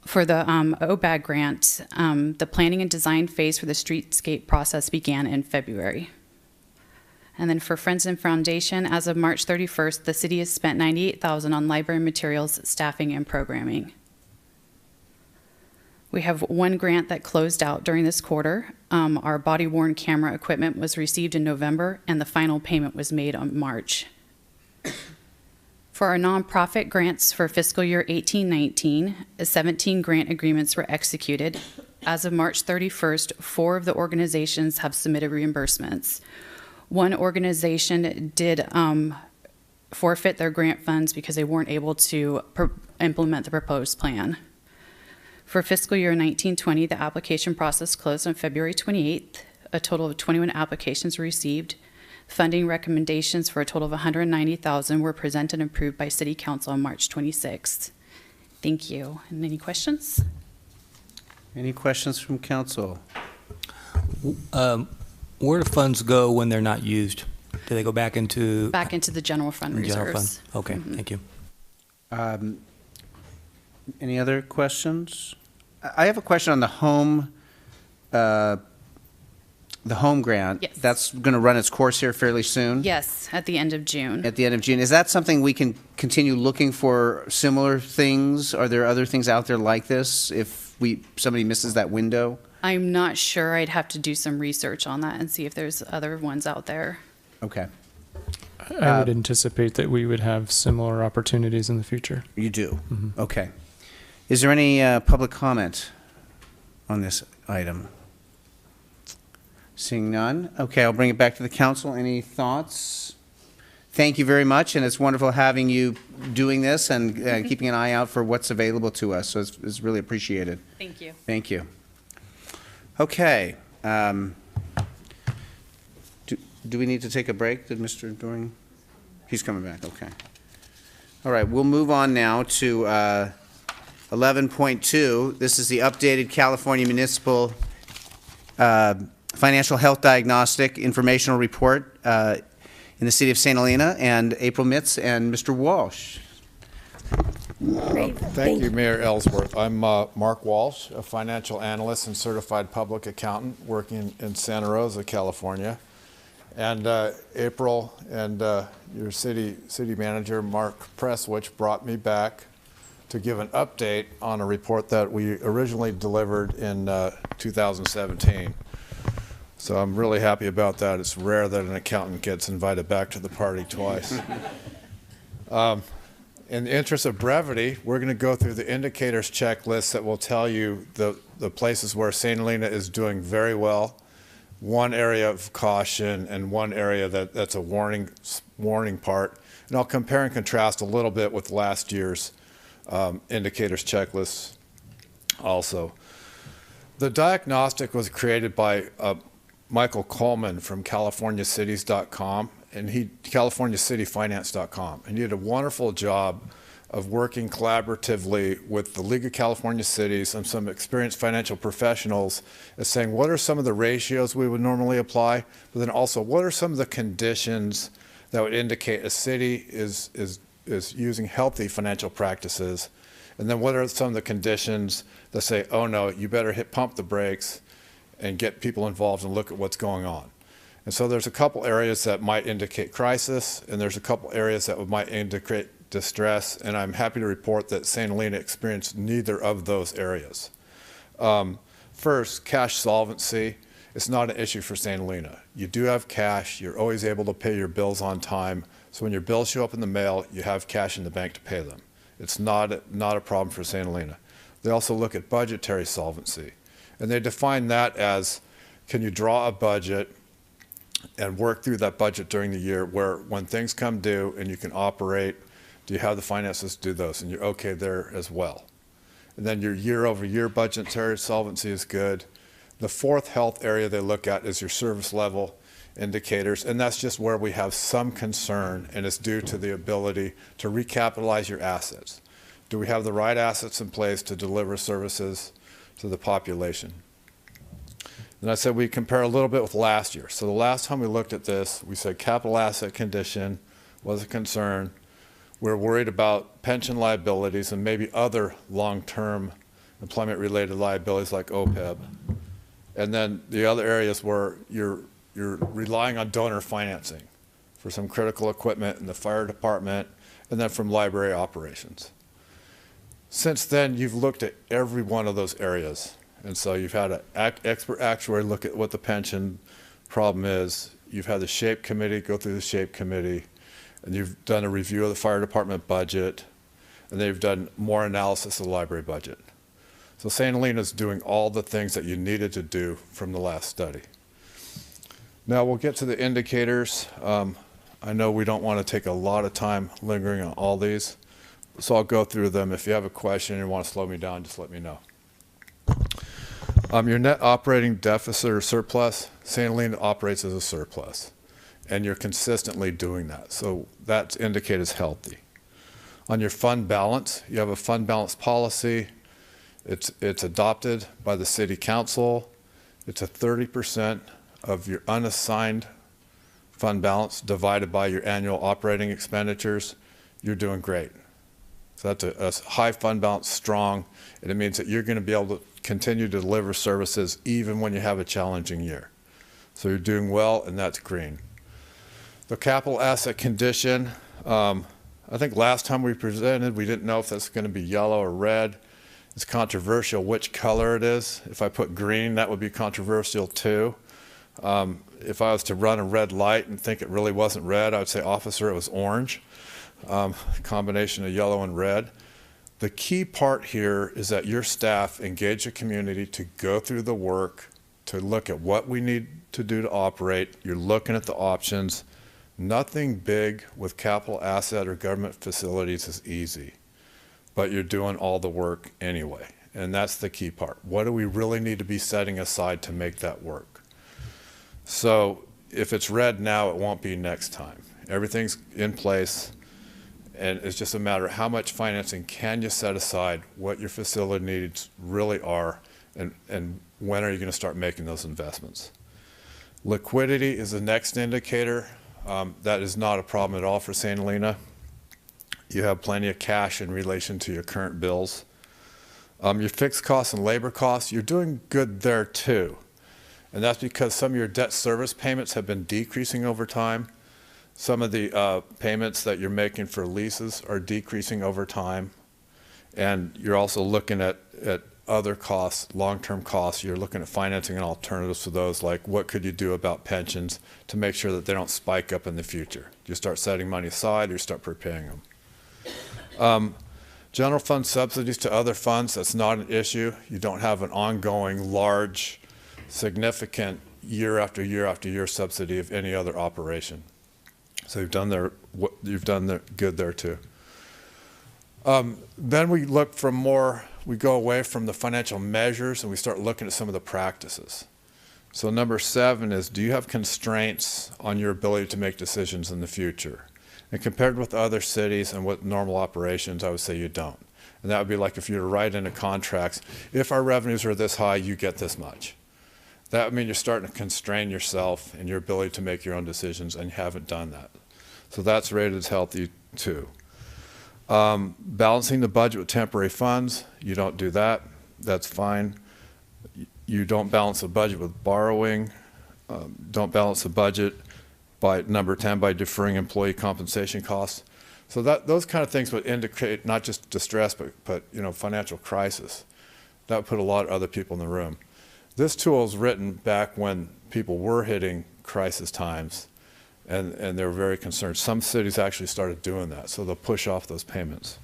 Speaker 18: For the OBAG grant, the planning and design phase for the streetscape process began in February. And then for Friends and Foundation, as of March 31st, the city has spent $98,000 on library materials, staffing, and programming. We have one grant that closed out during this quarter. Our body-worn camera equipment was received in November, and the final payment was made on March. For our nonprofit grants for fiscal year 18-19, 17 grant agreements were executed. As of March 31st, 4 of the organizations have submitted reimbursements. One organization did forfeit their grant funds because they weren't able to implement the proposed plan. For fiscal year 19-20, the application process closed on February 28th. A total of 21 applications were received. Funding recommendations for a total of $190,000 were presented and approved by City Council on March 26th. Thank you. And any questions?
Speaker 5: Any questions from council?
Speaker 9: Where do funds go when they're not used? Do they go back into?
Speaker 18: Back into the general fund
Speaker 9: the general
Speaker 18: reserves.
Speaker 9: fund? Okay, thank you.
Speaker 5: Any other questions? I have a question on the home grant.
Speaker 18: Yes.
Speaker 5: That's going to run its course here fairly soon?
Speaker 18: Yes, at the end of June.
Speaker 5: At the end of June. Is that something we can continue looking for similar things? Are there other things out there like this if somebody misses that window?
Speaker 18: I'm not sure. I'd have to do some research on that and see if there's other ones out there.
Speaker 5: Okay.
Speaker 12: I would anticipate that we would have similar opportunities in the future.
Speaker 5: You do?
Speaker 12: Mm-hmm.
Speaker 5: Okay. Is there any public comment on this item? Seeing none. Okay, I'll bring it back to the council. Any thoughts? Thank you very much, and it's wonderful having you doing this and keeping an eye out for what's available to us. So it's really appreciated.
Speaker 18: Thank you.
Speaker 5: Thank you. Okay. Do we need to take a break? Did Mr. Doring? He's coming back. Okay. All right. We'll move on now to 11.2. This is the updated California Municipal Financial Health Diagnostic Informational Report in the City of St. Helena, and April Mitz and Mr. Walsh.
Speaker 14: Great.
Speaker 15: Thank you, Mayor Ellsworth. I'm Mark Walsh, a financial analyst and certified public accountant working in Santa Rosa, California. And April and your city manager, Mark Presswich, brought me back to give an update on a report that we originally delivered in 2017. So I'm really happy about that. It's rare that an accountant gets invited back to the party twice. In the interest of brevity, we're going to go through the indicators checklist that will tell you the places where St. Helena is doing very well, one area of caution, and one area that's a warning part. And I'll compare and contrast a little bit with last year's indicators checklist also. The diagnostic was created by Michael Coleman from CaliforniaCities.com and CaliforniaCityFinance.com, and he did a wonderful job of working collaboratively with the League of California Cities and some experienced financial professionals as saying what are some of the ratios we would normally apply, but then also what are some of the conditions that would indicate a city is using healthy financial practices, and then what are some of the conditions that say, oh no, you better pump the brakes and get people involved and look at what's going on. And so there's a couple areas that might indicate crisis, and there's a couple areas that might indicate distress, and I'm happy to report that St. Helena experienced neither of those areas. First, cash solvency is not an issue for St. Helena. You do have cash, you're always able to pay your bills on time, so when your bills show up in the mail, you have cash in the bank to pay them. It's not a problem for St. Helena. They also look at budgetary solvency, and they define that as, can you draw a budget and work through that budget during the year where when things come due and you can operate, do you have the finances to do those? And you're okay there as well. And then your year-over-year budgetary solvency is good. The fourth health area they look at is your service level indicators, and that's just where we have some concern, and it's due to the ability to recapitalize your assets. Do we have the right assets in place to deliver services to the population? And I said we compare a little bit with last year. So the last time we looked at this, we said capital asset condition was a concern. We're worried about pension liabilities and maybe other long-term employment-related liabilities like OPEB. And then the other areas were your you're relying on donor financing for some critical equipment in the fire department and then from library operations. Since then, you've looked at every one of those areas. And so you've had an expert actuary look at what the pension problem is. You've had the SHAPE committee go through the SHAPE committee, and you've done a review of the fire department budget, and then you've done more analysis of the library budget. So St. Helena's doing all the things that you needed to do from the last study. Now we'll get to the indicators. I know we don't want to take a lot of time lingering on all these, so I'll go through them. If you have a question and you want to slow me down, just let me know. Your net operating deficit or surplus, St. Helena operates as a surplus, and you're consistently doing that. So that's indicated as healthy. On your fund balance, you have a fund balance policy. It's adopted by the city council. It's a 30% of your unassigned fund balance divided by your annual operating expenditures. You're doing great. So that's a high fund balance, strong, and it means that you're going to be able to continue to deliver services even when you have a challenging year. So you're doing well, and that's green. The capital asset condition, I think last time we presented, we didn't know if that's going to be yellow or red. It's controversial which color it is. If I put green, that would be controversial too. If I was to run a red light and think it really wasn't red, I would say, officer, it was orange. Combination of yellow and red. The key part here is that your staff engage the community to go through the work, to look at what we need to do to operate. You're looking at the options. Nothing big with capital asset or government facilities is easy, but you're doing all the work anyway. And that's the key part. What do we really need to be setting aside to make that work? So if it's red now, it won't be next time. Everything's in place. And it's just a matter of how much financing can you set aside, what your facility needs really are, and when are you going to start making those investments. Liquidity is the next indicator. That is not a problem at all for St. Helena. You have plenty of cash in relation to your current bills. Your fixed costs and labor costs, you're doing good there too. And that's because some of your debt service payments have been decreasing over time. Some of the payments that you're making for leases are decreasing over time. And you're also looking at other costs, long-term costs. You're looking at financing and alternatives for those, like what could you do about pensions to make sure that they don't spike up in the future. You start setting money aside or you start preparing them. General fund subsidies to other funds, that's not an issue. You don't have an ongoing, large, significant year after year after year subsidy of any other operation. So you've done good there too. Then we look from we go away from the financial measures and we start looking at some of the practices. So number 7 is, do you have constraints on your ability to make decisions in the future? And compared with other cities and with normal operations, I would say you don't. And that would be like if you were to write into contracts, if our revenues are this high, you get this much. That would mean you're starting to constrain yourself and your ability to make your own decisions, and you haven't done that. So that's rated as healthy too. Balancing the budget with temporary funds, you don't do that. That's fine. You don't balance the budget with borrowing. Don't balance the budget by number 10 by deferring employee compensation costs. So those kind of things would indicate not just distress, but financial crisis. That would put a lot of other people in the room. This tool is written back when people were hitting crisis times, and they were very concerned. Some cities actually started doing that, so they'll push off those payments.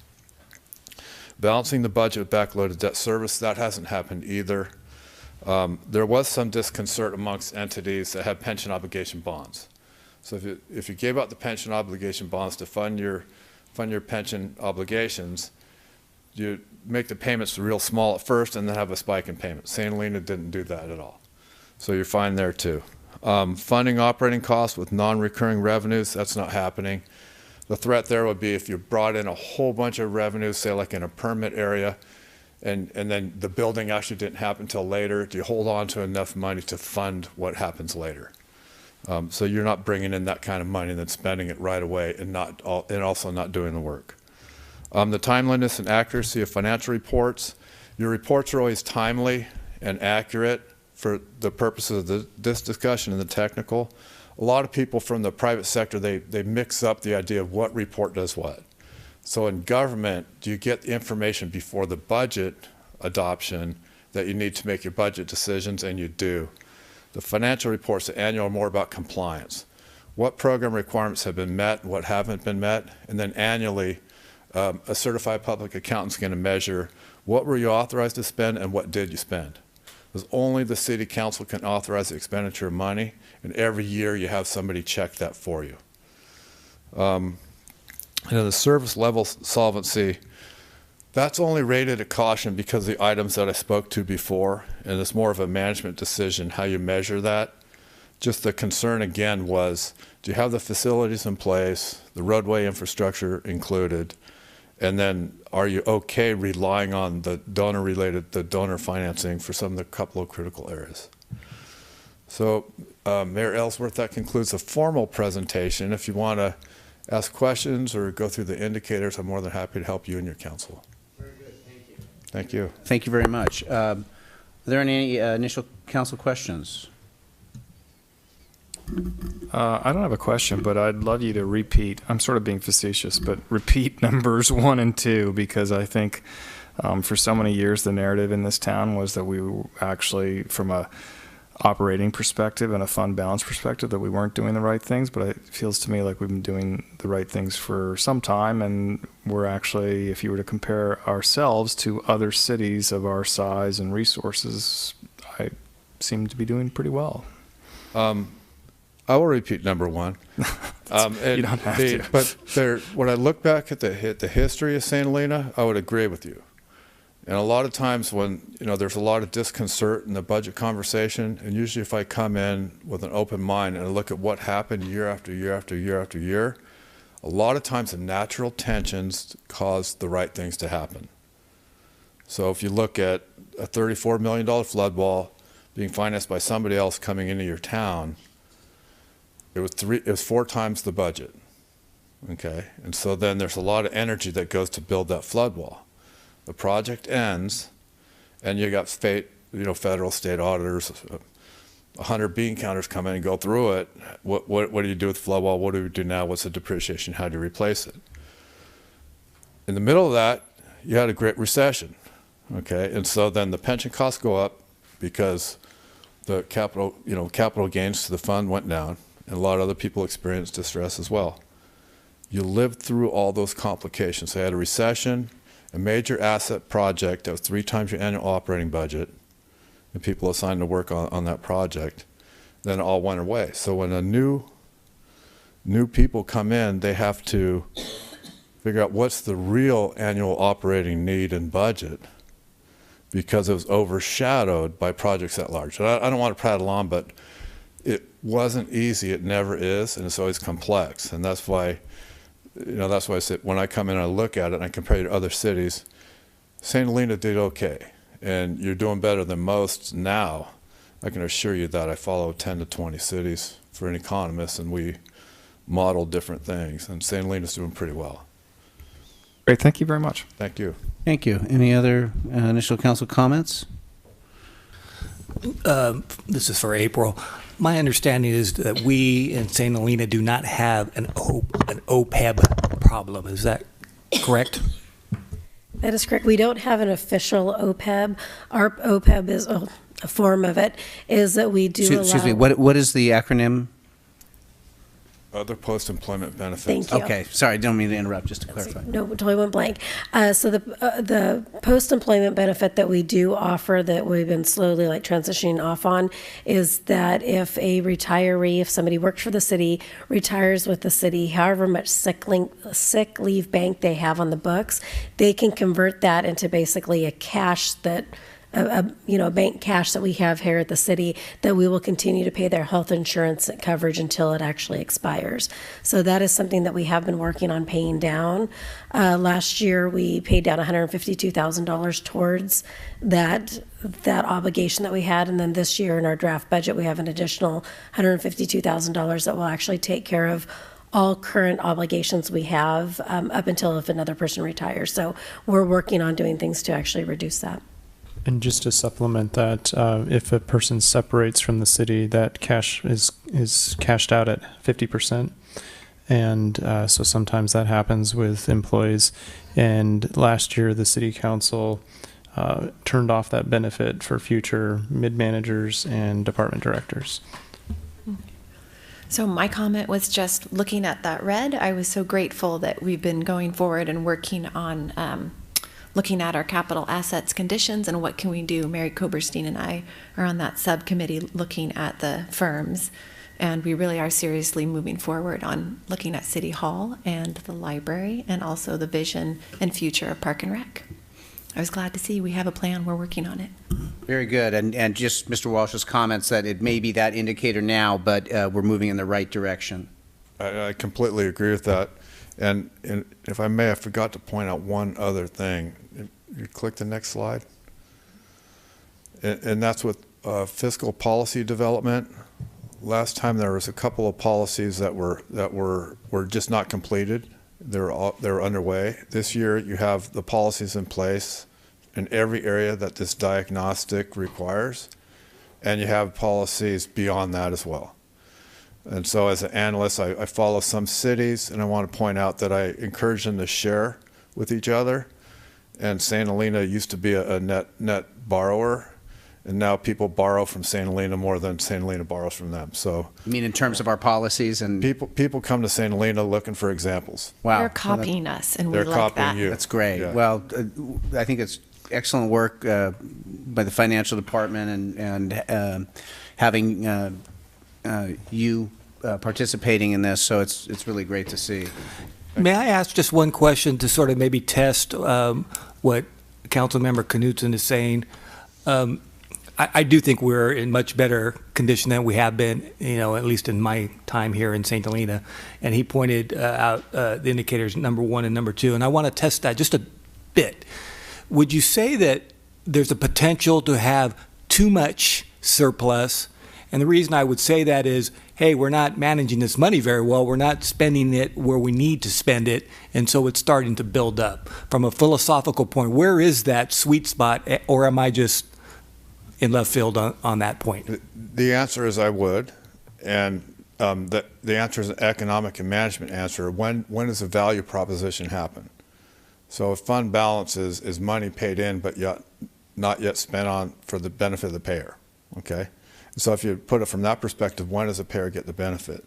Speaker 15: Balancing the budget with backloaded debt service, that hasn't happened either. There was some disconcert amongst entities that had pension obligation bonds. So if you gave out the pension obligation bonds to fund your pension obligations, you make the payments real small at first and then have a spike in payments. St. Helena didn't do that at all. So you're fine there too. Funding operating costs with non-recurring revenues, that's not happening. The threat there would be if you brought in a whole bunch of revenues, say like in a permit area, and then the building actually didn't happen until later. Do you hold on to enough money to fund what happens later? So you're not bringing in that kind of money and then spending it right away and also not doing the work. The timeliness and accuracy of financial reports. Your reports are always timely and accurate, for the purposes of this discussion and the technical, a lot of people from the private sector, they mix up the idea of what report does what. So in government, do you get the information before the budget adoption that you need to make your budget decisions, and you do. The financial reports, the annual, are more about compliance. What program requirements have been met, what haven't been met, and then annually, a certified public accountant's going to measure what were you authorized to spend and what did you spend. Because only the city council can authorize the expenditure of money, and every year you have somebody check that for you. The service level solvency, that's only rated a caution because of the items that I spoke to before, and it's more of a management decision how you measure that. Just the concern again was, do you have the facilities in place, the roadway infrastructure included, and then are you okay relying on the donor financing for some of the couple of critical areas? So Mayor Ellsworth, that concludes the formal presentation. If you want to ask questions or go through the indicators, I'm more than happy to help you and your council.
Speaker 5: Very good, thank you.
Speaker 15: Thank you.
Speaker 5: Thank you very much. Are there any initial council questions?
Speaker 17: I don't have a question, but I'd love you to repeat. I'm sort of being facetious, but repeat numbers 1 and 2, because I think for so many years the narrative in this town was that we were actually, from a operating perspective and a fund balance perspective, that we weren't doing the right things. But it feels to me like we've been doing the right things for some time, and we're actually, if you were to compare ourselves to other cities of our size and resources, I seem to be doing pretty well.
Speaker 15: I will repeat number 1.
Speaker 17: You don't have to.
Speaker 15: But when I look back at the history of St. Helena, I would agree with you. And a lot of times when, there's a lot of disconcert in the budget conversation, and usually if I come in with an open mind and I look at what happened year after year after year after year, a lot of times the natural tensions cause the right things to happen. So if you look at a $34 million flood wall being financed by somebody else coming into your town, it was 4 times the budget, okay? And so then there's a lot of energy that goes to build that flood wall. The project ends, and you got federal, state auditors, 100 bean counters come in and go through it. What do you do with the flood wall? What do we do now? What's the depreciation? How do you replace it? In the middle of that, you had a great recession, okay? And so then the pension costs go up because the capital gains to the fund went down, and a lot of other people experienced distress as well. You lived through all those complications. So you had a recession, a major asset project that was 3 times your annual operating budget, and people assigned to work on that project. Then it all went away. So when a new people come in, they have to figure out what's the real annual operating need and budget, because it was overshadowed by projects at large. And I don't want to prattle on, but it wasn't easy. It never is, and it's always complex. And that's why, that's why I said when I come in and I look at it and I compare it to other cities, St. Helena did okay, and you're doing better than most now. I can assure you that. I follow 10 to 20 cities for an economist, and we model different things, and St. Helena's doing pretty well.
Speaker 17: Great, thank you very much.
Speaker 15: Thank you.
Speaker 5: Thank you. Any other initial council comments?
Speaker 9: This is for April. My understanding is that we in St. Helena do not have an OPEB problem. Is that correct?
Speaker 14: That is correct. We don't have an official OPEB. Our OPEB is a form of it, is that we do
Speaker 5: Excuse me, what is the acronym?
Speaker 15: Other post-employment benefits.
Speaker 14: Thank you.
Speaker 5: Okay, sorry, I don't mean to interrupt, just to clarify.
Speaker 14: No, totally went blank. So the post-employment benefit that we do offer, that we've been slowly transitioning off on, is that if a retiree, if somebody works for the city, retires with the city, however much sick leave bank they have on the books, they can convert that into basically a cash that bank cash that we have here at the city, that we will continue to pay their health insurance coverage until it actually expires. So that is something that we have been working on paying down. Last year, we paid down $152,000 towards that obligation that we had. And then this year in our draft budget, we have an additional $152,000 that will actually take care of all current obligations we have up until if another person retires. So we're working on doing things to actually reduce that.
Speaker 12: And just to supplement that, if a person separates from the city, that cash is cashed out at 50%. And so sometimes that happens with employees. And last year, the city council turned off that benefit for future mid-managers and department directors.
Speaker 6: So my comment was just looking at that red. I was so grateful that we've been going forward and working on looking at our capital assets conditions and what can we do. Mary Koberstein and I are on that subcommittee looking at the firms, and we really are seriously moving forward on looking at City Hall and the library and also the vision and future of Park and Rec. I was glad to see we have a plan. We're working on it.
Speaker 5: Very good. And just Mr. Walsh's comments that it may be that indicator now, but we're moving in the right direction.
Speaker 15: I completely agree with that. And if I may, I forgot to point out one other thing. You click the next slide. And that's with fiscal policy development. Last time there was a couple of policies that were just not completed. They're underway. This year you have the policies in place in every area that this diagnostic requires, and you have policies beyond that as well. And so as an analyst, I follow some cities, and I want to point out that I encourage them to share with each other. And St. Helena used to be a net borrower, and now people borrow from St. Helena more than St. Helena borrows from them. So
Speaker 5: I mean, in terms of our policies and
Speaker 15: people come to St. Helena looking for examples.
Speaker 5: Wow,
Speaker 6: They're copying us, and we
Speaker 15: They're
Speaker 6: like
Speaker 15: copying
Speaker 6: that.
Speaker 15: you.
Speaker 5: That's great.
Speaker 15: Yeah.
Speaker 5: Well, I think it's excellent work by the financial department and having you participating in this. So it's really great to see.
Speaker 9: May I ask just one question to sort of maybe test what Councilmember Knutson is saying? I do think we're in much better condition than we have been, at least in my time here in St. Helena. And he pointed out the indicators number 1 and number 2, and I want to test that just a bit. Would you say that there's a potential to have too much surplus? And the reason I would say that is, hey, we're not managing this money very well. We're not spending it where we need to spend it. And so it's starting to build up. From a philosophical point, where is that sweet spot? Or am I just in left field on that point?
Speaker 15: The answer is I would. And the answer is an economic and management answer. When does a value proposition happen? So a fund balance is money paid in but not yet spent on for the benefit of the payer. Okay? So if you put it from that perspective, when does a payer get the benefit?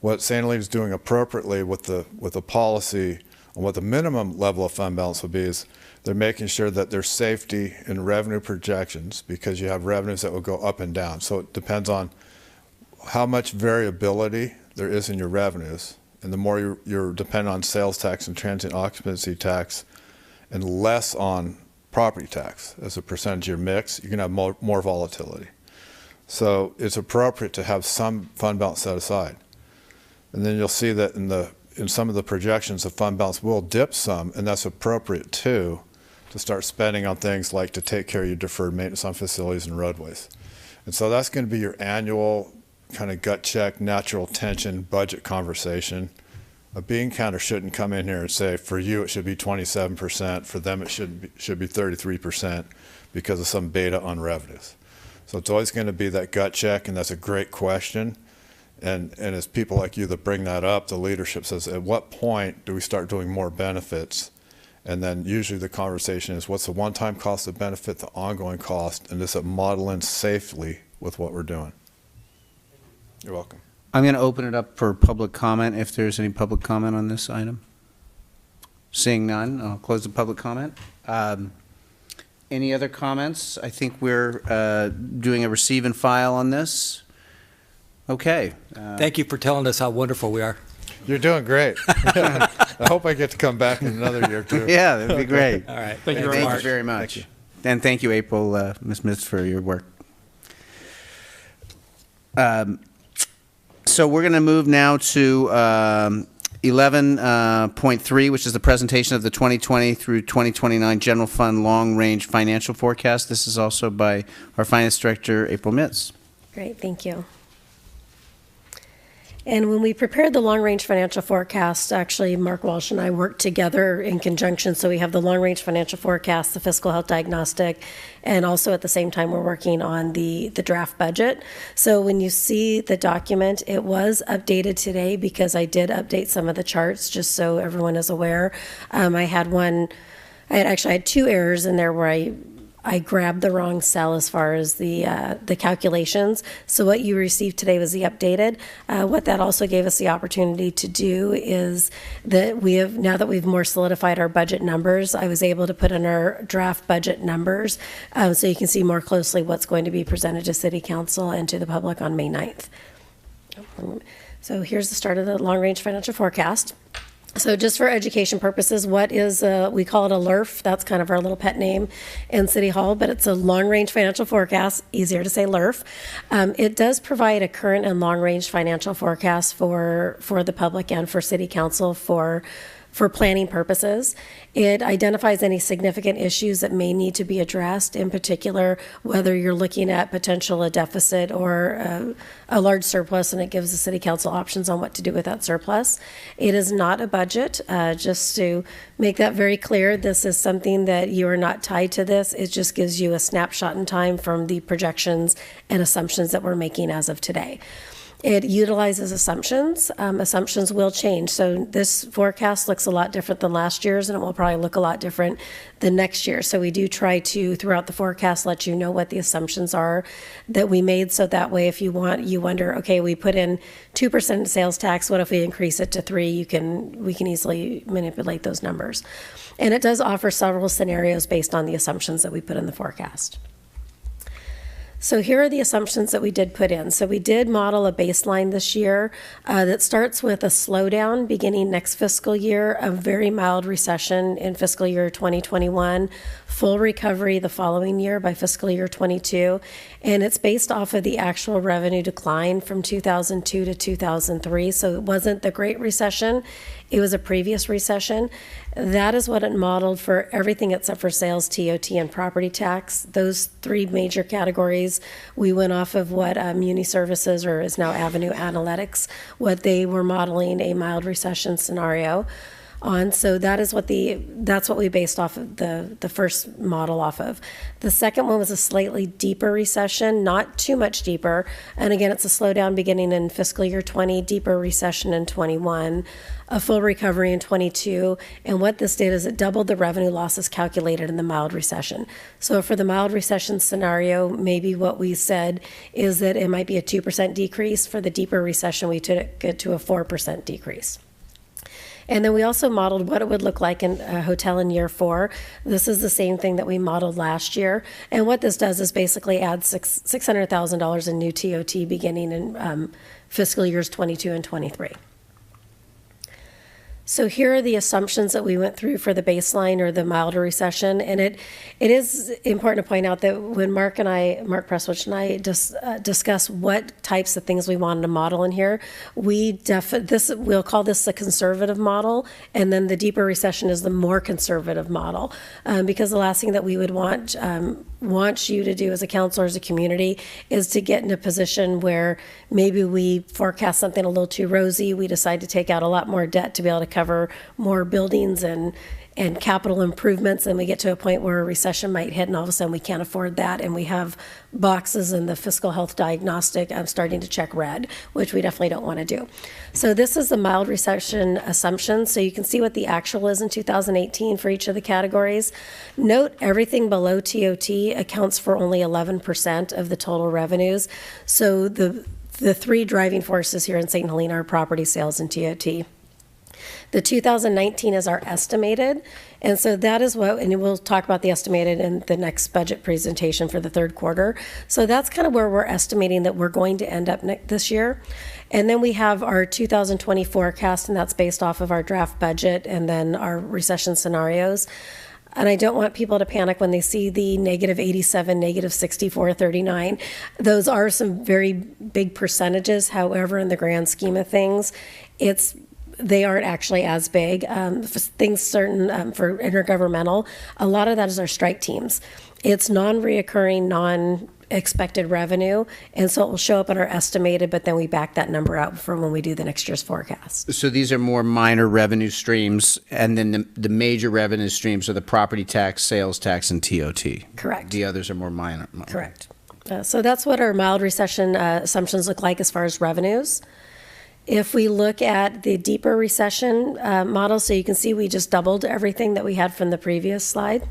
Speaker 15: What St. Helena is doing appropriately with the policy on what the minimum level of fund balance will be is they're making sure that there's safety in revenue projections, because you have revenues that will go up and down. So it depends on how much variability there is in your revenues. And the more you're dependent on sales tax and transient occupancy tax and less on property tax as a percentage of your mix, you can have more volatility. So it's appropriate to have some fund balance set aside. And then you'll see that in some of the projections, the fund balance will dip some, and that's appropriate too, to start spending on things like to take care of your deferred maintenance on facilities and roadways. And so that's going to be your annual kind of gut check, natural tension budget conversation. A bean counter shouldn't come in here and say, for you it should be 27%, for them it should be 33% because of some beta on revenues. So it's always going to be that gut check, and that's a great question. And it's people like you that bring that up. The leadership says, at what point do we start doing more benefits? And then usually the conversation is, what's the one-time cost of benefit, the ongoing cost, and does it model in safely with what we're doing? You're welcome.
Speaker 5: I'm going to open it up for public comment, if there's any public comment on this item. Seeing none, I'll close the public comment. Any other comments? I think we're doing a receive and file on this. Okay.
Speaker 9: Thank you for telling us how wonderful we are.
Speaker 15: You're doing great. I hope I get to come back in another year, too.
Speaker 5: Yeah, that'd be great.
Speaker 9: All right.
Speaker 5: Thank you very much.
Speaker 15: Thank you.
Speaker 5: And thank you, April, Ms. Mitz, for your work. So we're going to move now to 11.3, which is the presentation of the 2020 through 2029 General Fund Long Range Financial Forecast. This is also by our Finance Director, April Mitz.
Speaker 14: Great, thank you. And when we prepared the long-range financial forecast, actually, Mark Walsh and I worked together in conjunction. So we have the long-range financial forecast, the fiscal health diagnostic, and also at the same time, we're working on the draft budget. So when you see the document, it was updated today because I did update some of the charts, just so everyone is aware. I had two errors in there where I grabbed the wrong cell as far as the calculations. So what you received today was the updated. What that also gave us the opportunity to do is that now that we've more solidified our budget numbers, I was able to put in our draft budget numbers so you can see more closely what's going to be presented to City Council and to the public on May 9th. So here's the start of the long-range financial forecast. So just for education purposes, what is, we call it a LRF. That's kind of our little pet name in City Hall, but it's a long-range financial forecast, easier to say LRF. It does provide a current and long-range financial forecast for the public and for City Council for planning purposes. It identifies any significant issues that may need to be addressed, in particular, whether you're looking at potential a deficit or a large surplus, and it gives the City Council options on what to do with that surplus. It is not a budget, just to make that very clear. This is something that you are not tied to this. It just gives you a snapshot in time from the projections and assumptions that we're making as of today. It utilizes assumptions. Assumptions will change. So this forecast looks a lot different than last year's, and it will probably look a lot different than next year. So we do try to, throughout the forecast, let you know what the assumptions are that we made. So that way, if you wonder, okay, we put in 2% sales tax. What if we increase it to 3%? We can easily manipulate those numbers. And it does offer several scenarios based on the assumptions that we put in the forecast. So here are the assumptions that we did put in. So we did model a baseline this year that starts with a slowdown beginning next fiscal year, a very mild recession in fiscal year 2021, full recovery the following year by fiscal year 22, and it's based off of the actual revenue decline from 2002 to 2003. So it wasn't the Great Recession, it was a previous recession. That is what it modeled for everything except for sales, TOT, and property tax. Those three major categories, we went off of what Muni Services, or is now Avenue Analytics, what they were modeling a mild recession scenario on. So that's what we based off of the first model off of. The second one was a slightly deeper recession, not too much deeper. And again, it's a slowdown beginning in fiscal year 20, deeper recession in 21, a full recovery in 22. And what this did is it doubled the revenue losses calculated in the mild recession. So for the mild recession scenario, maybe what we said is that it might be a 2% decrease. For the deeper recession, we took it to a 4% decrease. And then we also modeled what it would look like in a hotel in year 4. This is the same thing that we modeled last year. And what this does is basically add $600,000 in new TOT beginning in fiscal years 22 and 23. So here are the assumptions that we went through for the baseline or the milder recession. And it is important to point out that when Mark Presswich and I discuss what types of things we wanted to model in here, we'll call this a conservative model, and then the deeper recession is the more conservative model. Because the last thing that we would want you to do as a council or as a community is to get in a position where maybe we forecast something a little too rosy, we decide to take out a lot more debt to be able to cover more buildings and capital improvements, and we get to a point where a recession might hit and all of a sudden we can't afford that, and we have boxes in the fiscal health diagnostic starting to check red, which we definitely don't want to do. So this is the mild recession assumption. So you can see what the actual is in 2018 for each of the categories. Note everything below TOT accounts for only 11% of the total revenues. So the three driving forces here in St. Helena are property sales and TOT. The 2019 is our estimated, and so that is and we'll talk about the estimated in the next budget presentation for the third quarter. So that's kind of where we're estimating that we're going to end up this year. And then we have our 2020 forecast, and that's based off of our draft budget and then our recession scenarios. And I don't want people to panic when they see the -87, -64, 39. Those are some very big percentages. However, in the grand scheme of things, they aren't actually as big. Things certain for intergovernmental, a lot of that is our strike teams. It's non-reoccurring, expected revenue, and so it will show up in our estimated, but then we back that number out from when we do the next year's forecast.
Speaker 5: So these are more minor revenue streams, and then the major revenue streams are the property tax, sales tax, and TOT.
Speaker 14: Correct.
Speaker 5: The others are more minor.
Speaker 14: Correct. So that's what our mild recession assumptions look like as far as revenues. If we look at the deeper recession model, so you can see we just doubled everything that we had from the previous slide.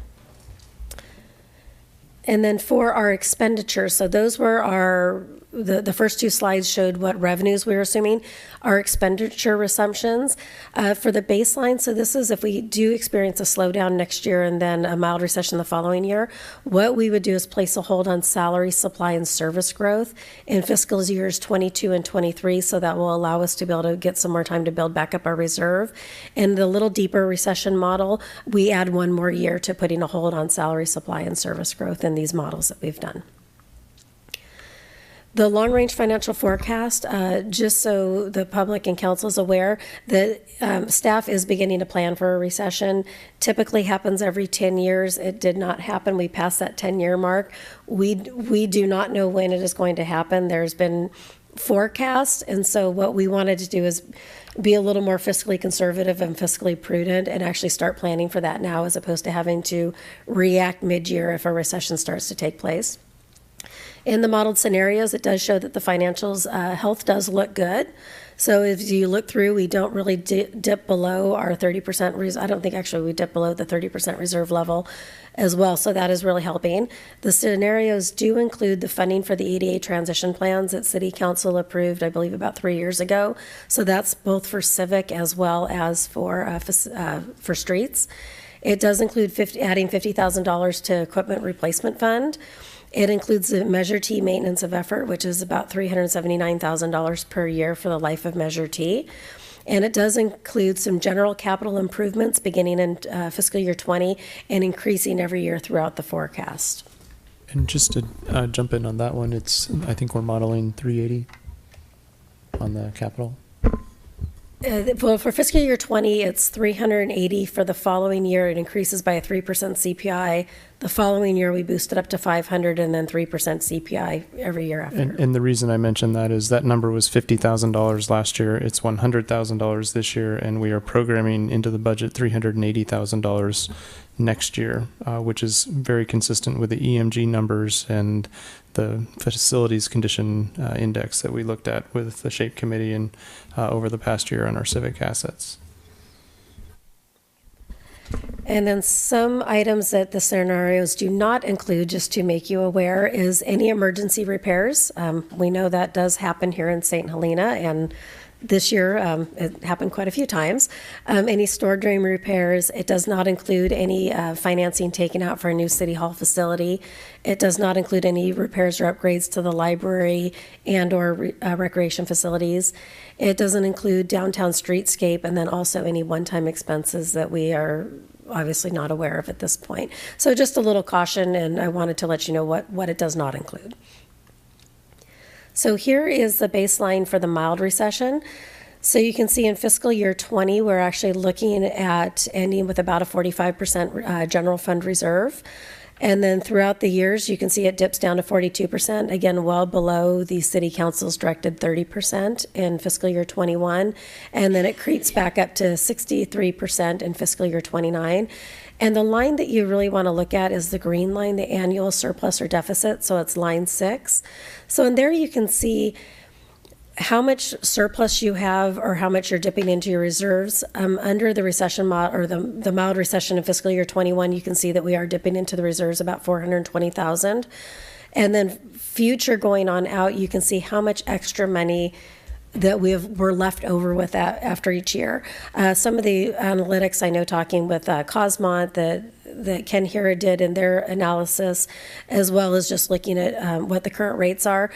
Speaker 14: And then for our expenditures, so those were the first two slides showed what revenues we were assuming. Our expenditure assumptions for the baseline, so this is if we do experience a slowdown next year and then a mild recession the following year, what we would do is place a hold on salary, supply, and service growth in fiscal years 22 and 23, so that will allow us to be able to get some more time to build back up our reserve. In the little deeper recession model, we add one more year to putting a hold on salary, supply, and service growth in these models that we've done. The long-range financial forecast, just so the public and council is aware, that staff is beginning to plan for a recession. Typically happens every 10 years. It did not happen. We passed that 10-year mark. We do not know when it is going to happen. There's been forecasts, and so what we wanted to do is be a little more fiscally conservative and fiscally prudent and actually start planning for that now as opposed to having to react mid-year if a recession starts to take place. In the modeled scenarios, it does show that the financials health does look good. So if you look through, we don't really dip below our 30%. I don't think actually we dip below the 30% reserve level as well. So that is really helping. The scenarios do include the funding for the EDA transition plans that City Council approved, I believe, about 3 years ago. So that's both for civic as well as for streets. It does include adding $50,000 to equipment replacement fund. It includes the Measure T maintenance of effort, which is about $379,000 per year for the life of Measure T. And it does include some general capital improvements beginning in fiscal year 20 and increasing every year throughout the forecast.
Speaker 12: And just to jump in on that one, I think we're modeling 380 on the capital.
Speaker 14: Well, for fiscal year 20, it's 380. For the following year, it increases by a 3% CPI. The following year, we boost it up to 500 and then 3% CPI every year after.
Speaker 12: And the reason I mentioned that is that number was $50,000 last year. It's $100,000 this year, and we are programming into the budget $380,000 next year, which is very consistent with the EMG numbers and the facilities condition index that we looked at with the SHAPE committee and over the past year on our civic assets.
Speaker 14: And then some items that the scenarios do not include, just to make you aware, is any emergency repairs. We know that does happen here in St. Helena, and this year it happened quite a few times. Any storm drain repairs. It does not include any financing taken out for a new city hall facility. It does not include any repairs or upgrades to the library and or recreation facilities. It doesn't include downtown streetscape, and then also any one-time expenses that we are obviously not aware of at this point. So just a little caution, and I wanted to let you know what it does not include. So here is the baseline for the mild recession. So you can see in fiscal year 20, we're actually looking at ending with about a 45% general fund reserve. And then throughout the years, you can see it dips down to 42%, again, well below the city council's directed 30% in fiscal year 21. And then it creeps back up to 63% in fiscal year 29. And the line that you really want to look at is the green line, the annual surplus or deficit. So it's line 6. So in there you can see how much surplus you have or how much you're dipping into your reserves. Under the recession or the mild recession in fiscal year 21, you can see that we are dipping into the reserves about $420,000. And then future going on out, you can see how much extra money that we're left over with that after each year. Some of the analytics I know, talking with Cosmont that Ken Hira did in their analysis, as well as just looking at what the current rates are.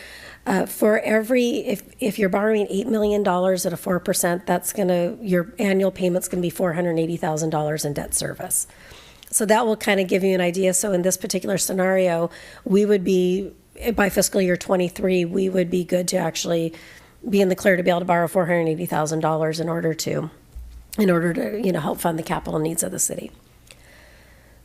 Speaker 14: For if you're borrowing $8 million at a 4%, that's your annual payment's gonna be $480,000 in debt service. So that will kind of give you an idea. So in this particular scenario, we would be, by fiscal year 23, we would be good to actually be in the clear to be able to borrow $480,000 in order to help fund the capital needs of the city.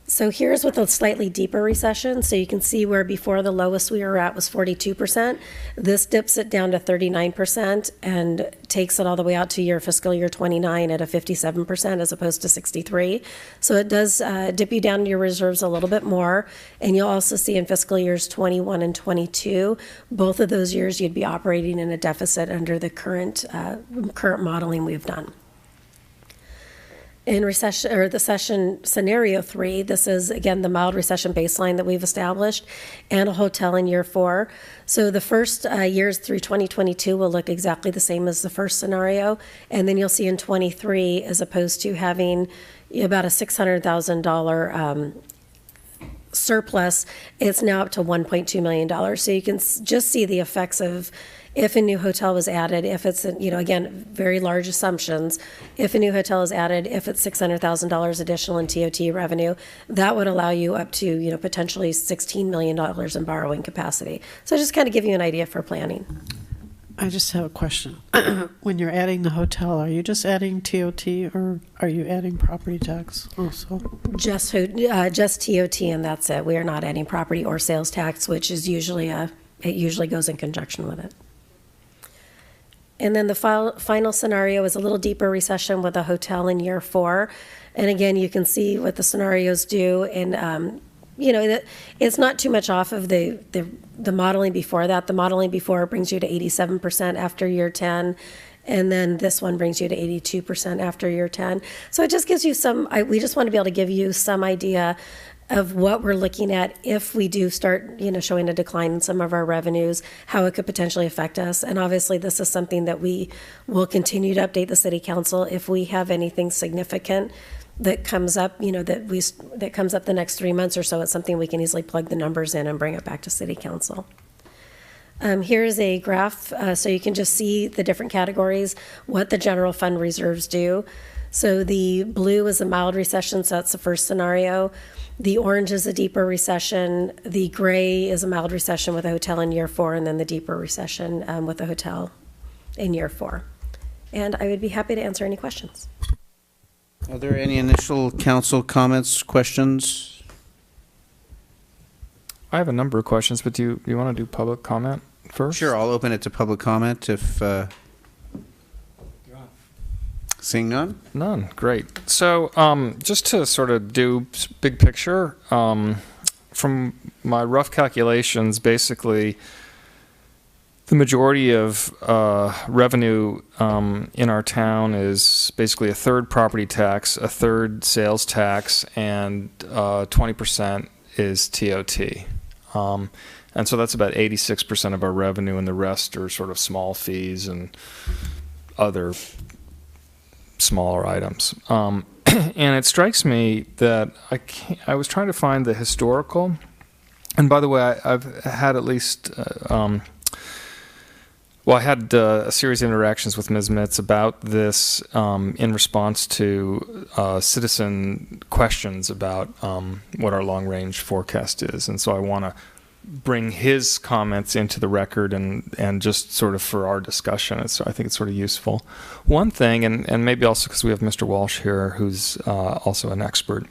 Speaker 14: So here's with a slightly deeper recession. So you can see where before the lowest we were at was 42%. This dips it down to 39% and takes it all the way out to your fiscal year 29 at a 57% as opposed to 63. So it does dip you down to your reserves a little bit more. And you'll also see in fiscal years 21 and 22, both of those years you'd be operating in a deficit under the current modeling we've done. In recession or the session scenario 3, this is again the mild recession baseline that we've established, and a hotel in year 4. So the first years through 2022 will look exactly the same as the first scenario, and then you'll see in 23, as opposed to having about a $600,000 surplus, it's now up to $1.2 million. So you can just see the effects of if a new hotel was added, if it's, again, very large assumptions, if a new hotel is added, if it's $600,000 additional in TOT revenue, that would allow you up to, potentially $16 million in borrowing capacity. So just kind of give you an idea for planning.
Speaker 11: I just have a question. When you're adding the hotel, are you just adding TOT or are you adding property tax also?
Speaker 14: Just TOT, and that's it. We are not adding property or sales tax, which is usually it usually goes in conjunction with it. And then the final scenario is a little deeper recession with a hotel in year 4. And again, you can see what the scenarios do. And, it's not too much off of the modeling before that. The modeling before brings you to 87% after year 10. And then this one brings you to 82% after year 10. So it just gives you we just want to be able to give you some idea of what we're looking at if we do start, showing a decline in some of our revenues, how it could potentially affect us. And obviously, this is something that we will continue to update the city council if we have anything significant that comes up, that comes up the next 3 months or so. It's something we can easily plug the numbers in and bring it back to city council. Here's a graph, so you can just see the different categories, what the general fund reserves do. So the blue is a mild recession, so that's the first scenario. The orange is a deeper recession. The gray is a mild recession with a hotel in year 4, and then the deeper recession with a hotel in year 4. And I would be happy to answer any questions.
Speaker 5: Are there any initial council comments, questions?
Speaker 17: I have a number of questions, but do you want to do public comment first?
Speaker 5: Sure, I'll open it to public comment if... Seeing none?
Speaker 17: None. Great. So just to sort of do big picture, from my rough calculations, basically the majority of revenue in our town is basically a third property tax, a third sales tax, and 20% is TOT. And so that's about 86% of our revenue, and the rest are sort of small fees and other smaller items. And it strikes me that I was trying to find the historical, and by the way, I've had at least, I had a series of interactions with Ms. Mitz about this in response to citizen questions about what our long-range forecast is. And so I want to bring his comments into the record and just sort of for our discussion. I think it's sort of useful. One thing, and maybe also because we have Mr. Walsh here, who's also an expert,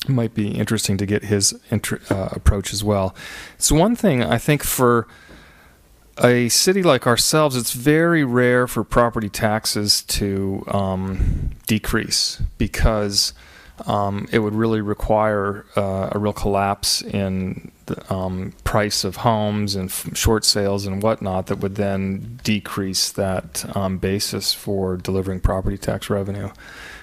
Speaker 17: it might be interesting to get his approach as well. So one thing, I think for a city like ourselves, it's very rare for property taxes to decrease because it would really require a real collapse in the price of homes and short sales and whatnot that would then decrease that basis for delivering property tax revenue.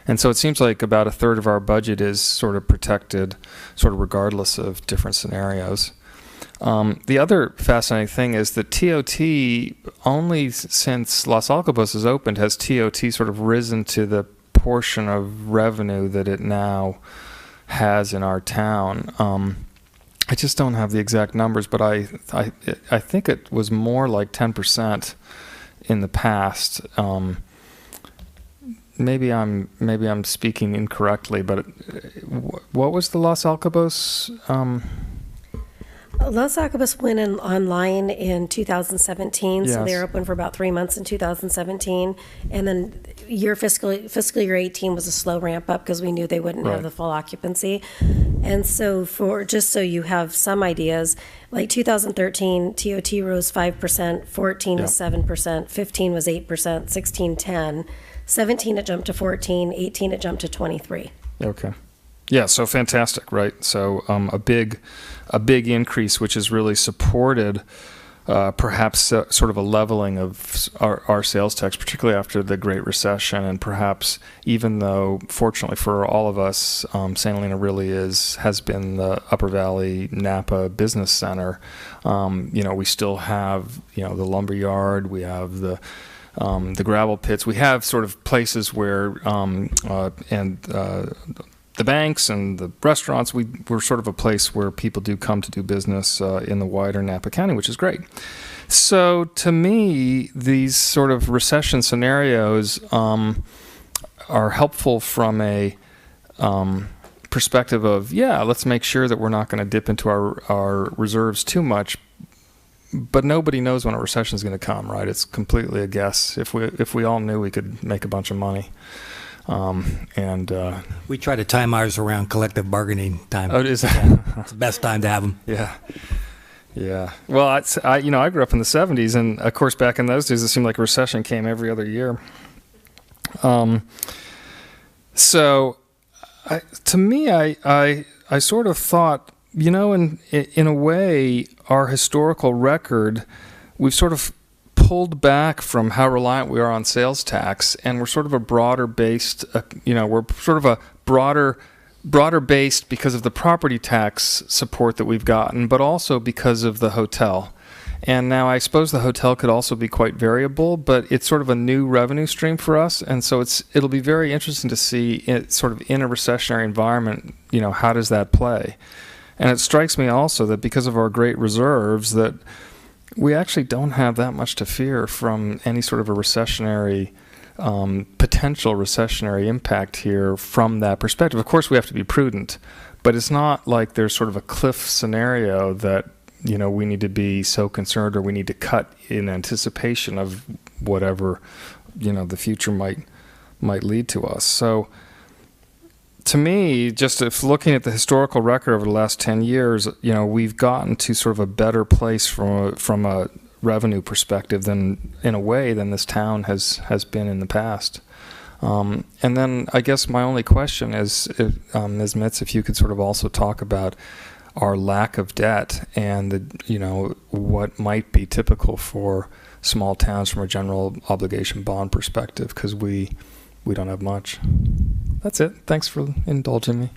Speaker 17: And so it seems like about a third of our budget is sort of protected, sort of regardless of different scenarios. The other fascinating thing is that TOT, only since Los Alcobos has opened, has TOT sort of risen to the portion of revenue that it now has in our town. I just don't have the exact numbers, but I think it was more like 10% in the past. Maybe I'm speaking incorrectly, but what was the Los Alcobos?
Speaker 14: Los Alcobos went online in 2017,
Speaker 17: Yes.
Speaker 14: so they were open for about 3 months in 2017, and then fiscal year 18 was a slow ramp up because we knew they wouldn't
Speaker 17: Right.
Speaker 14: have the full occupancy. And so just so you have some ideas, like 2013, TOT rose 5%, 14 was 7%, 15 was 8%, 16, 10, 17 it jumped to 14, 18 it jumped to 23.
Speaker 17: Okay. Yeah, so fantastic, right? So a big increase, which has really supported perhaps sort of a leveling of our sales tax, particularly after the Great Recession, and perhaps even though, fortunately for all of us, St. Helena really has been the Upper Valley Napa business center. We still have the lumber yard, we have the gravel pits, we have sort of places where the banks and the restaurants, we're sort of a place where people do come to do business in the wider Napa County, which is great. So to me, these sort of recession scenarios are helpful from a perspective of, let's make sure that we're not going to dip into our reserves too much. But nobody knows when a recession is going to come, right? It's completely a guess. If we all knew, we could make a bunch of money.
Speaker 9: We try to time ours around collective bargaining time.
Speaker 17: Oh, it is.
Speaker 9: It's the best time to have them.
Speaker 17: Yeah. Well, I grew up in the 70s, and of course, back in those days, it seemed like a recession came every other year. So, to me, I sort of thought, in a way, our historical record, we've sort of pulled back from how reliant we are on sales tax, and we're sort of a broader based, we're sort of a broader based because of the property tax support that we've gotten, but also because of the hotel. And now I suppose the hotel could also be quite variable, but it's sort of a new revenue stream for us, and so it'll be very interesting to see it sort of in a recessionary environment, how does that play? And it strikes me also that because of our great reserves that we actually don't have that much to fear from any sort of a recessionary, potential recessionary impact here from that perspective. Of course, we have to be prudent, but it's not like there's sort of a cliff scenario that, we need to be so concerned or we need to cut in anticipation of whatever, the future might lead to us. So to me, just if looking at the historical record over the last 10 years, we've gotten to sort of a better place from a revenue perspective than this town has been in the past. And then I guess my only question is, Ms. Mitz, if you could sort of also talk about our lack of debt and what might be typical for small towns from a general obligation bond perspective, because we don't have much. That's it. Thanks for indulging me.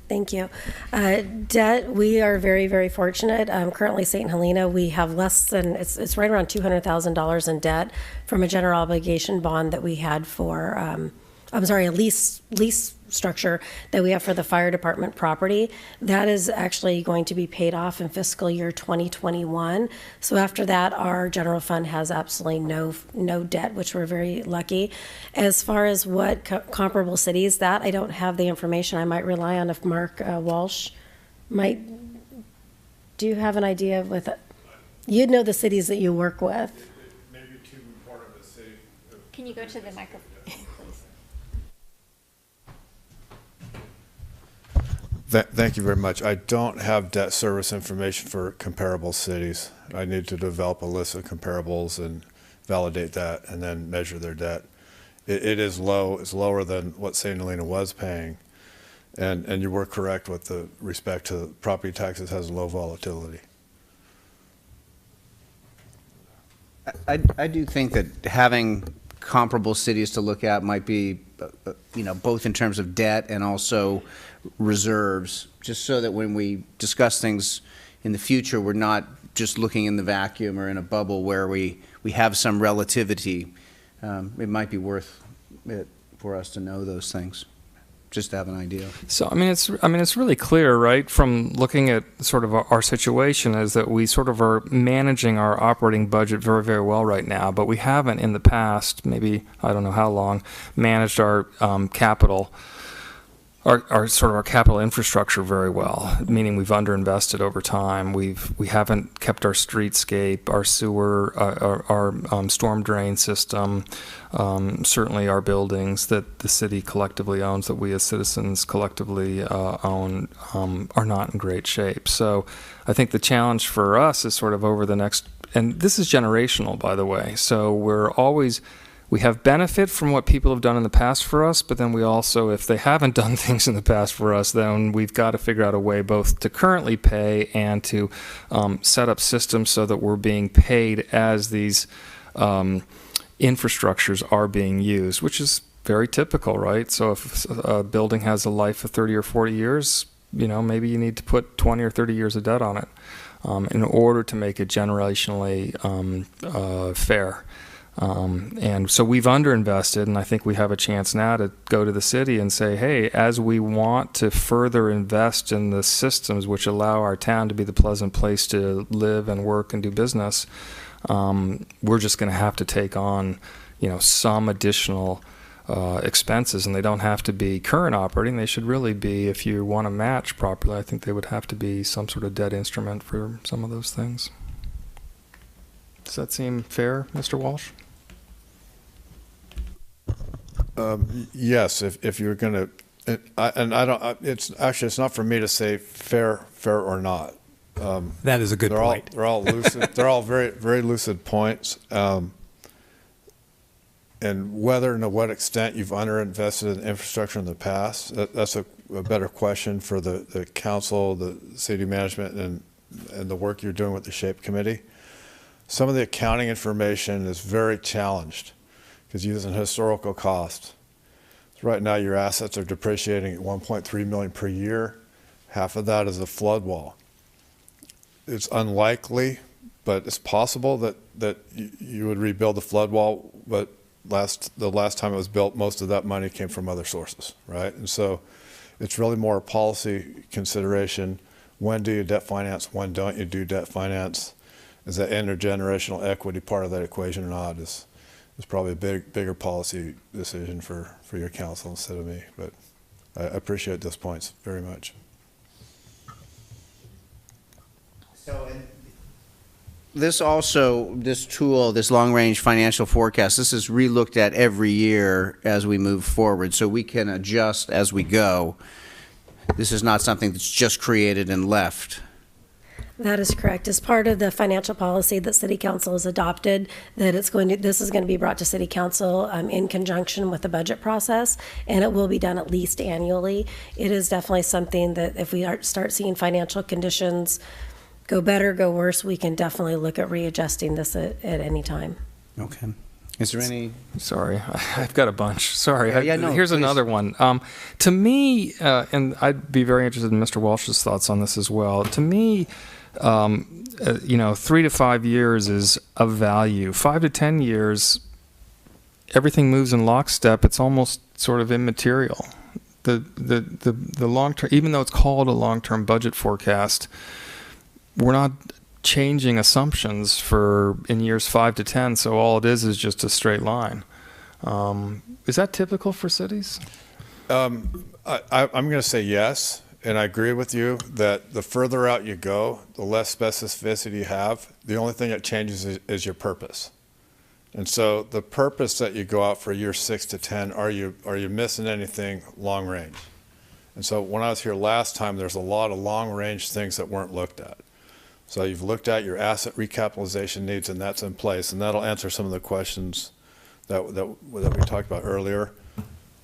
Speaker 14: Thank you. Debt, we are very, very fortunate. Currently, St. Helena, we have less than, it's right around $200,000 in debt from a general obligation bond that we had for, a lease structure that we have for the fire department property. That is actually going to be paid off in fiscal year 2021. So after that, our general fund has absolutely no debt, which we're very lucky. As far as what comparable cities, that I don't have the information. I might rely on if Mark Walsh might. Do you have an idea of with it? You'd know the cities that you work with.
Speaker 15: Maybe too important of a city.
Speaker 8: Can you go to the microphone, please?
Speaker 15: Thank you very much. I don't have debt service information for comparable cities. I need to develop a list of comparables and validate that and then measure their debt. It is low. It's lower than what St. Helena was paying. And you were correct with the respect to property taxes has low volatility.
Speaker 5: I do think that having comparable cities to look at might be, both in terms of debt and also reserves, just so that when we discuss things in the future, we're not just looking in the vacuum or in a bubble where we have some relativity. It might be worth it for us to know those things, just to have an idea.
Speaker 17: So it's really clear, right, from looking at sort of our situation, is that we sort of are managing our operating budget very, very well right now, but we haven't in the past, maybe I don't know how long, managed our capital our sort of our capital infrastructure very well, meaning we've underinvested over time. We haven't kept our streetscape, our sewer, our storm drain system, certainly our buildings that the city collectively owns, that we as citizens collectively own, are not in great shape. So I think the challenge for us is sort of over the next, and this is generational, by the way. So we have benefit from what people have done in the past for us, but then we also, if they haven't done things in the past for us, then we've got to figure out a way both to currently pay and to set up systems so that we're being paid as these infrastructures are being used, which is very typical, right? So if a building has a life of 30 or 40 years, maybe you need to put 20 or 30 years of debt on it in order to make it generationally fair. And so we've underinvested, and I think we have a chance now to go to the city and say, hey, as we want to further invest in the systems which allow our town to be the pleasant place to live and work and do business, we're just going to have to take on, some additional expenses, and they don't have to be current operating. They should really be, if you want to match properly, I think they would have to be some sort of debt instrument for some of those things. Does that seem fair, Mr. Walsh?
Speaker 15: Yes, if you're going to, it's not for me to say fair or not.
Speaker 9: That is a good point.
Speaker 15: They're all lucid. They're all very, very lucid points. And whether and to what extent you've underinvested in infrastructure in the past, that's a better question for the council, the city management, and the work you're doing with the SHAPE committee. Some of the accounting information is very challenged because using historical cost. So right now your assets are depreciating at $1.3 million per year. Half of that is a flood wall. It's unlikely, but it's possible that you would rebuild the flood wall, but the last time it was built, most of that money came from other sources, right? And so it's really more a policy consideration. When do you debt finance? When don't you do debt finance? Is that intergenerational equity part of that equation or not is probably a bigger policy decision for your council instead of me. But I appreciate those points very much.
Speaker 5: So this tool, this long-range financial forecast, this is re-looked at every year as we move forward, so we can adjust as we go. This is not something that's just created and left.
Speaker 14: That is correct. As part of the financial policy that City Council has adopted, this is going to be brought to City Council in conjunction with the budget process, and it will be done at least annually. It is definitely something that if we start seeing financial conditions go better, go worse, we can definitely look at readjusting this at any time.
Speaker 5: Okay. Is there any?
Speaker 17: Sorry, I've got a bunch. Sorry.
Speaker 5: No,
Speaker 17: here's
Speaker 5: please.
Speaker 17: another one. To me, and I'd be very interested in Mr. Walsh's thoughts on this as well. To me, 3 to 5 years is of value. 5 to 10 years, everything moves in lockstep. It's almost sort of immaterial. The long term, even though it's called a long-term budget forecast, we're not changing assumptions in years 5 to 10. So all it is just a straight line. Is that typical for cities?
Speaker 15: I'm going to say yes. And I agree with you that the further out you go, the less specificity you have. The only thing that changes is your purpose. And so the purpose that you go out for years 6 to 10, are you missing anything long range? And so when I was here last time, there's a lot of long range things that weren't looked at. So you've looked at your asset recapitalization needs, and that's in place, and that'll answer some of the questions that we talked about earlier.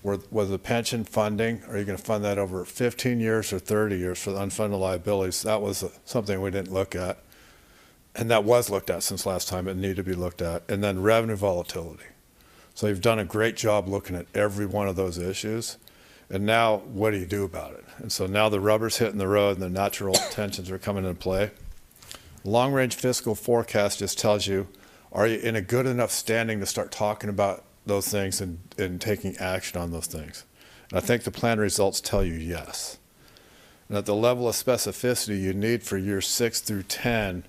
Speaker 15: Was the pension funding, are you going to fund that over 15 years or 30 years for the unfunded liabilities? That was something we didn't look at. And that was looked at since last time. It needed to be looked at. And then revenue volatility. So you've done a great job looking at every one of those issues. And now what do you do about it? And so now the rubber's hitting the road and the natural tensions are coming into play. Long-range fiscal forecast just tells you, are you in a good enough standing to start talking about those things and taking action on those things? And I think the plan results tell you yes. And at the level of specificity you need for years 6 through 10,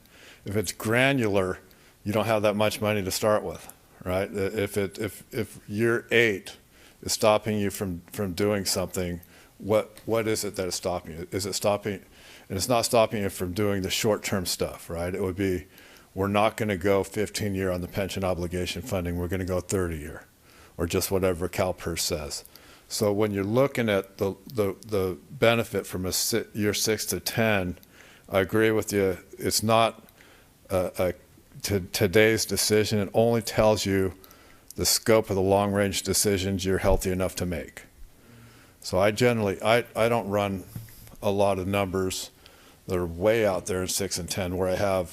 Speaker 15: if it's granular, you don't have that much money to start with, right? If year 8 is stopping you from doing something, what is it that is stopping it? Is it stopping, and it's not stopping it from doing the short-term stuff, right? It would be, we're not going to go 15-year on the pension obligation funding, we're going to go 30-year, or just whatever CalPERS says. So when you're looking at the benefit from year 6 to 10, I agree with you. It's not today's decision. It only tells you the scope of the long-range decisions you're healthy enough to make. So I generally, I don't run a lot of numbers that are way out there in 6 and 10 where I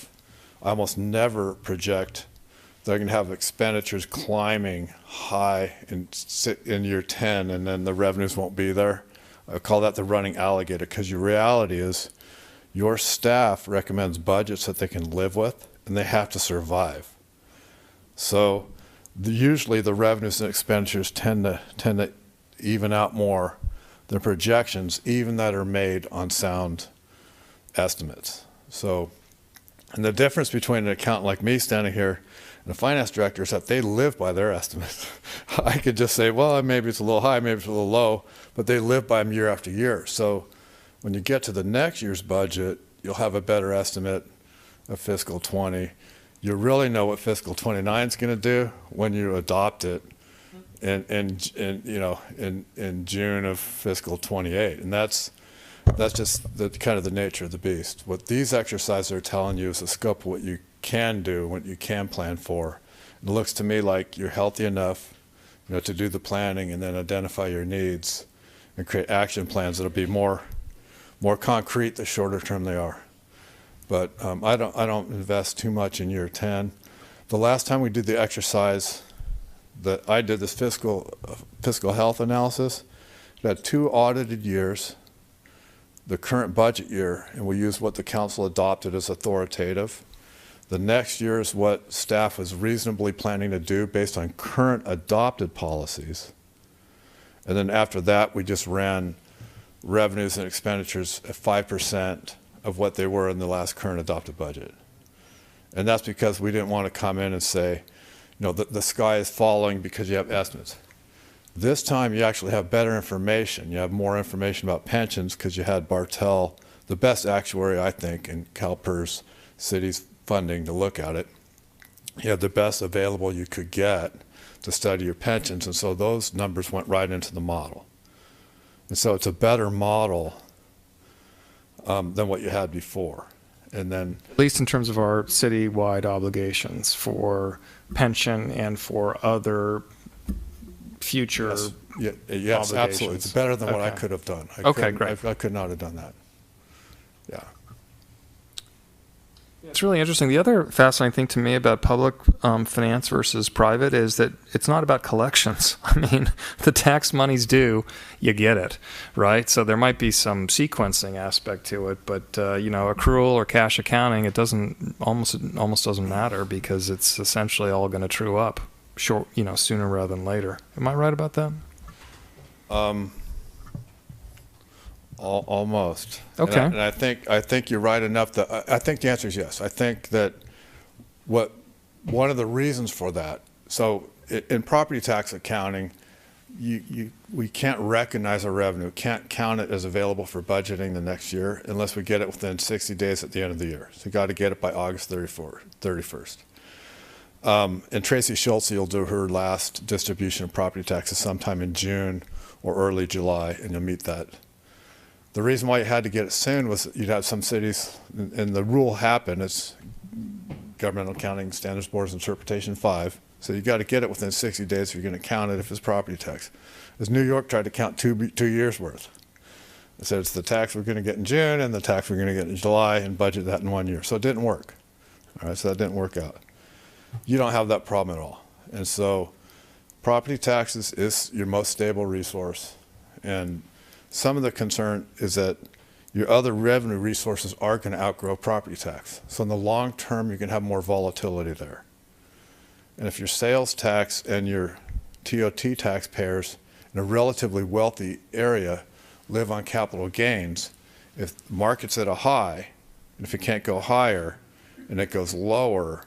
Speaker 15: almost never project that I can have expenditures climbing high in year 10 and then the revenues won't be there. I call that the running alligator, because your reality is your staff recommends budgets that they can live with and they have to survive. So usually the revenues and expenditures tend to even out more than projections, even that are made on sound estimates. So, and the difference between an accountant like me standing here and a finance director is that they live by their estimates. I could just say, well, maybe it's a little high, maybe it's a little low, but they live by them year after year. So when you get to the next year's budget, you'll have a better estimate of fiscal 20. You really know what fiscal 29 is going to do when you adopt it in June of fiscal 28, and that's just the kind of the nature of the beast. What these exercises are telling you is the scope of what you can do, what you can plan for. It looks to me like you're healthy enough, to do the planning and then identify your needs and create action plans that'll be more concrete the shorter term they are. But I don't invest too much in year 10. The last time we did the exercise that I did, this fiscal health analysis, it had 2 audited years, the current budget year, and we used what the council adopted as authoritative. The next year is what staff was reasonably planning to do based on current adopted policies. And then after that, we just ran revenues and expenditures at 5% of what they were in the last current adopted budget. And that's because we didn't want to come in and say, the sky is falling because you have estimates. This time you actually have better information. You have more information about pensions because you had Bartel, the best actuary, I think, in CalPERS city's funding to look at it. You had the best available you could get to study your pensions, and so those numbers went right into the model. And so it's a better model than what you had before. And then,
Speaker 17: At least in terms of our citywide obligations for pension and for other future
Speaker 15: yes, absolutely. It's better than what I could have done.
Speaker 17: Great.
Speaker 15: I could not have done that. Yeah.
Speaker 17: It's really interesting. The other fascinating thing to me about public finance versus private is that it's not about collections. I mean, the tax money's due, you get it, right? So there might be some sequencing aspect to it, but accrual or cash accounting, it almost doesn't matter because it's essentially all going to true up sooner rather than later. Am I right about that?
Speaker 15: Almost.
Speaker 17: Okay.
Speaker 15: And I think you're right enough that I think the answer is yes. I think that one of the reasons for that, so in property tax accounting, we can't recognize our revenue, can't count it as available for budgeting the next year unless we get it within 60 days at the end of the year. So you got to get it by August 31st. And Tracy Schultz will do her last distribution of property taxes sometime in June or early July, and you'll meet that. The reason why you had to get it soon was you'd have some cities, and the rule happened, it's Governmental Accounting Standards Board's Interpretation 5, so you got to get it within 60 days if you're going to count it if it's property tax. As New York tried to count 2 years worth. It said it's the tax we're going to get in June and the tax we're going to get in July and budget that in 1 year. So it didn't work. All right, so that didn't work out. You don't have that problem at all. And so property taxes is your most stable resource, and some of the concern is that your other revenue resources are going to outgrow property tax. So in the long term, you can have more volatility there. And if your sales tax and your TOT taxpayers in a relatively wealthy area live on capital gains, if the market's at a high, and if it can't go higher and it goes lower,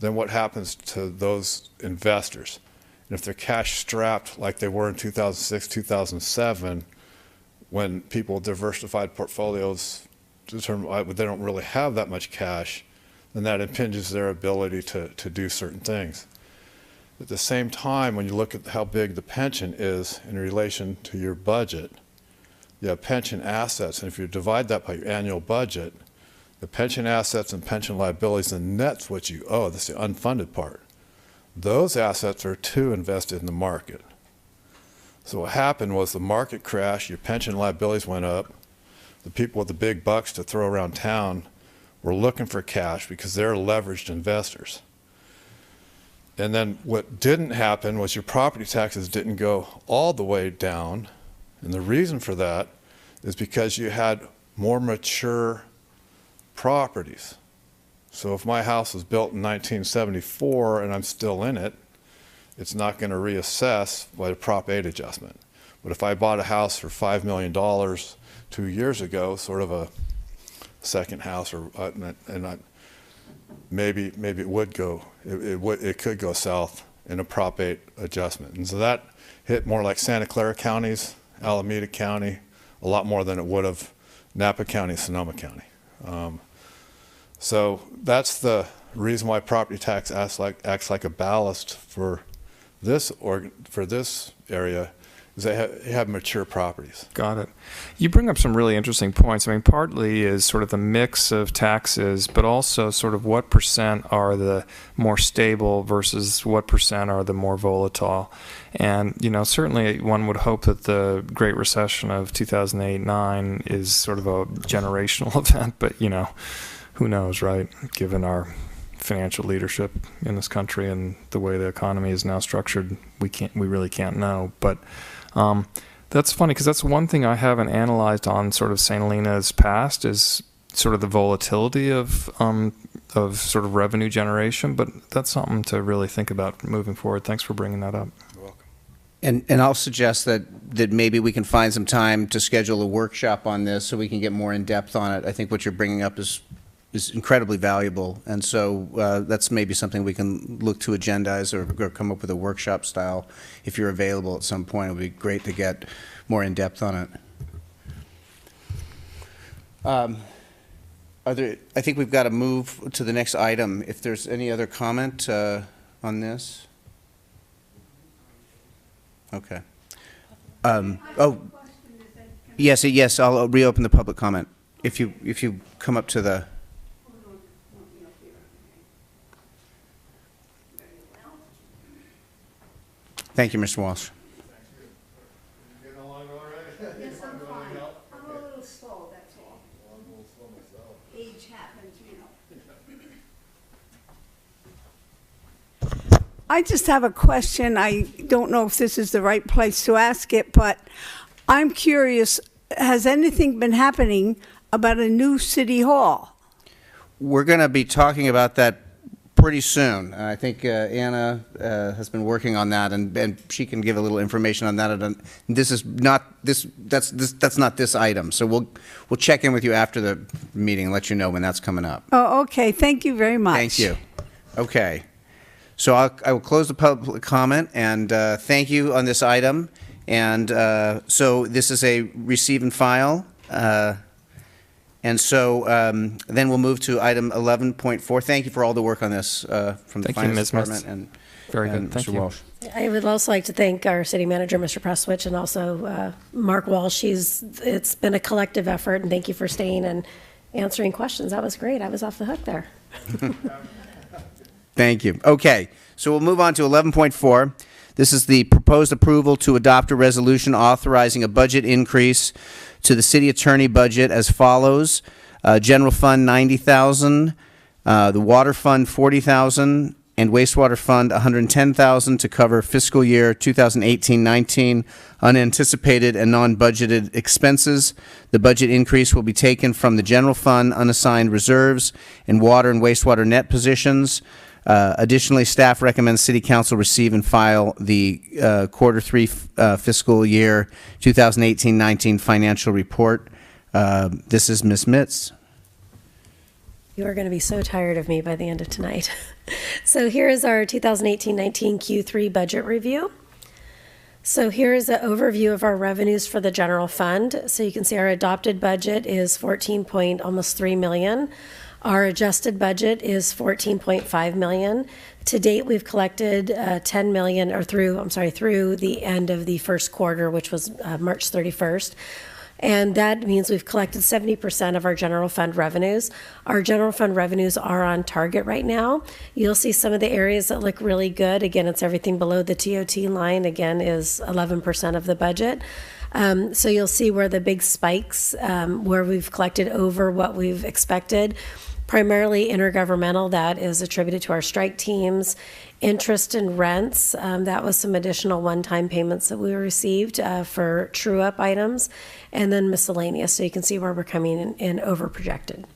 Speaker 15: then what happens to those investors? And if they're cash strapped like they were in 2006, 2007, when people with diversified portfolios determine they don't really have that much cash, then that impinges their ability to do certain things. At the same time, when you look at how big the pension is in relation to your budget, you have pension assets, and if you divide that by your annual budget, the pension assets and pension liabilities, and that's what you owe. That's the unfunded part. Those assets are too invested in the market. So what happened was the market crashed, your pension liabilities went up, the people with the big bucks to throw around town were looking for cash because they're leveraged investors. And then what didn't happen was your property taxes didn't go all the way down. And the reason for that is because you had more mature properties. So if my house was built in 1974 and I'm still in it, it's not going to reassess by the Prop 8 adjustment. But if I bought a house for $5 million 2 years ago, sort of a second house, or maybe it would go, it could go south in a Prop 8 adjustment. And so that hit more like Santa Clara counties, Alameda County, a lot more than it would have Napa County, Sonoma County. So that's the reason why property tax acts like a ballast for this area, is they have mature properties.
Speaker 17: Got it. You bring up some really interesting points. I mean, partly is sort of the mix of taxes, but also sort of what percent are the more stable versus what percent are the more volatile. And, you know, certainly one would hope that the Great Recession of 2008-9 is sort of a generational event, but, you know, who knows, right? Given our financial leadership in this country and the way the economy is now structured, we really can't know. But that's funny, because that's one thing I haven't analyzed on sort of St. Helena's past is sort of the volatility of sort of revenue generation. But that's something to really think about moving forward. Thanks for bringing that up.
Speaker 15: You're welcome.
Speaker 5: And I'll suggest that maybe we can find some time to schedule a workshop on this so we can get more in depth on it. I think what you're bringing up is incredibly valuable, and so that's maybe something we can look to agendize or come up with a workshop style. If you're available at some point, it would be great to get more in depth on it. I think we've got to move to the next item. If there's any other comment on this. Okay. Yes, I'll reopen the public comment. If you come up to the. Thank you, Mr. Walsh.
Speaker 13: Getting along all right?
Speaker 20: Yes, I'm fine. I'm a little slow, that's all.
Speaker 13: I'm a little slow myself.
Speaker 20: Age happens, you know. I just have a question. I don't know if this is the right place to ask it, but I'm curious, has anything been happening about a new city hall?
Speaker 5: We're going to be talking about that pretty soon. I think Anna has been working on that, and she can give a little information on that. And this is not this. That's not this item. So we'll check in with you after the meeting and let you know when that's coming up.
Speaker 20: Oh, okay. Thank you very much.
Speaker 5: Thank you. Okay. So I will close the public comment, and thank you on this item. And so this is a receive and file. And so then we'll move to item 11.4. Thank you for all the work on this from the Finance Department and
Speaker 17: Very good. Thank
Speaker 5: Mr.
Speaker 17: you.
Speaker 5: Walsh.
Speaker 14: I would also like to thank our city manager, Mr. Presswich, and also Mark Walsh. It's been a collective effort, and thank you for staying and answering questions. That was great. I was off the hook there.
Speaker 5: Thank you. Okay, so we'll move on to 11.4. This is the proposed approval to adopt a resolution authorizing a budget increase to the city attorney budget as follows: general fund $90,000, the water fund $40,000, and wastewater fund $110,000 to cover fiscal year 2018-19 unanticipated and non-budgeted expenses. The budget increase will be taken from the general fund unassigned reserves and water and wastewater net positions. Additionally, staff recommends City Council receive and file the Q3 fiscal year 2018-19 financial report. This is Ms. Mitz.
Speaker 14: You are going to be so tired of me by the end of tonight. So here is our 2018-19 Q3 budget review. So here is an overview of our revenues for the general fund. So you can see our adopted budget is 14 point almost 3 million. Our adjusted budget is 14.5 million. To date, we've collected 10 million, or through the end of the first quarter, which was March 31st. And that means we've collected 70% of our general fund revenues. Our general fund revenues are on target right now. You'll see some of the areas that look really good. Again, it's everything below the TOT line, again, is 11% of the budget. So you'll see where the big spikes, where we've collected over what we've expected. Primarily intergovernmental, that is attributed to our strike teams. Interest and rents, that was some additional one-time payments that we received for true-up items. And then miscellaneous, so you can see where we're coming in over projected.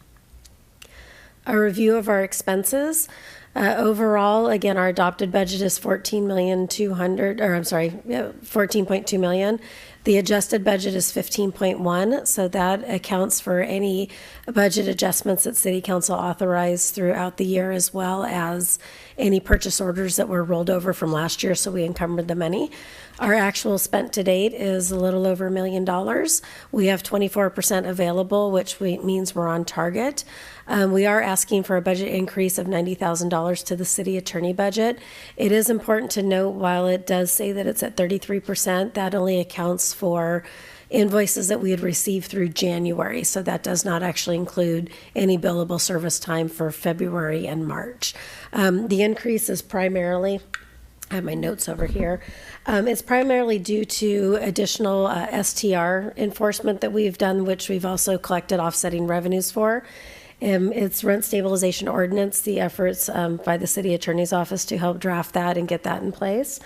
Speaker 14: A review of our expenses. Overall, again, our adopted budget is 14.2 million. The adjusted budget is 15.1, so that accounts for any budget adjustments that City Council authorized throughout the year, as well as any purchase orders that were rolled over from last year, so we encumbered the money. Our actual spent to date is a little over $1 million. We have 24% available, which means we're on target. We are asking for a budget increase of $90,000 to the city attorney budget. It is important to note, while it does say that it's at 33%, that only accounts for invoices that we had received through January. So that does not actually include any billable service time for February and March. The increase is primarily, I have my notes over here. It's primarily due to additional STR enforcement that we've done, which we've also collected offsetting revenues for. It's rent stabilization ordinance, the efforts by the city attorney's office to help draft that and get that in place.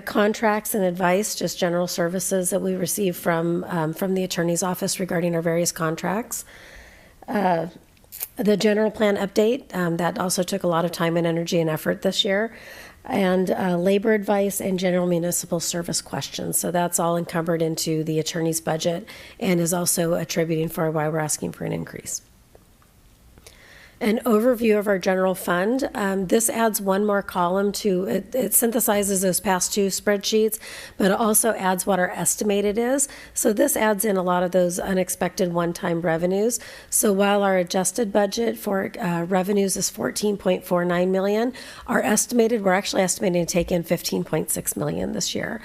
Speaker 14: Contracts and advice, just general services that we receive from the attorney's office regarding our various contracts. The general plan update, that also took a lot of time and energy and effort this year. And labor advice and general municipal service questions. So that's all encumbered into the attorney's budget and is also attributing for why we're asking for an increase. An overview of our general fund. This adds one more column to it. It synthesizes those past two spreadsheets, but it also adds what our estimated is. So this adds in a lot of those unexpected one-time revenues. So while our adjusted budget for revenues is 14.49 million, we're actually estimating to take in 15.6 million this year.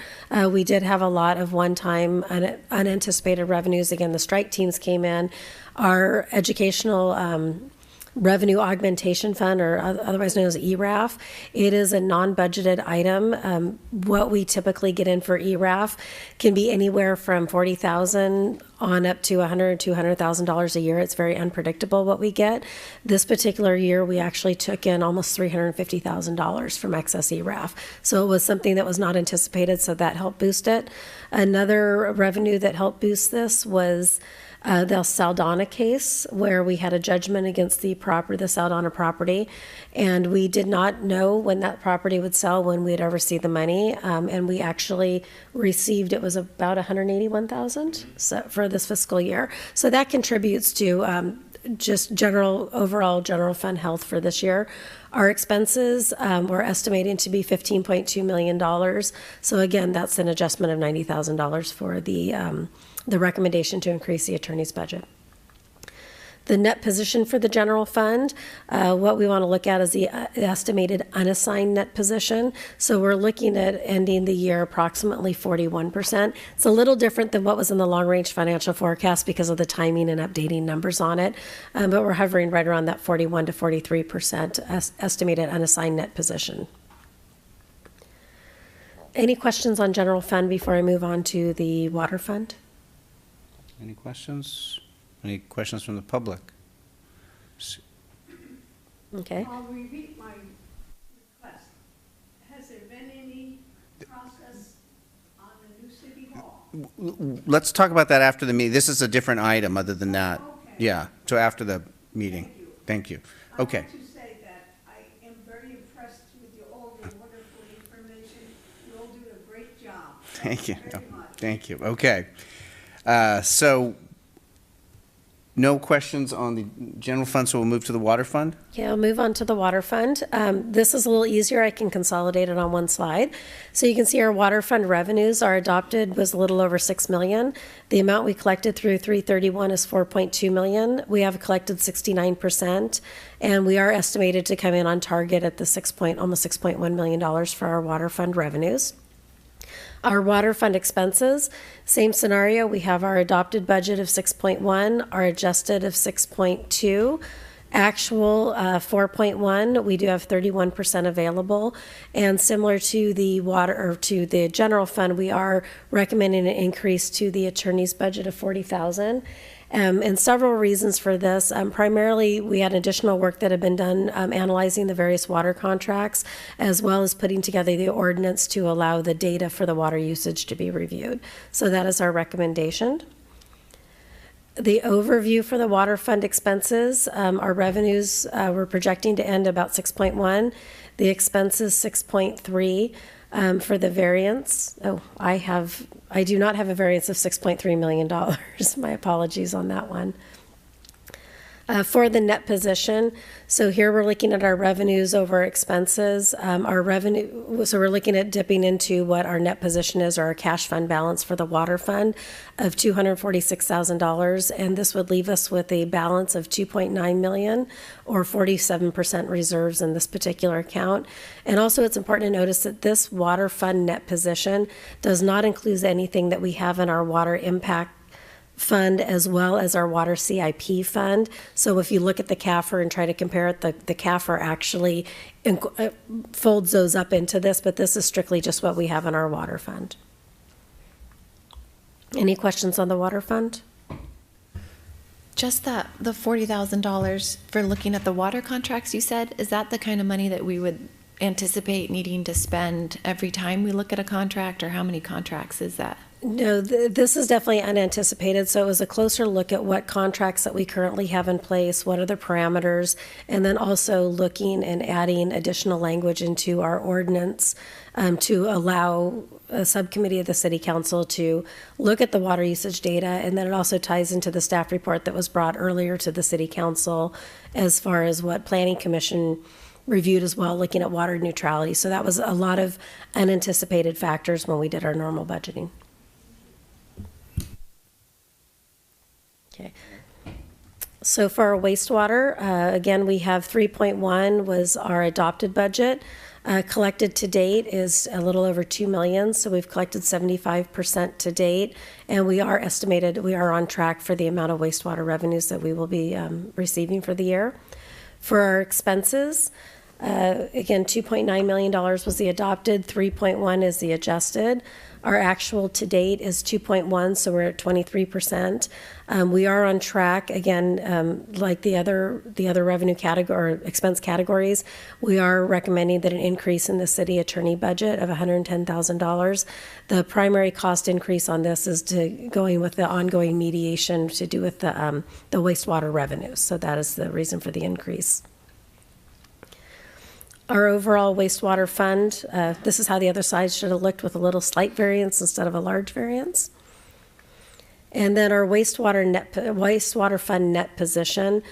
Speaker 14: We did have a lot of one-time unanticipated revenues. Again, the strike teams came in. Our educational Revenue Augmentation Fund, or otherwise known as ERAF. It is a non-budgeted item. What we typically get in for ERAF can be anywhere from $40,000 on up to $200,000 a year. It's very unpredictable what we get. This particular year, we actually took in almost $350,000 from excess ERAF. So it was something that was not anticipated, so that helped boost it. Another revenue that helped boost this was the Saldana case, where we had a judgment against the Saldana property, and we did not know when that property would sell, when we'd ever see the money, and we actually received, it was about $181,000 for this fiscal year. So that contributes to just overall general fund health for this year. Our expenses, we're estimating to be $15.2 million. So again, that's an adjustment of $90,000 for the recommendation to increase the attorney's budget. The net position for the general fund, what we want to look at is the estimated unassigned net position. So we're looking at ending the year approximately 41%. It's a little different than what was in the long-range financial forecast because of the timing and updating numbers on it, but we're hovering right around that 41 to 43% estimated unassigned net position. Any questions on general fund before I move on to the water fund?
Speaker 5: Any questions? Any questions from the public?
Speaker 14: Okay.
Speaker 20: I'll repeat my request. Has there been any process on the new city hall?
Speaker 5: Let's talk about that after the meeting. This is a different item other than that.
Speaker 20: Okay.
Speaker 5: Yeah, so after the meeting. Thank you. Okay.
Speaker 20: I want to say that I am very impressed with all the wonderful information. You all do a great job.
Speaker 5: Thank you.
Speaker 20: Very much.
Speaker 5: Thank you. Okay. So No questions on the general fund, so we'll move to the water fund.
Speaker 14: Yeah, I'll move on to the water fund. This is a little easier. I can consolidate it on one slide. So you can see our water fund revenues, our adopted was a little over 6 million. The amount we collected through 3/31 is 4.2 million. We have collected 69%, and we are estimated to come in on target at the almost $6.1 million for our water fund revenues. Our water fund expenses, same scenario. We have our adopted budget of 6.1, our adjusted of 6.2, actual 4.1. We do have 31% available, and similar to the to the general fund, we are recommending an increase to the attorney's budget of 40,000. And several reasons for this. Primarily, we had additional work that had been done analyzing the various water contracts, as well as putting together the ordinance to allow the data for the water usage to be reviewed. So that is our recommendation. The overview for the water fund expenses, our revenues we're projecting to end about 6.1, the expenses 6.3. For the variance, I do not have a variance of $6.3 million. My apologies on that one. For the net position, so here we're looking at our revenues over expenses. Our revenue, so we're looking at dipping into what our net position is, or our cash fund balance for the water fund of $246,000, and this would leave us with a balance of 2.9 million, or 47% reserves in this particular account. And also, it's important to notice that this water fund net position does not include anything that we have in our water impact fund, as well as our water CIP fund. So if you look at the CAFR and try to compare it, the CAFR actually folds those up into this, but this is strictly just what we have in our water fund. Any questions on the water fund?
Speaker 6: Just the $40,000 for looking at the water contracts you said, is that the kind of money that we would anticipate needing to spend every time we look at a contract, or how many contracts is that?
Speaker 14: No, this is definitely unanticipated. So it was a closer look at what contracts that we currently have in place, what are the parameters, and then also looking and adding additional language into our ordinance to allow a subcommittee of the City Council to look at the water usage data. And then it also ties into the staff report that was brought earlier to the City Council as far as what Planning Commission reviewed as well, looking at water neutrality. So that was a lot of unanticipated factors when we did our normal budgeting. Okay. So for our wastewater, again, we have 3.1 was our adopted budget. Collected to date is a little over 2 million, so we've collected 75% to date, and we are on track for the amount of wastewater revenues that we will be receiving for the year. For our expenses, again, $2.9 million was the adopted, 3.1 is the adjusted. Our actual to date is 2.1, so we're at 23%. We are on track, again, like the other revenue category, or expense categories. We are recommending that an increase in the city attorney budget of $110,000. The primary cost increase on this is going with the ongoing mediation to do with the wastewater revenues. So that is the reason for the increase. Our overall wastewater fund, this is how the other side should have looked, with a little slight variance instead of a large variance. And then our wastewater fund net position,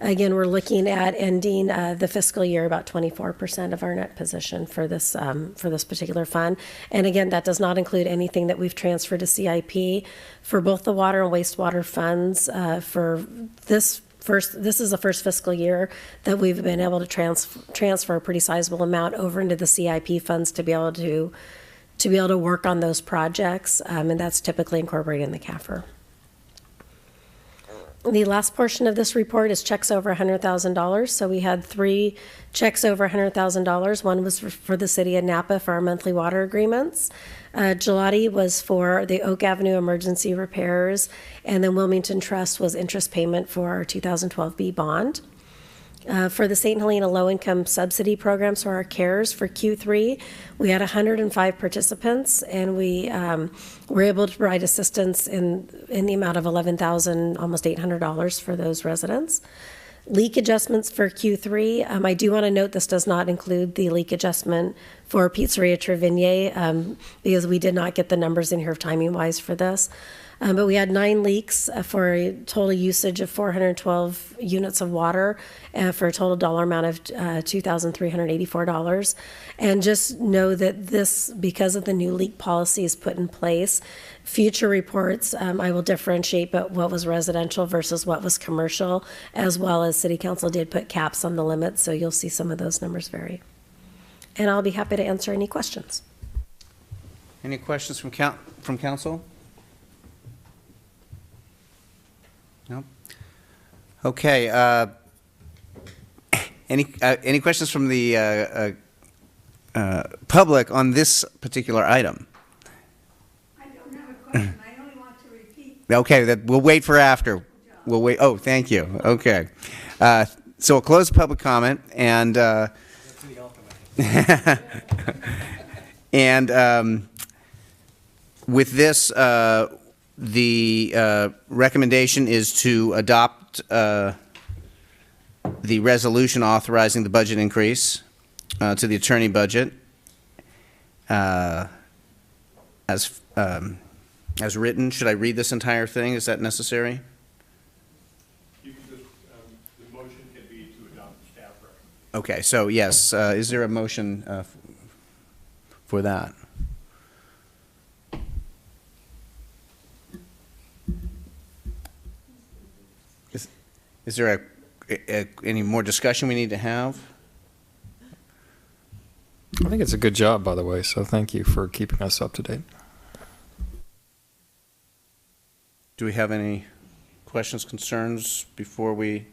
Speaker 14: again, we're looking at ending the fiscal year about 24% of our net position for this particular fund. And again, that does not include anything that we've transferred to CIP. For both the water and wastewater funds, for this is the first fiscal year that we've been able to transfer a pretty sizable amount over into the CIP funds to be able to work on those projects, and that's typically incorporated in the CAFR. The last portion of this report is checks over $100,000. So we had 3 checks over $100,000. One was for the City of Napa for our monthly water agreements. Ghilotti was for the Oak Avenue emergency repairs, and then Wilmington Trust was interest payment for our 2012 B bond. For the St. Helena low-income subsidy program, so our CARES for Q3, we had 105 participants, and we were able to provide assistance in the amount of $11,000, almost $800 for those residents. Leak adjustments for Q3, I do want to note this does not include the leak adjustment for Pizzeria Trevigny, because we did not get the numbers in here timing-wise for this. But we had 9 leaks for a total usage of 412 units of water for a total dollar amount of $2,384. And just know that this, because of the new leak policies put in place, future reports, I will differentiate but what was residential versus what was commercial, as well as City Council did put caps on the limits, so you'll see some of those numbers vary. And I'll be happy to answer any questions.
Speaker 5: Any questions from council? No? Okay, any questions from the public on this particular item?
Speaker 20: I don't have a question. I only want to repeat.
Speaker 5: Okay, we'll wait for after. We'll wait. Oh, thank you. Okay. So we'll close public comment and and with this, the recommendation is to adopt the resolution authorizing the budget increase to the attorney budget as written. Should I read this entire thing? Is that necessary?
Speaker 13: You can just, the motion can be to adopt the staff recommendation.
Speaker 5: Okay, so yes, is there a motion for that? Is there any more discussion we need to have?
Speaker 17: I think it's a good job, by the way, so thank you for keeping us up to date.
Speaker 5: Do we have any questions, concerns before we?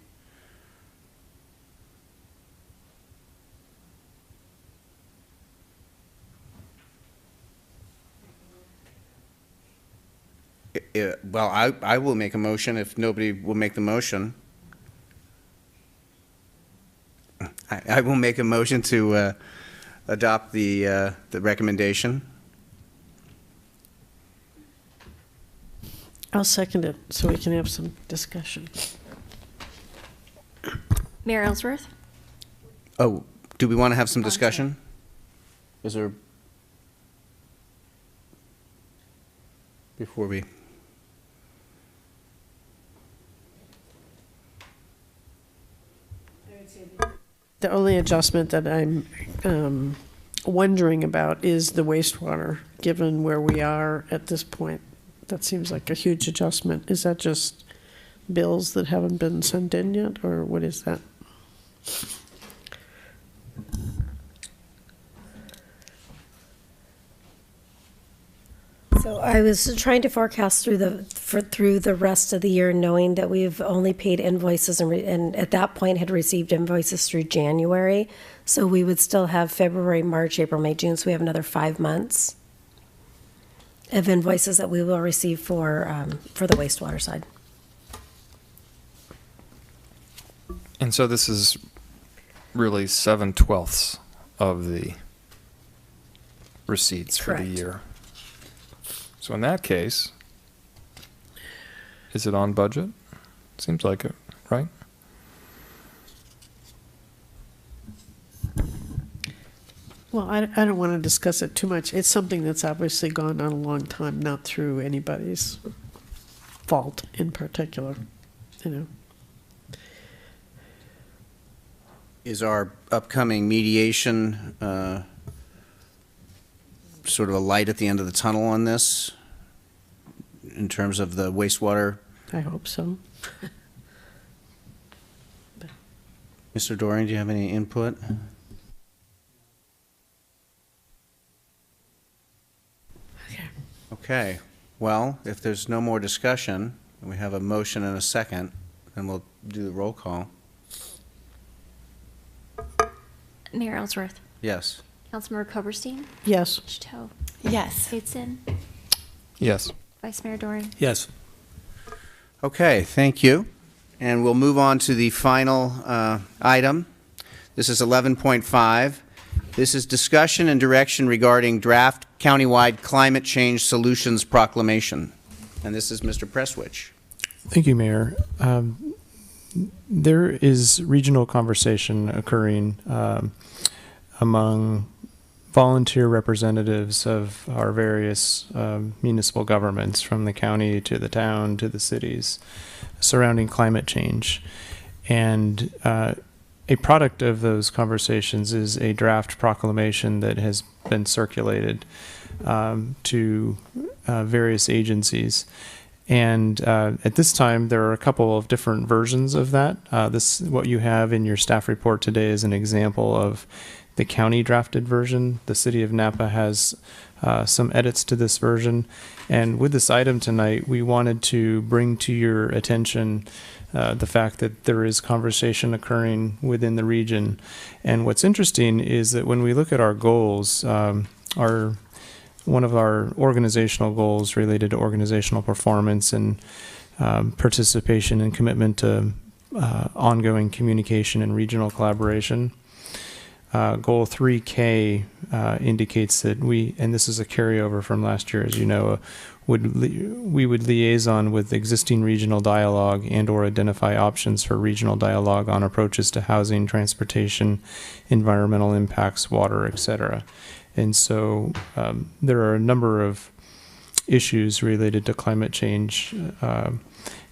Speaker 5: Well, I will make a motion if nobody will make the motion. I will make a motion to adopt the recommendation.
Speaker 11: I'll second it so we can have some discussion.
Speaker 8: Mayor Ellsworth?
Speaker 5: Oh, do we want to have some discussion? Is there? Before we.
Speaker 11: The only adjustment that I'm wondering about is the wastewater, given where we are at this point. That seems like a huge adjustment. Is that just bills that haven't been sent in yet, or what is that?
Speaker 14: So I was trying to forecast through the rest of the year, knowing that we've only paid invoices and at that point had received invoices through January. So we would still have February, March, April, May, June. So we have another 5 months of invoices that we will receive for the wastewater side.
Speaker 17: And so this is really 7/12 of the receipts for the
Speaker 14: Correct.
Speaker 17: year. So in that case, is it on budget? Seems like it, right?
Speaker 11: Well, I don't want to discuss it too much. It's something that's obviously gone on a long time, not through anybody's fault in particular, you know.
Speaker 5: Is our upcoming mediation sort of a light at the end of the tunnel on this in terms of the wastewater?
Speaker 11: I hope so.
Speaker 5: Mr. Dorian, do you have any input? Okay, well, if there's no more discussion, and we have a motion and a second, then we'll do the roll call.
Speaker 8: Mayor Ellsworth?
Speaker 5: Yes.
Speaker 8: Councilmember Koberstein?
Speaker 11: Yes.
Speaker 8: Chateau?
Speaker 6: Yes.
Speaker 8: Bateson?
Speaker 17: Yes.
Speaker 8: Vice Mayor Doran?
Speaker 9: Yes.
Speaker 5: Okay, thank you. And we'll move on to the final item. This is 11.5. This is discussion and direction regarding draft countywide climate change solutions proclamation. And this is Mr. Presswich.
Speaker 12: Thank you, Mayor. There is regional conversation occurring among volunteer representatives of our various municipal governments, from the county to the town to the cities, surrounding climate change. And a product of those conversations is a draft proclamation that has been circulated to various agencies. And at this time, there are a couple of different versions of that. What you have in your staff report today is an example of the county drafted version. The City of Napa has some edits to this version. And with this item tonight, we wanted to bring to your attention the fact that there is conversation occurring within the region. And what's interesting is that when we look at our goals, one of our organizational goals related to organizational performance and participation and commitment to ongoing communication and regional collaboration. Goal 3K indicates that and this is a carryover from last year, as you know, we would liaison with existing regional dialogue and or identify options for regional dialogue on approaches to housing, transportation, environmental impacts, water, etc. And so there are a number of issues related to climate change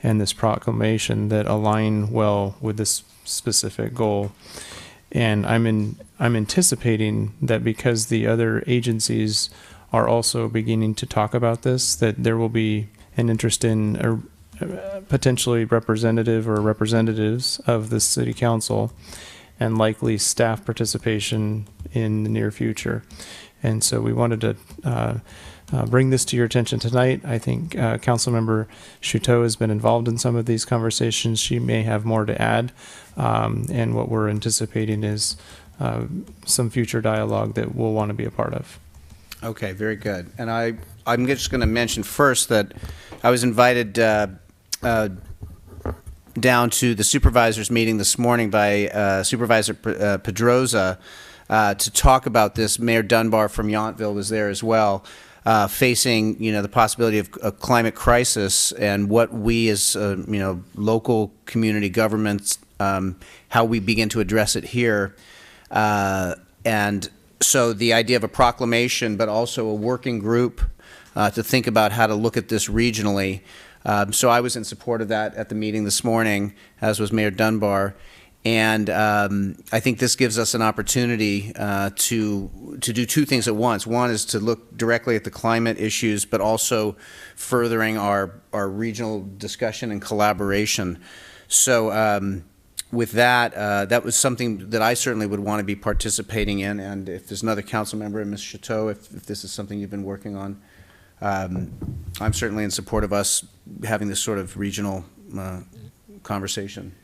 Speaker 12: and this proclamation that align well with this specific goal. And I'm anticipating that because the other agencies are also beginning to talk about this, that there will be an interest in potentially representative or representatives of the city council and likely staff participation in the near future. And so we wanted to bring this to your attention tonight. I think Councilmember Chouteau has been involved in some of these conversations. She may have more to add. And what we're anticipating is some future dialogue that we'll want to be a part of.
Speaker 5: Okay, very good. And I'm just going to mention first that I was invited down to the supervisors meeting this morning by Supervisor Pedroza to talk about this. Mayor Dunbar from Yountville was there as well, facing the possibility of a climate crisis and what we as local community governments, how we begin to address it here. And so the idea of a proclamation, but also a working group to think about how to look at this regionally. So I was in support of that at the meeting this morning, as was Mayor Dunbar. And I think this gives us an opportunity to do two things at once. One is to look directly at the climate issues, but also furthering our regional discussion and collaboration. So with that, that was something that I certainly would want to be participating in. And if there's another council member, Ms. Chouteau, if this is something you've been working on, I'm certainly in support of us having this sort of regional conversation.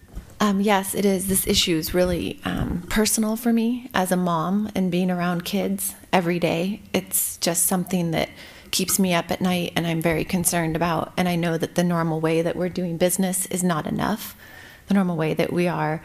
Speaker 6: Yes, it is. This issue is really personal for me as a mom and being around kids every day. It's just something that keeps me up at night and I'm very concerned about. And I know that the normal way that we're doing business is not enough. The normal way that we are,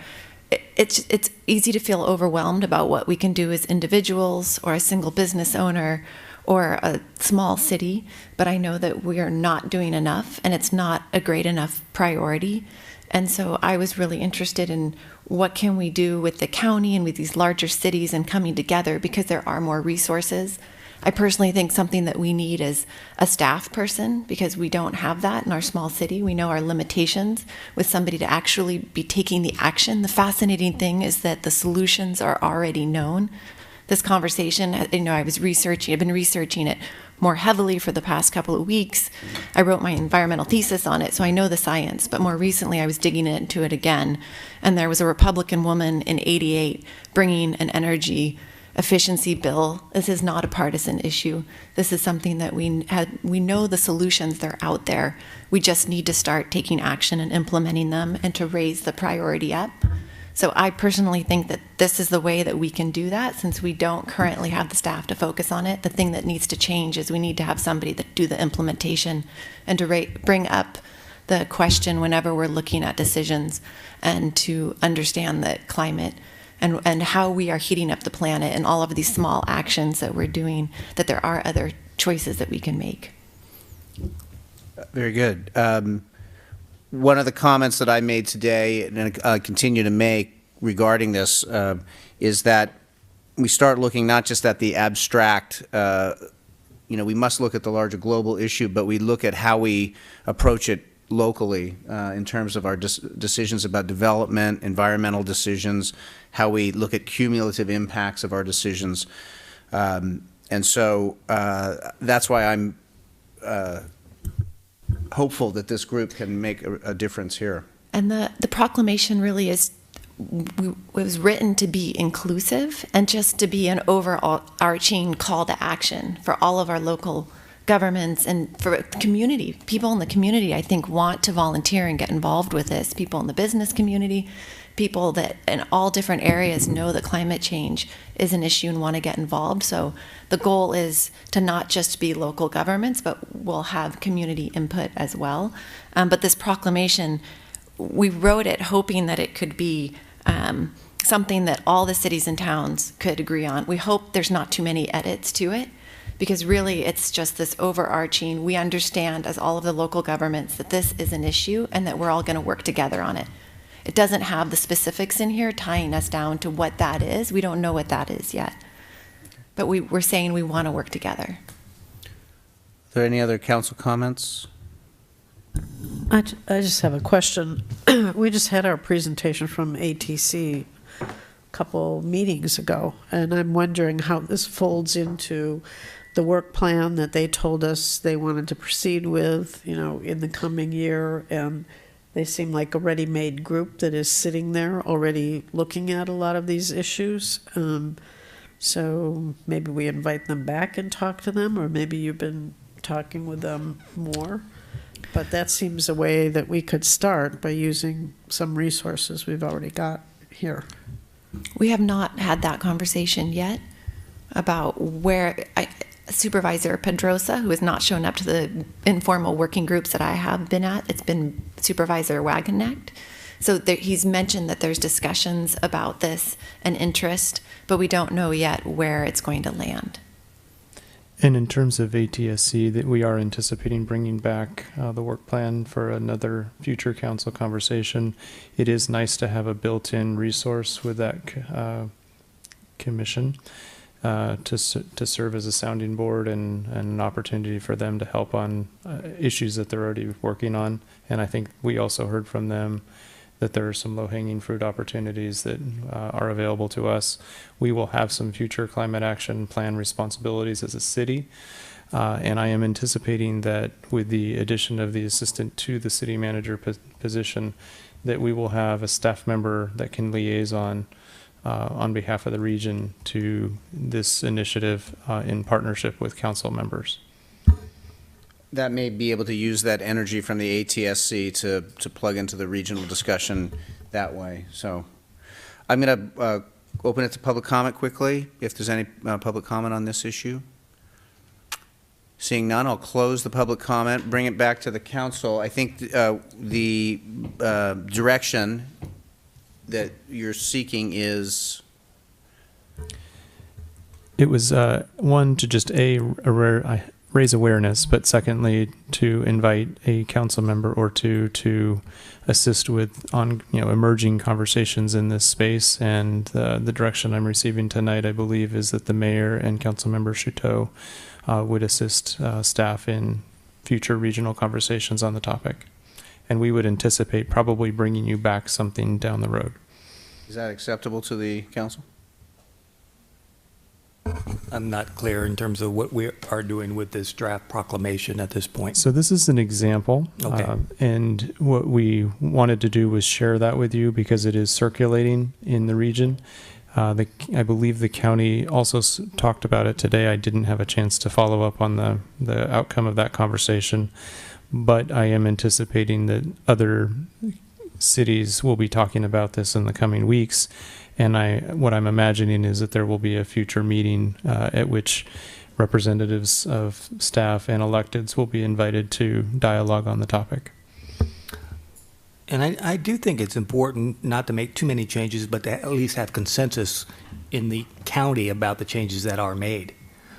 Speaker 6: it's easy to feel overwhelmed about what we can do as individuals or a single business owner or a small city, but I know that we are not doing enough and it's not a great enough priority. And so I was really interested in what can we do with the county and with these larger cities and coming together because there are more resources. I personally think something that we need is a staff person because we don't have that in our small city. We know our limitations with somebody to actually be taking the action. The fascinating thing is that the solutions are already known. This conversation, I've been researching it more heavily for the past couple of weeks. I wrote my environmental thesis on it, so I know the science, but more recently I was digging into it again. And there was a Republican woman in '88 bringing an energy efficiency bill. This is not a partisan issue. This is something that we know the solutions, they're out there. We just need to start taking action and implementing them and to raise the priority up. So I personally think that this is the way that we can do that since we don't currently have the staff to focus on it. The thing that needs to change is we need to have somebody that do the implementation and to bring up the question whenever we're looking at decisions and to understand that climate and how we are heating up the planet and all of these small actions that we're doing, that there are other choices that we can make.
Speaker 5: Very good. One of the comments that I made today and I continue to make regarding this is that we start looking not just at the abstract, we must look at the larger global issue, but we look at how we approach it locally in terms of our decisions about development, environmental decisions, how we look at cumulative impacts of our decisions. And so that's why I'm hopeful that this group can make a difference here.
Speaker 6: And the proclamation really was written to be inclusive and just to be an overarching call to action for all of our local governments and for the community. People in the community, I think, want to volunteer and get involved with this. People in the business community, people that in all different areas know that climate change is an issue and want to get involved. So the goal is to not just be local governments, but we'll have community input as well. But this proclamation, we wrote it hoping that it could be something that all the cities and towns could agree on. We hope there's not too many edits to it, because really it's just this overarching, we understand as all of the local governments that this is an issue and that we're all going to work together on it. It doesn't have the specifics in here tying us down to what that is. We don't know what that is yet. But we're saying we want to work together.
Speaker 5: Are there any other council comments?
Speaker 11: I just have a question. We just had our presentation from ATC a couple meetings ago, and I'm wondering how this folds into the work plan that they told us they wanted to proceed with, in the coming year. And they seem like a ready-made group that is sitting there already looking at a lot of these issues. So maybe we invite them back and talk to them, or maybe you've been talking with them more. But that seems a way that we could start by using some resources we've already got here.
Speaker 6: We have not had that conversation yet about where Supervisor Pedrosa, who has not shown up to the informal working groups that I have been at. It's been Supervisor Wagenknecht. So he's mentioned that there's discussions about this and interest, but we don't know yet where it's going to land.
Speaker 12: And in terms of ATSC, that we are anticipating bringing back the work plan for another future council conversation. It is nice to have a built-in resource with that commission to serve as a sounding board and an opportunity for them to help on issues that they're already working on. And I think we also heard from them that there are some low-hanging fruit opportunities that are available to us. We will have some future climate action plan responsibilities as a city, and I am anticipating that with the addition of the assistant to the city manager position, that we will have a staff member that can liaison on behalf of the region to this initiative in partnership with council members.
Speaker 5: That may be able to use that energy from the ATSC to plug into the regional discussion that way. So I'm going to open it to public comment quickly, if there's any public comment on this issue. Seeing none, I'll close the public comment, bring it back to the council. I think the direction that you're seeking is...
Speaker 12: It was one, to just raise awareness, but secondly, to invite a council member or two to assist with emerging conversations in this space. And the direction I'm receiving tonight, I believe, is that the mayor and council member Chouteau would assist staff in future regional conversations on the topic. And we would anticipate probably bringing you back something down the road.
Speaker 5: Is that acceptable to the council?
Speaker 9: I'm not clear in terms of what we are doing with this draft proclamation at this point.
Speaker 12: So this is an example,
Speaker 9: Okay.
Speaker 12: And what we wanted to do was share that with you because it is circulating in the region. I believe the county also talked about it today. I didn't have a chance to follow up on the outcome of that conversation, but I am anticipating that other cities will be talking about this in the coming weeks. And what I'm imagining is that there will be a future meeting at which representatives of staff and electeds will be invited to dialogue on the topic.
Speaker 9: And I do think it's important not to make too many changes, but to at least have consensus in the county about the changes that are made.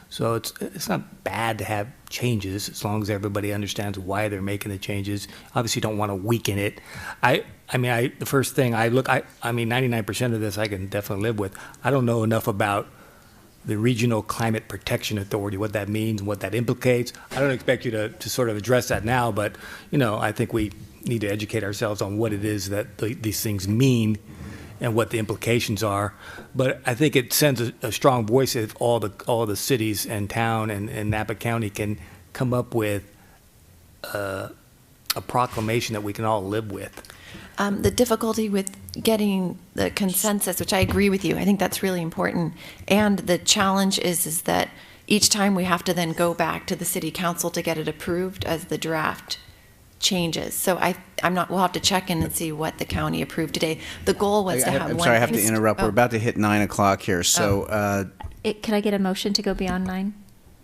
Speaker 9: So it's not bad to have changes as long as everybody understands why they're making the changes. Obviously, don't want to weaken it. The first thing I mean, 99% of this I can definitely live with. I don't know enough about the Regional Climate Protection Authority, what that means, what that implicates. I don't expect you to sort of address that now, but, I think we need to educate ourselves on what it is that these things mean and what the implications are. But I think it sends a strong voice if all the cities and town and Napa County can come up with a proclamation that we can all live with.
Speaker 6: The difficulty with getting the consensus, which I agree with you, I think that's really important. And the challenge is that each time we have to then go back to the city council to get it approved as the draft changes. So we'll have to check in and see what the county approved today. The goal was to have one.
Speaker 5: I'm sorry, I have to interrupt. We're about to hit 9 o'clock here, so.
Speaker 8: Can I get a motion to go beyond 9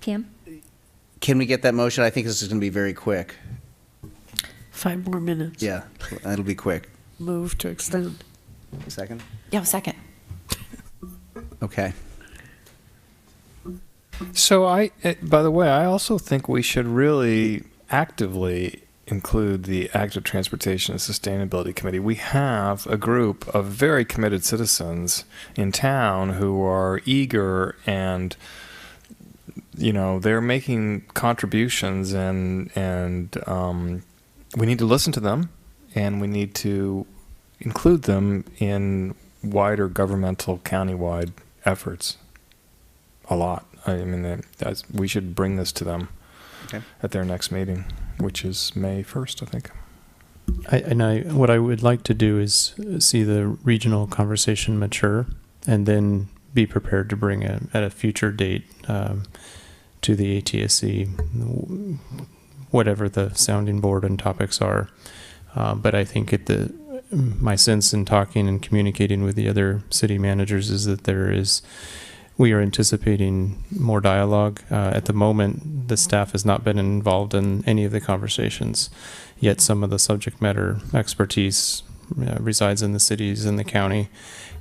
Speaker 8: p.m.?
Speaker 5: Can we get that motion? I think this is going to be very quick.
Speaker 11: 5 more minutes.
Speaker 5: Yeah, it'll be quick.
Speaker 11: Move to extend.
Speaker 5: Second?
Speaker 6: Yeah, second.
Speaker 5: Okay.
Speaker 17: So by the way, I also think we should really actively include the Active Transportation and Sustainability Committee. We have a group of very committed citizens in town who are eager and they're making contributions and we need to listen to them and we need to include them in wider governmental countywide efforts a lot. I mean, we should bring this to them at their next meeting, which is May 1st, I think.
Speaker 12: What I would like to do is see the regional conversation mature and then be prepared to bring it at a future date to the ATSC, whatever the sounding board and topics are. But I think my sense in talking and communicating with the other city managers is that we are anticipating more dialogue. At the moment, the staff has not been involved in any of the conversations, yet some of the subject matter expertise resides in the cities and the county,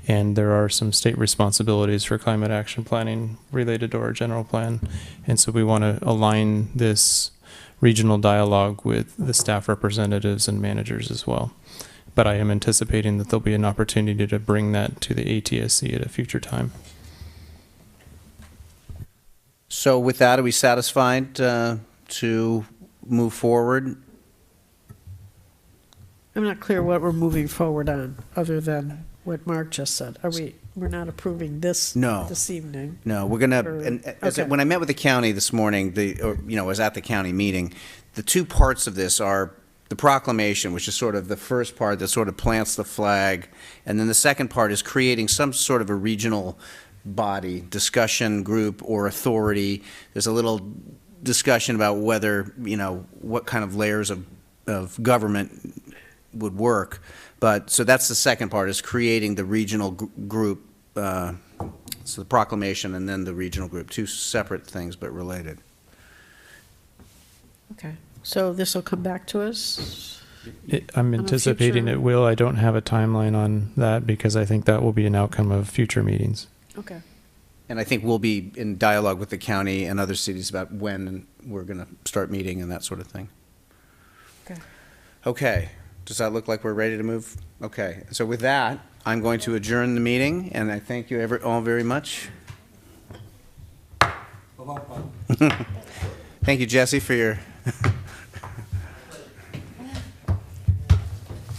Speaker 12: and there are some state responsibilities for climate action planning related to our general plan. And so we want to align this regional dialogue with the staff representatives and managers as well. But I am anticipating that there'll be an opportunity to bring that to the ATSC at a future time.
Speaker 5: So with that, are we satisfied to move forward?
Speaker 11: I'm not clear what we're moving forward on, other than what Mark just said. We're not approving this this evening?
Speaker 5: No, we're going to, when I met with the county this morning, was at the county meeting, the two parts of this are the proclamation, which is sort of the first part that sort of plants the flag, and then the second part is creating some sort of a regional body, discussion group or authority. There's a little discussion about whether, what kind of layers of government would work. But so that's the second part, is creating the regional group, so the proclamation and then the regional group, two separate things but related.
Speaker 11: Okay, so this will come back to us?
Speaker 12: I'm anticipating it will. I don't have a timeline on that because I think that will be an outcome of future meetings.
Speaker 11: Okay.
Speaker 5: And I think we'll be in dialogue with the county and other cities about when we're going to start meeting and that sort of thing.
Speaker 11: Okay.
Speaker 5: Okay. Does that look like we're ready to move? Okay. So with that, I'm going to adjourn the meeting, and I thank you all very much. Thank you, Jesse, for your